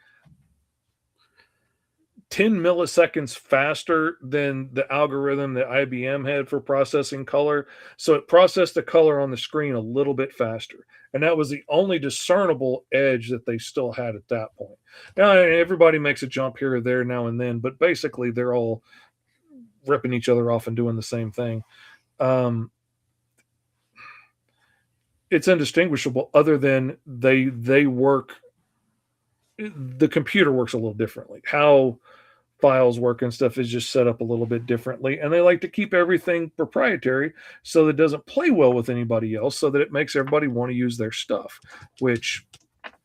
10 milliseconds faster than the algorithm that IBM had for processing color. So it processed the color on the screen a little bit faster. And that was the only discernible edge that they still had at that point. Now, everybody makes a jump here or there now and then, but basically they're all ripping each other off and doing the same thing. It's indistinguishable other than they work. The computer works a little differently. How files work and stuff is just set up a little bit differently, and they like to keep everything proprietary so that it doesn't play well with anybody else, so that it makes everybody want to use their stuff, which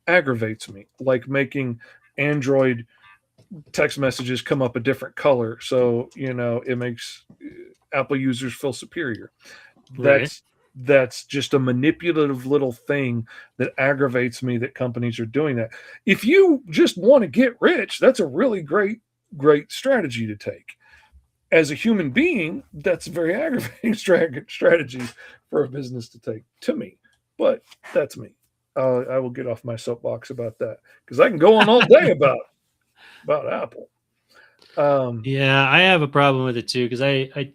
aggravates me. Like making Android text messages come up a different color, so it makes Apple users feel superior. Right. That's just a manipulative little thing that aggravates me that companies are doing that. If you just want to get rich, that's a really great strategy to take. As a human being, that's a very aggravating strategy for a business to take, to me. But that's me. I will get off my soapbox about that because I can go on all day about Apple. Yeah, I have a problem with it too because I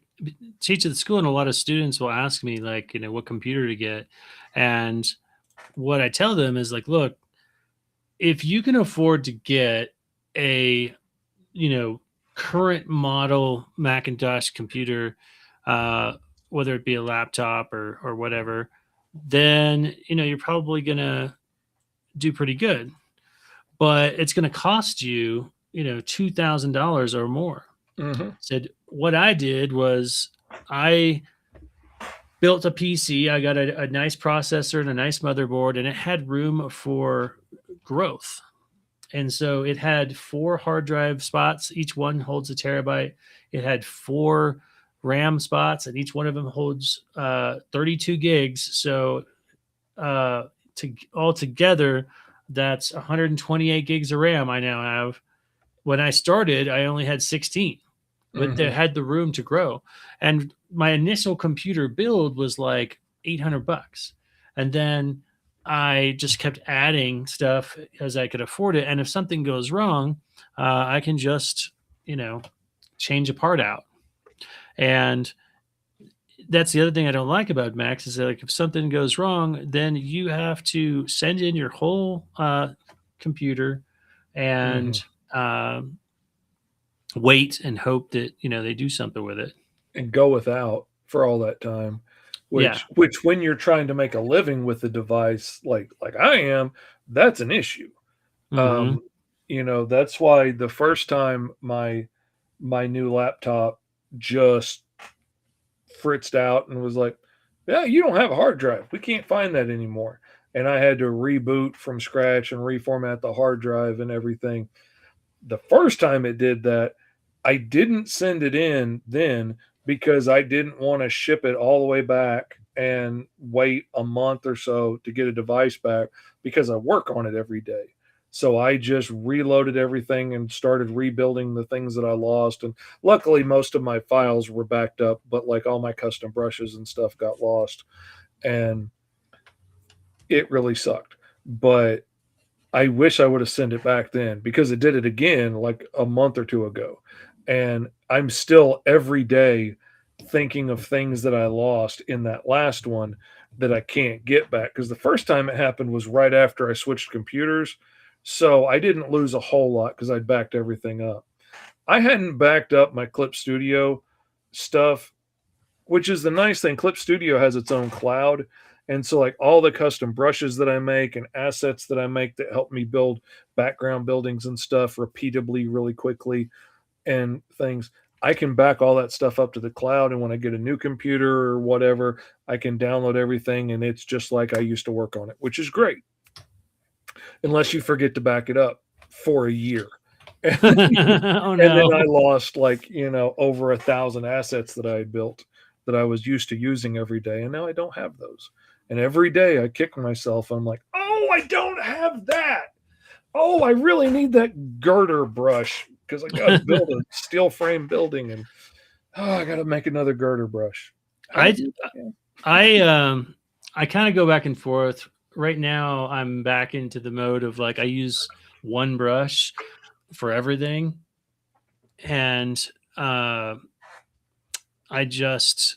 teach at the school, and a lot of students will ask me like, what computer to get, and what I tell them is like, look, if you can afford to get a current model Macintosh computer, whether it be a laptop or whatever, then you're probably gonna do pretty good. But it's gonna cost you $2,000 or more. Mm-hmm. Said what I did was I built a PC. I got a nice processor and a nice motherboard, and it had room for growth. And so it had 4 hard drive spots. Each one holds a terabyte. It had 4 RAM spots, and each one of them holds 32 gigs. So altogether, that's 128 gigs of RAM I now have. When I started, I only had 16, but they had the room to grow. And my initial computer build was like $800. And then I just kept adding stuff as I could afford it. And if something goes wrong, I can just, change a part out. And that's the other thing I don't like about Macs is that, like, if something goes wrong, then you have to send in your whole computer and wait and hope that they do something with it and go without for all that time. Which when you're trying to make a living with the device, like I am, that's an issue. That's why the first time my new laptop just fritzed out and was like, yeah, you don't have a hard drive. We can't find that anymore. And I had to reboot from scratch and reformat the hard drive and everything. The first time it did that, I didn't send it in then because I didn't want to ship it all the way back and wait a month or so to get a device back because I work on it every day. So I just reloaded everything and started rebuilding the things that I lost. And luckily, most of my files were backed up, but like all my custom brushes and stuff got lost. And it really sucked. But I wish I would have sent it back then because it did it again like a month or two ago. And I'm still every day thinking of things that I lost in that last one that I can't get back. Because the first time it happened was right after I switched computers. So I didn't lose a whole lot because I'd backed everything up. I hadn't backed up my Clip Studio stuff, which is the nice thing. Clip Studio has its own cloud. And so like all the custom brushes that I make and assets that I make that help me build background buildings and stuff repeatably really quickly and things, I can back all that stuff up to the cloud. And when I get a new computer or whatever, I can download everything and it's just like I used to work on it, which is great. Unless you forget to back it up for a year. Oh, no. And then I lost over 1,000 assets that I had built that I was used to using every day. And now I don't have those. And every day I kick myself. I'm like, oh, I don't have that. Oh, I really need that girder brush because I got to build a steel frame building and I got to make another girder brush. I kind of go back and forth. Right now, I'm back into the mode of like I use one brush for everything. and I just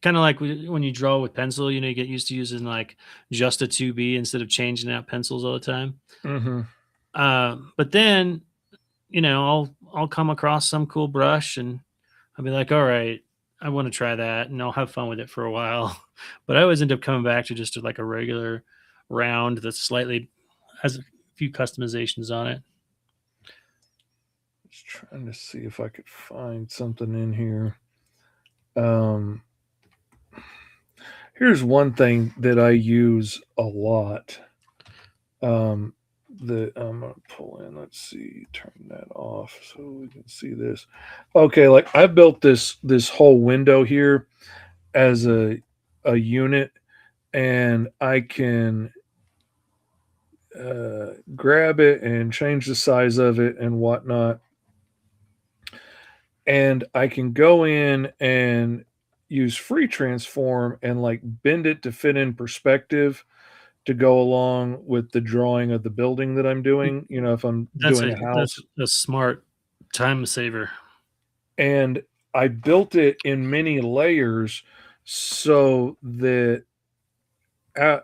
kind of like when you draw with pencil, you get used to using like just a 2B instead of changing out pencils all the time. Mm-hmm. But then, I'll come across some cool brush and I'll be like, all right, I want to try that, and I'll have fun with it for a while. But I always end up coming back to just like a regular round that's slightly has a few customizations on it. Just trying to see if I could find something in here. Um, Here's one thing that I use a lot. That I'm gonna pull in. Let's see, turn that off so we can see this. Okay, like I built this whole window here as a unit, and I can grab it and change the size of it and whatnot. And I can go in and use free transform and like bend it to fit in perspective to go along with the drawing of the building that I'm doing. If I'm That's doing a a that's house, a smart time saver. and I built it in many layers so that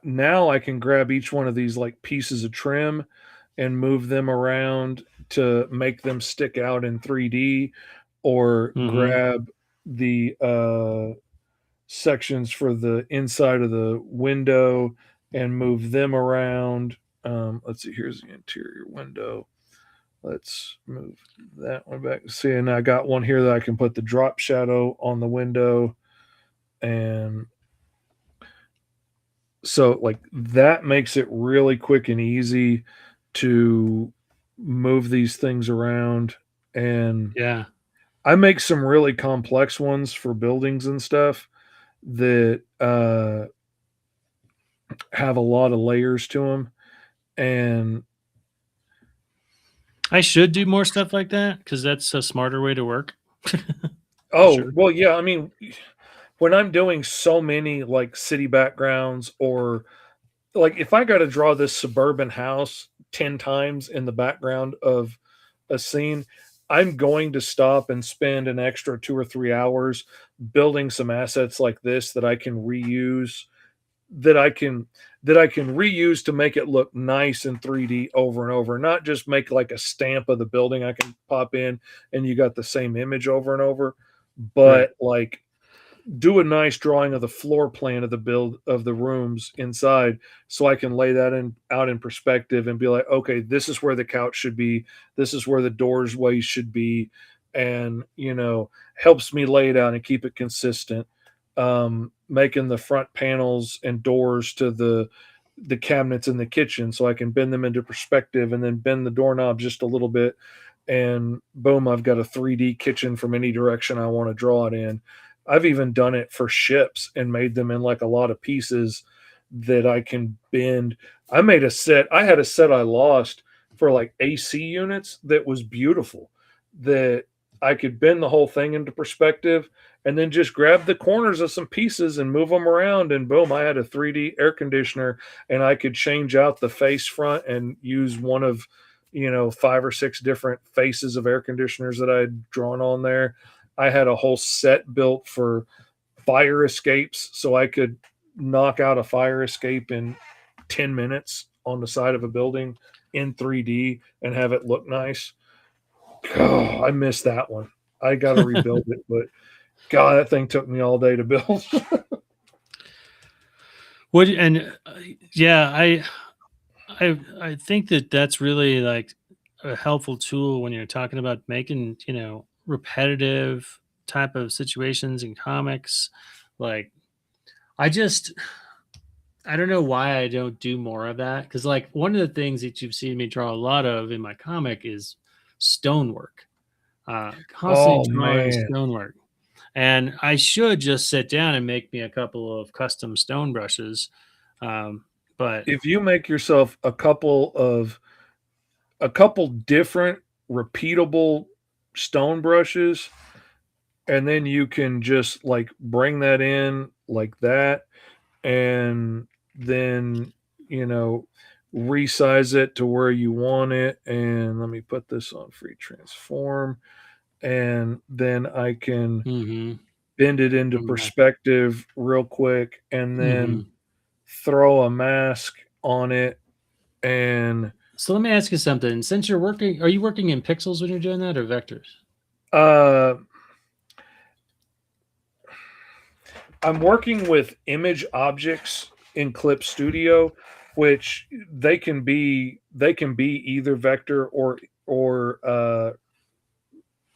now I can grab each one of these like pieces of trim and move them around to make them stick out in 3D, or Hmm. grab the sections for the inside of the window and move them around. Let's see, here's the interior window. Let's move that one back. See, and I got one here that I can put the drop shadow on the window. And so, like, that makes it really quick and easy to move these things around. And Yeah. I make some really complex ones for buildings and stuff that have a lot of layers to them. And I should do more stuff like that because that's a smarter way to work. For oh, sure. well, yeah, I mean, when I'm doing so many like city backgrounds, or like if I got to draw this suburban house 10 times in the background of a scene, I'm going to stop and spend an extra 2 or 3 hours building some assets like this that I can reuse, that I can reuse to make it look nice in 3D over and over, not just make like a stamp of the building I can pop in and you got the same image over and over, Right. but like do a nice drawing of the floor plan of the build of the rooms inside, so I can lay that in out in perspective and be like, okay, this is where the couch should be, this is where the doors way should be, and helps me lay it out and keep it consistent. Making the front panels and doors to the cabinets in the kitchen so I can bend them into perspective and then bend the doorknob just a little bit, and boom, I've got a 3D kitchen from any direction I want to draw it in. I've even done it for ships and made them in like a lot of pieces that I can bend. I had a set I lost for like AC units that was beautiful, that I could bend the whole thing into perspective and then just grab the corners of some pieces and move them around, and boom, I had a 3D air conditioner, and I could change out the face front and use one of 5 or 6 different faces of air conditioners that I had drawn on there. I had a whole set built for fire escapes, so I could knock out a fire escape in 10 minutes on the side of a building in 3D and have it look nice. Oh, I missed that one. I got to rebuild it, but God, that thing took me all day to build. What and yeah, I think that that's really like a helpful tool when you're talking about making repetitive type of situations in comics. Like I just I don't know why I don't do more of that, because like one of the things that you've seen me draw a lot of in my comic is stonework. Constantly Oh drawing man. stonework. And I should just sit down and make me a couple of custom stone brushes. But If you make yourself a couple different repeatable stone brushes, and then you can just like bring that in like that, and then you know resize it to where you want it. And let me put this on free transform. And then I can Mm-hmm. bend it into perspective real quick and then throw a mask on it. And so let me ask you something. Since you're working, are you working in pixels when you're doing that or vectors? I'm working with image objects in Clip Studio, which they can be either vector or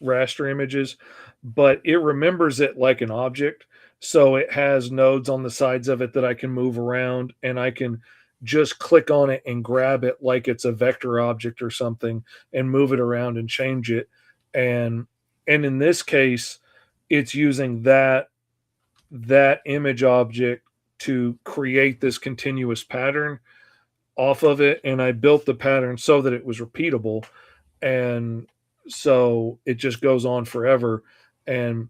raster images, but it remembers it like an object. So it has nodes on the sides of it that I can move around, and I can just click on it and grab it like it's a vector object or something and move it around and change it. And in this case, it's using that image object to create this continuous pattern off of it. And I built the pattern so that it was repeatable. And so it just goes on forever and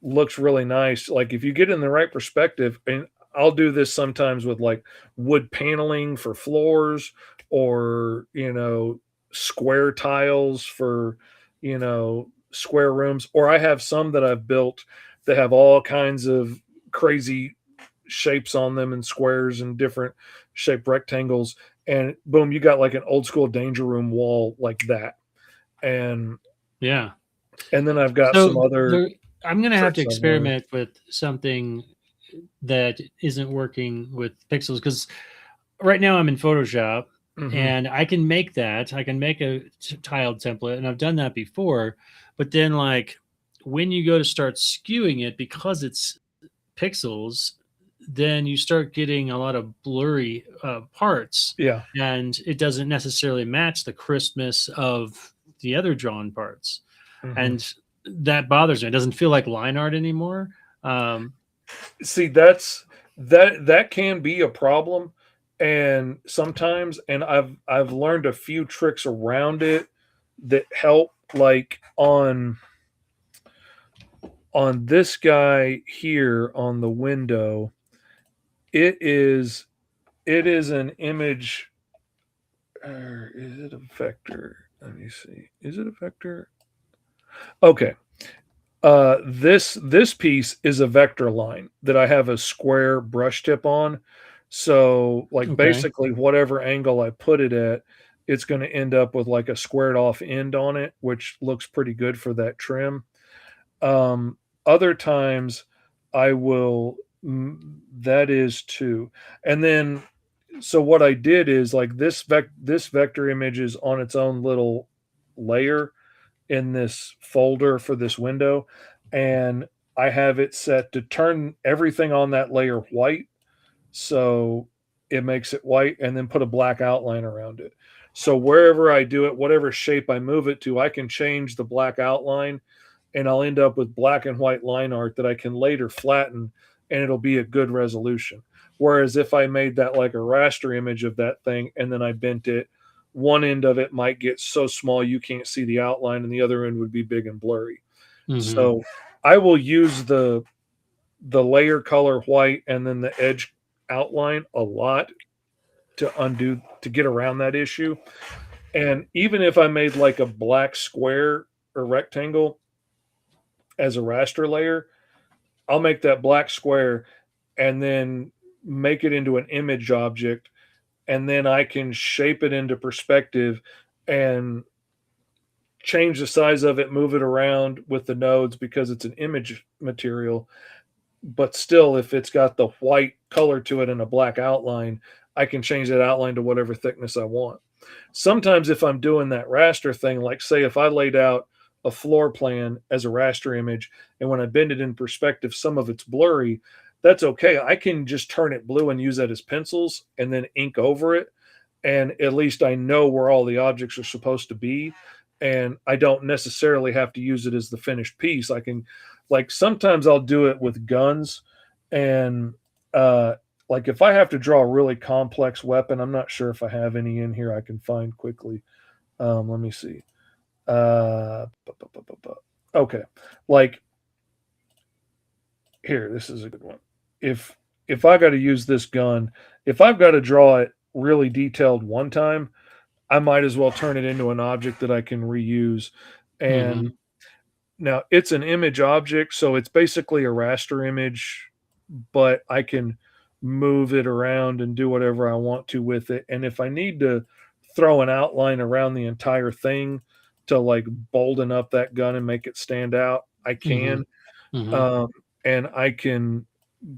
looks really nice. Like if you get in the right perspective, and I'll do this sometimes with like wood paneling for floors or, square tiles for, square rooms. Or I have some that I've built that have all kinds of crazy shapes on them and squares and different shaped rectangles. And boom, you got like an old school danger room wall like that. And yeah. And then I've got some other. I'm going to have to experiment with something that isn't working with pixels because right now I'm in Photoshop and I can make that. I can make a tiled template, and I've done that before. But then, like, when you go to start skewing it because it's pixels, then you start getting a lot of blurry parts. Yeah. And it doesn't necessarily match the crispness of the other drawn parts. And that bothers me. It doesn't feel like line art anymore. See, that can be a problem, and sometimes, and I've learned a few tricks around it that help. Like on this guy here on the window, it is an image. Is it a vector? Let me see. Is it a vector? Okay. This piece is a vector line that I have a square brush tip on. So like basically whatever angle I put it at, it's going to end up with like a squared off end on it, which looks pretty good for that trim. Other times I will, that is too. And then, so what I did is like this vector image is on its own little layer in this folder for this window, and I have it set to turn everything on that layer white, so it makes it white, and then put a black outline around it. So wherever I do it, whatever shape I move it to, I can change the black outline, and I'll end up with black and white line art that I can later flatten, and it'll be a good resolution. Whereas if I made that like a raster image of that thing and then I bent it, one end of it might get so small you can't see the outline, and the other end would be big and blurry. So I will use the layer color white and then the edge outline a lot to get around that issue. And even if I made like a black square or rectangle as a raster layer, I'll make that black square and then make it into an image object, and then I can shape it into perspective and change the size of it, move it around with the nodes because it's an image material. But still, if it's got the white color to it and a black outline, I can change that outline to whatever thickness I want. Sometimes if I'm doing that raster thing, like say if I laid out a floor plan as a raster image, and when I bend it in perspective, some of it's blurry, that's okay. I can just turn it blue and use that as pencils and then ink over it. And at least I know where all the objects are supposed to be. And I don't necessarily have to use it as the finished piece. I can, like, sometimes I'll do it with guns. And like if I have to draw a really complex weapon, I'm not sure if I have any in here I can find quickly. Let me see. Okay. Like here, this is a good one. If I got to use this gun, if I've got to draw it really detailed one time, I might as well turn it into an object that I can reuse. And Mhm. now it's an image object, so it's basically a raster image, but I can move it around and do whatever I want to with it. And if I need to throw an outline around the entire thing to like bolden up that gun and make it stand out, I Mhm. can. Mhm. Um, and I can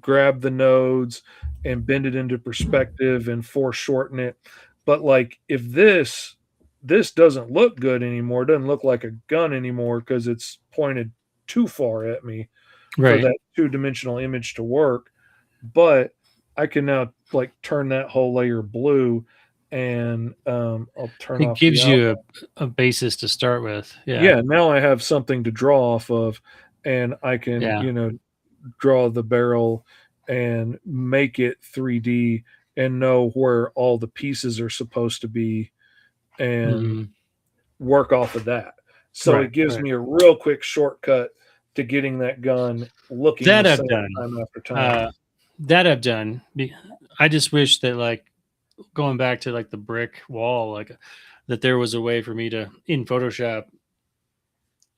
grab the nodes and bend it into perspective and foreshorten it. But like if this doesn't look good anymore, doesn't look like a gun anymore because it's pointed too far at me for Right. that two-dimensional image to work. But I can now like turn that whole layer blue and I'll turn It off the gives you outline. a basis to start with. Yeah. Yeah, now I have something to draw off of and I can, Yeah. draw the barrel and make it 3D and know where all the pieces are supposed to be and Mhm. work off of that. So Right. it gives Right. me a real quick shortcut to getting that gun looking the That I've same done. time after time. Uh, that I've done. I just wish that, like, going back to like the brick wall, like that there was a way for me to in Photoshop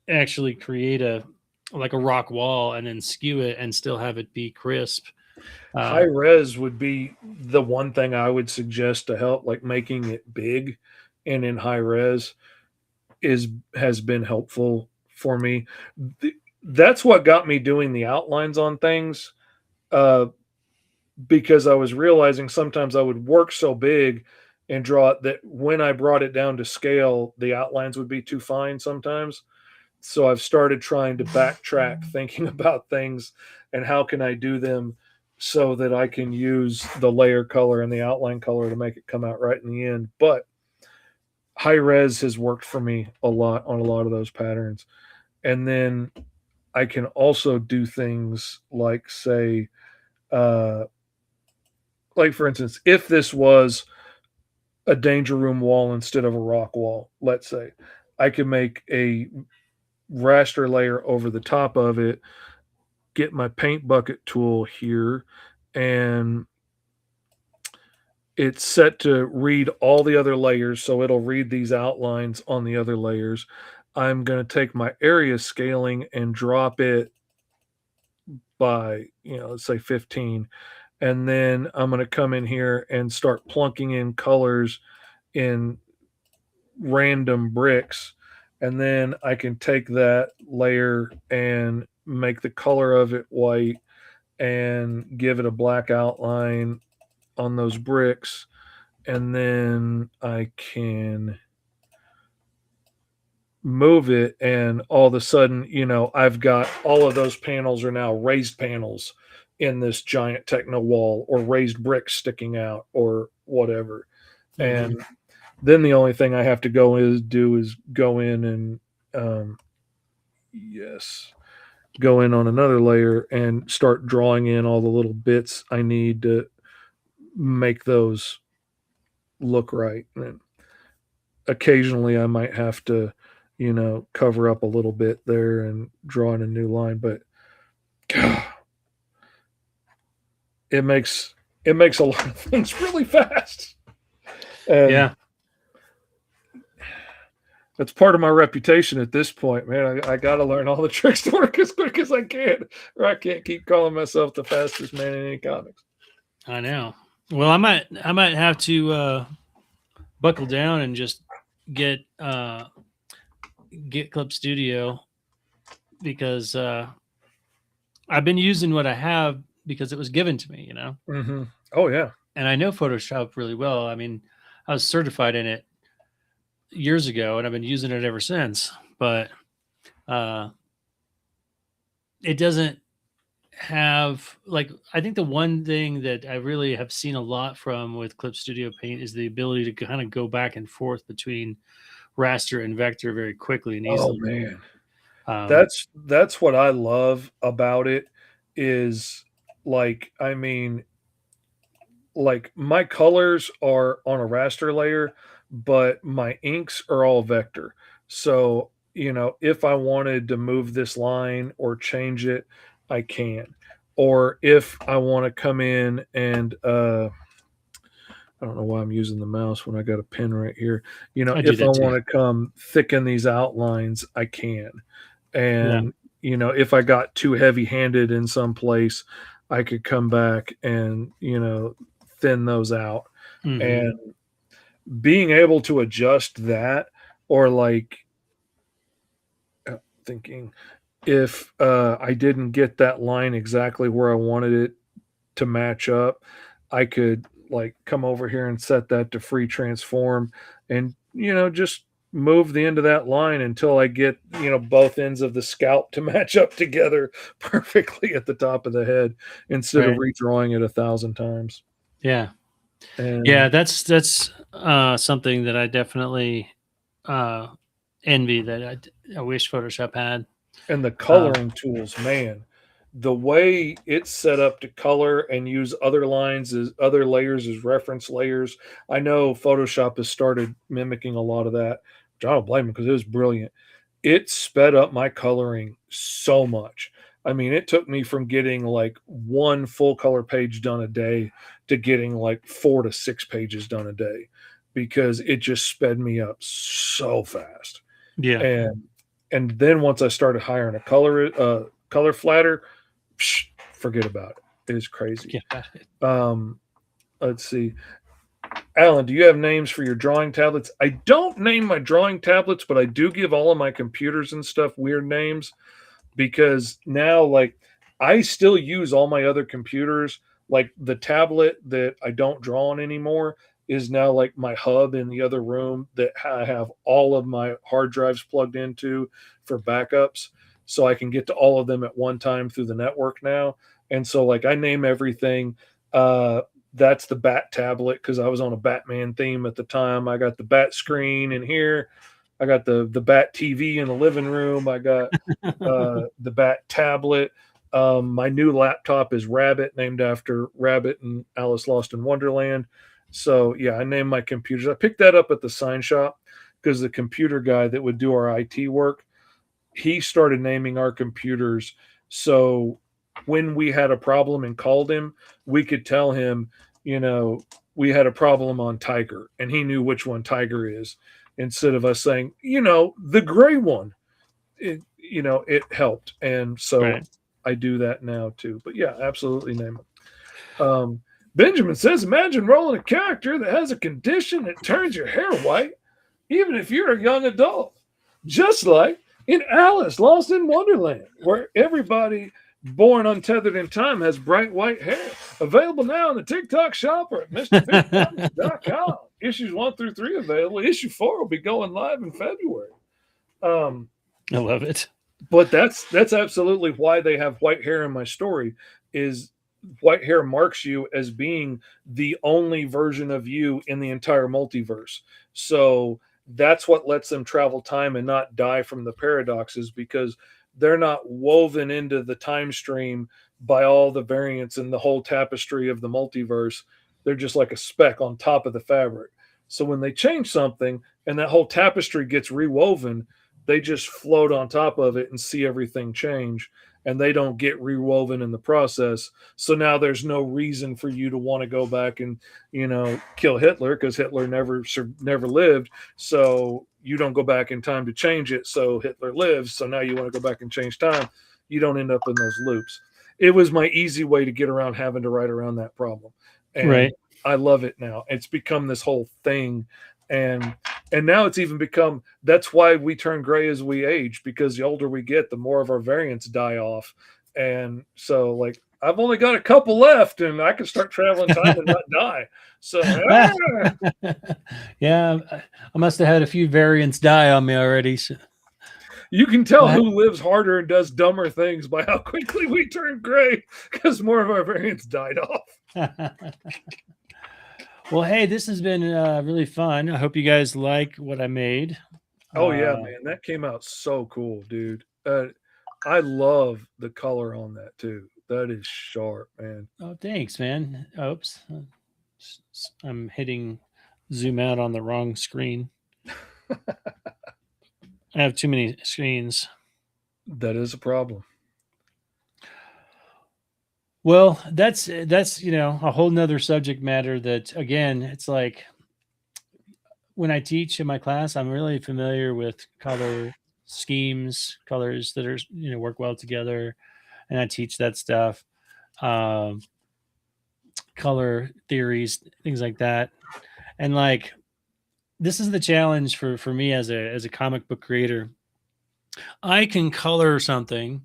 actually create a like a rock wall and then skew it and still have it be crisp. High Uh, res would be the one thing I would suggest to help, like making it big and in high res is has been helpful for me. That's what got me doing the outlines on things. Uh, because I was realizing sometimes I would work so big and draw it that when I brought it down to scale, the outlines would be too fine sometimes. So I've started trying to backtrack, thinking about things and how can I do them so that I can use the layer color and the outline color to make it come out right in the end. But high res has worked for me a lot on a lot of those patterns. And then I can also do things like say, uh, like for instance, if this was a danger room wall instead of a rock wall, let's say, I can make a raster layer over the top of it, get my paint bucket tool here, and it's set to read all the other layers. So it'll read these outlines on the other layers. I'm going to take my area scaling and drop it by, let's say 15. And then I'm going to come in here and start plunking in colors in random bricks, and then I can take that layer and make the color of it white and give it a black outline on those bricks, and then I can move it, and all of a sudden, I've got all of those panels are now raised panels in this giant techno wall or raised bricks sticking out or whatever. mhm. And then the only thing I have to do is go in and um, yes, go in on another layer and start drawing in all the little bits I need to make those look right. And occasionally I might have to, cover up a little bit there and draw in a new line, but it makes it makes a lot of things really fast. And Yeah. that's part of my reputation at this point, man. I got to learn all the tricks to work as quick as I can, or I can't keep calling myself the fastest man in any comics. I know. Well, I might have to buckle down and just get get Clip Studio because I've been using what I have because it was given to me, Mm-hmm. Oh yeah. and I know Photoshop really well. I mean, I was certified in it years ago, and I've been using it ever since. But uh, it doesn't have like I think the one thing that I really have seen a lot from with Clip Studio Paint is the ability to kind of go back and forth between raster and vector very quickly and Oh easily. man. Um, That's what I love about it is like like my colors are on a raster layer, but my inks are all vector. So, if I wanted to move this line or change it, I can. Or if I want to come in and I don't know why I'm using the mouse when I got a pen right here. You know, I do if I that too. want to come thicken these outlines, I can. Yeah. And, you know, if I got too heavy handed in some place, I could come back and, you know, thin those out. Mhm. And being able to adjust that, or like thinking if I didn't get that line exactly where I wanted it to match up, I could like come over here and set that to free transform and, you know, just move the end of that line until I get, you know, both ends of the scalp to match up together perfectly at the top of the head instead of Right. redrawing it 1,000 times. Yeah. And Yeah, that's something that I definitely envy that I wish Photoshop had. and the coloring tools, man, the way it's set up to color and use other lines as other layers as reference layers. I know Photoshop has started mimicking a lot of that, which I don't blame them because it was brilliant. It sped up my coloring so much. I mean, it took me from getting like one full color page done a day to getting like 4 to 6 pages done a day because it just sped me up so fast. Yeah. And then once I started hiring a color flatter, forget about it. It is crazy. Yeah. Um, let's see. Alan, do you have names for your drawing tablets? I don't name my drawing tablets, but I do give all of my computers and stuff weird names because now, like, I still use all my other computers. Like, the tablet that I don't draw on anymore is now like my hub in the other room that I have all of my hard drives plugged into for backups. So I can get to all of them at one time through the network now. And so, like, I name everything. That's the Bat tablet because I was on a Batman theme at the time. I got the Bat screen in here. I got the Bat TV in the living room. I got the Bat tablet. My new laptop is Rabbit, named after Rabbit and Alice Lost in Wonderland. So yeah, I named my computers. I picked that up at the sign shop because the computer guy that would do our IT work, he started naming our computers. So when we had a problem and called him, we could tell him, you know, we had a problem on Tiger, and he knew which one Tiger is instead of us saying, you know, the gray one. You know, it helped. And so Right. I do that now too. But yeah, absolutely name it. Benjamin says, imagine rolling a character that has a condition that turns your hair white, even if you're a young adult. Just like in Alice Lost in Wonderland, where everybody born untethered in time has bright white hair. Available now in the TikTok shop or at MrFitComics.com. Issues 1 through 3 available. Issue 4 will be going live in February. I love it. But that's absolutely why they have white hair in my story. Is white hair marks you as being the only version of you in the entire multiverse. So that's what lets them travel time and not die from the paradoxes, because they're not woven into the time stream by all the variants and the whole tapestry of the multiverse. They're just like a speck on top of the fabric. So when they change something and that whole tapestry gets rewoven, they just float on top of it and see everything change, and they don't get rewoven in the process. So now there's no reason for you to want to go back and, you know, kill Hitler, because Hitler never lived. So you don't go back in time to change it. So Hitler lives. So now you want to go back and change time. You don't end up in those loops. It was my easy way to get around having to write around that problem. And Right. I love it now. It's become this whole thing. And now it's even become, that's why we turn gray as we age, because the older we get, the more of our variants die off. And so, like, I've only got a couple left and I can start traveling time and not die. So Yeah, I must have had a few variants die on me already. So. you can tell What? who lives harder and does dumber things by how quickly we turn gray, because more of our variants died off. Well, hey, this has been really fun. I hope you guys like what I made. Oh yeah, man, that came out so cool, dude. I love the color on that too. That is sharp, man. Oh, thanks, man. Oops. I'm hitting zoom out on the wrong screen. I have too many screens. That is a problem. Well, that's a whole nother subject matter that, again, it's like when I teach in my class, I'm really familiar with color schemes, colors that are, work well together, and I teach that stuff, um, color theories, things like that. And like this is the challenge for me as a comic book creator. I can color something,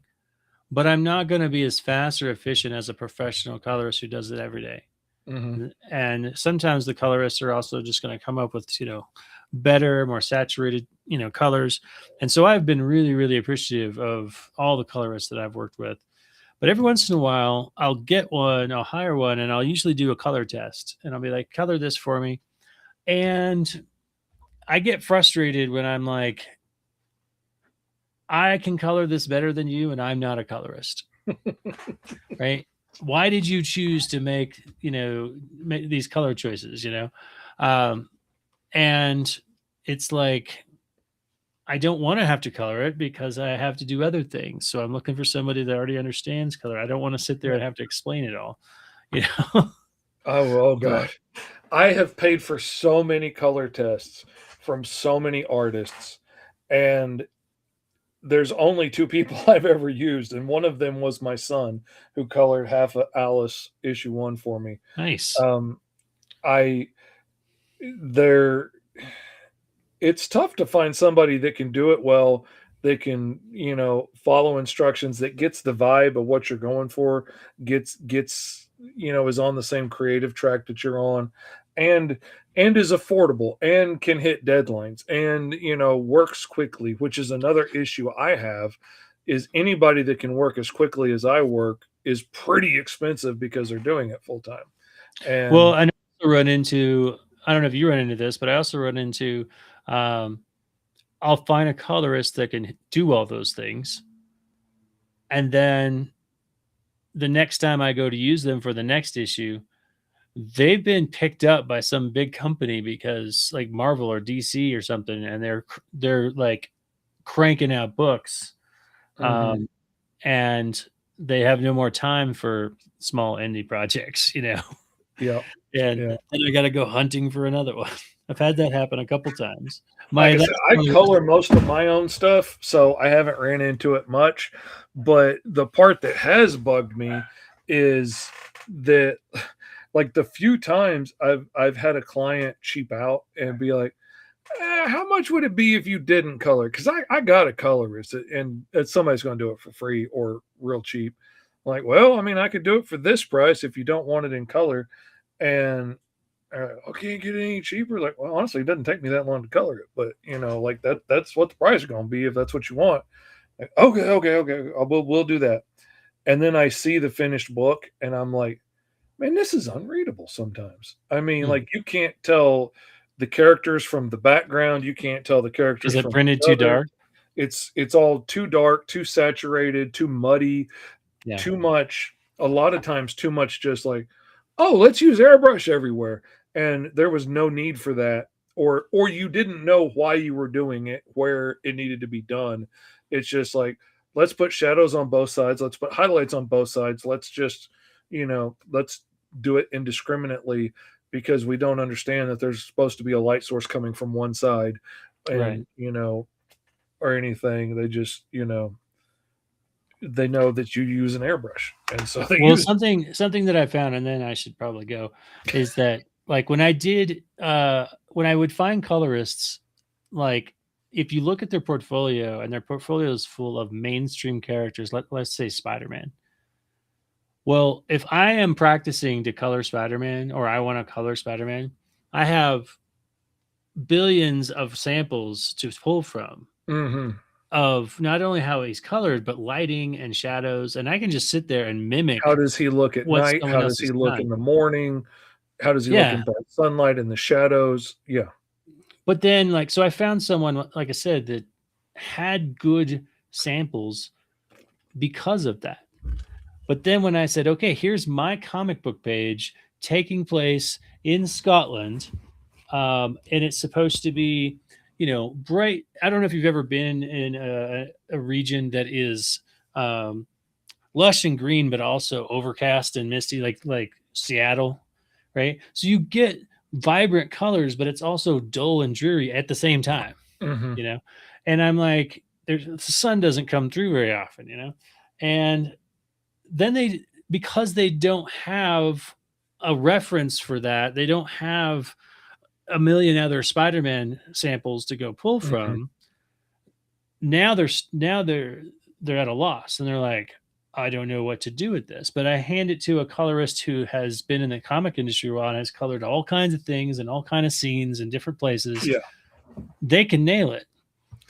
but I'm not going to be as fast or efficient as a professional colorist who does it every day. Hmm. And sometimes the colorists are also just going to come up with better, more saturated colors. And so I've been really, really appreciative of all the colorists that I've worked with. But every once in a while I'll get one, I'll hire one, and I'll usually do a color test, and I'll be like, color this for me. And I get frustrated when I'm like, I can color this better than you and I'm not a colorist. Right? Why did you choose to make these color choices, um, and it's like I don't want to have to color it because I have to do other things, so I'm looking for somebody that already understands color. I don't want to sit there and have to explain it all, you know. Oh But God. I have paid for so many color tests from so many artists, and there's only two people I've ever used, and one of them was my son who colored half of Alice issue 1 for me. nice. Um, I there it's tough to find somebody that can do it well, that can, follow instructions, that gets the vibe of what you're going for, gets is on the same creative track that you're on, and is affordable and can hit deadlines and works quickly, which is another issue I have, is anybody that can work as quickly as I work is pretty expensive because they're doing it full time. Well, And I also run into, I don't know if you run into this, but I also run into, um, I'll find a colorist that can do all those things. And then the next time I go to use them for the next issue, they've been picked up by some big company because like Marvel or DC or something, and they're like cranking out books, mhm, and they have no more time for small indie projects, yeah, and yeah. then I got to go hunting for another one. I've had that happen a couple times. Like My I last said, I one, color most of my own stuff, so I haven't ran into it much. But the part that has bugged me is that, like, the few times I've had a client cheap out and be like, "How much would it be if you didn't color?" Because I got a colorist, and somebody's going to do it for free or real cheap. Like, well, I mean, I could do it for this price if you don't want it in color, and I can't get it any cheaper. Like, well, honestly, it doesn't take me that long to color it, but like that's what the price is going to be if that's what you want. Like, okay, we'll do that. And then I see the finished book, and I'm like, man, this is unreadable sometimes. I mean, hmm, like, you can't tell the characters from the background. You can't tell the is characters it from printed each too other. dark? It's all too dark, too saturated, too muddy, Yeah. too much, a lot of times too much, just like, oh, let's use airbrush everywhere, and there was no need for that, or you didn't know why you were doing it, where it needed to be done. It's just like, let's put shadows on both sides, let's put highlights on both sides, let's just, let's do it indiscriminately, because we don't understand that there's supposed to be a light source coming from one side, Right. and or anything. They just, they know that you use an airbrush, and so they Well, use. something that I found, and then I should probably go, is that like when I would find colorists, like if you look at their portfolio and their portfolio is full of mainstream characters, let's say Spider-Man. Well, if I am practicing to color Spider-Man or I want to color Spider-Man, I have billions of samples to pull from Mhm. of not only how he's colored, but lighting and shadows. And I can just sit there and How mimic does he look at what night? someone How else does has he look done. in the morning? How does he look Yeah. in bright sunlight, in the shadows? Yeah. But then, like, so I found someone, like I said, that had good samples because of that. But then when I said, okay, here's my comic book page taking place in Scotland, and it's supposed to be, bright. I don't know if you've ever been in a region that is lush and green, but also overcast and misty, like Seattle, right? So you get vibrant colors, but it's also dull and dreary at the same time, Mhm. you know? And I'm like, the sun doesn't come through very often, you know? And then because they don't have a reference for that, they don't have a million other Spider-Man samples to go pull Mhm. from. Now they're at a loss, and they're like, I don't know what to do with this. But I hand it to a colorist who has been in the comic industry a while and has colored all kinds of things and all kind of scenes in different places. Yeah. They can nail it.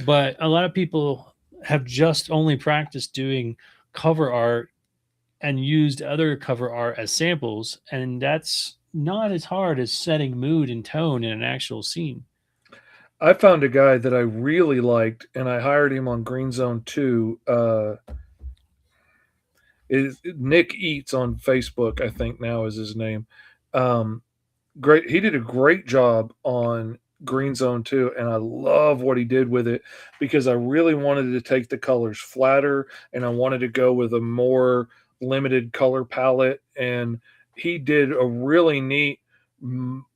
But a lot of people have just only practiced doing cover art and used other cover art as samples, and that's not as hard as setting mood and tone in an actual scene. I found a guy that I really liked, and I hired him on Green Zone 2. Is Nick Eats on Facebook, I think now is his name. Um, Great. He did a great job on Green Zone 2, and I love what he did with it because I really wanted to take the colors flatter and I wanted to go with a more limited color palette. And he did a really neat,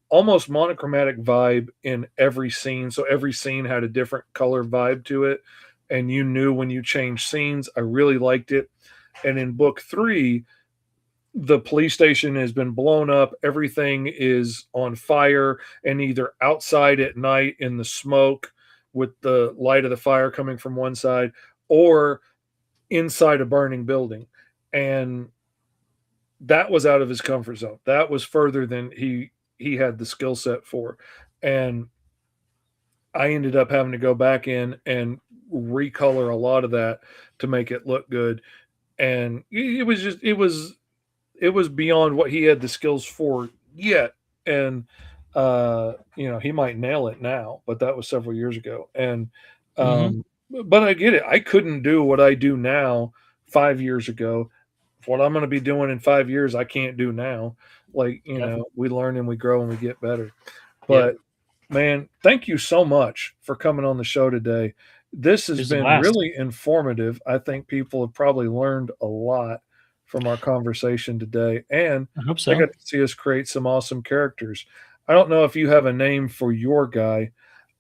almost monochromatic vibe in every scene. So every scene had a different color vibe to it. And you knew when you changed scenes. I really liked it. And in book 3, the police station has been blown up. Everything is on fire, and either outside at night in the smoke with the light of the fire coming from one side, or inside a burning building. And that was out of his comfort zone. That was further than he had the skill set for. And I ended up having to go back in and recolor a lot of that to make it look good. And it was beyond what he had the skills for yet. And he might nail it now, but that was several years ago. And Mm-hmm. but I get it. I couldn't do what I do now 5 years ago. What I'm going to be doing in 5 years, I can't do now. Like, Yep. we learn and we grow and we get better. Yep. But man, thank you so much for coming on the show today. This It has was a been blast. really informative. I think people have probably learned a lot from our conversation today, and I hope they so. got to see us create some awesome characters. I don't know if you have a name for your guy.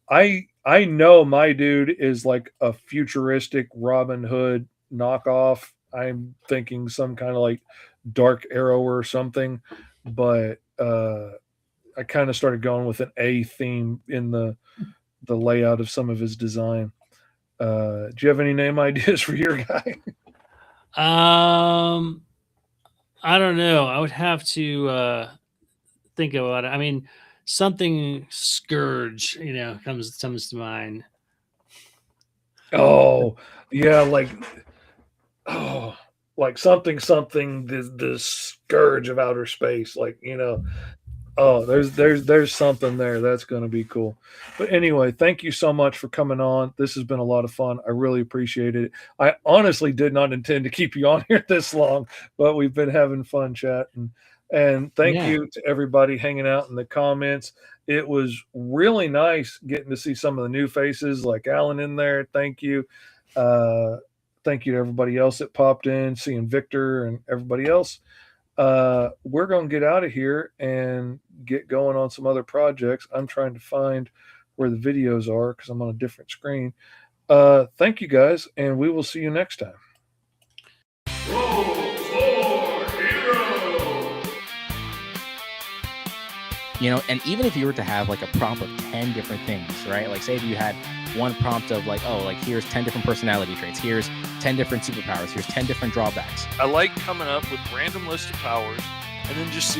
I know my dude is like a futuristic Robin Hood knockoff. I'm thinking some kind of like Dark Arrow or something, but I kind of started going with an A theme in the layout of some of his design. Do you have any name ideas for your guy? Um, I don't know. I would have to think about it. I mean, something Scourge, comes to mind. Oh, yeah, oh, like something the scourge of outer space, oh, there's something there that's going to be cool. But anyway, thank you so much for coming on. This has been a lot of fun. I really appreciate it. I honestly did not intend to keep you on here this long, but we've been having fun chatting. And thank Yeah. you to everybody hanging out in the comments. It was really nice getting to see some of the new faces like Alan in there. Thank you. Uh, Thank you to everybody else that popped in, seeing Victor and everybody else. We're going to get out of here and get going on some other projects. I'm trying to find where the videos are because I'm on a different screen. Thank you guys, and we will see you next time. Roll for hero. And even if you were to have like a prompt of 10 different things, right? Like say if you had one prompt of like, oh, like here's 10 different personality traits, here's 10 different superpowers, here's 10 different drawbacks. I like coming up with random list of powers and then just see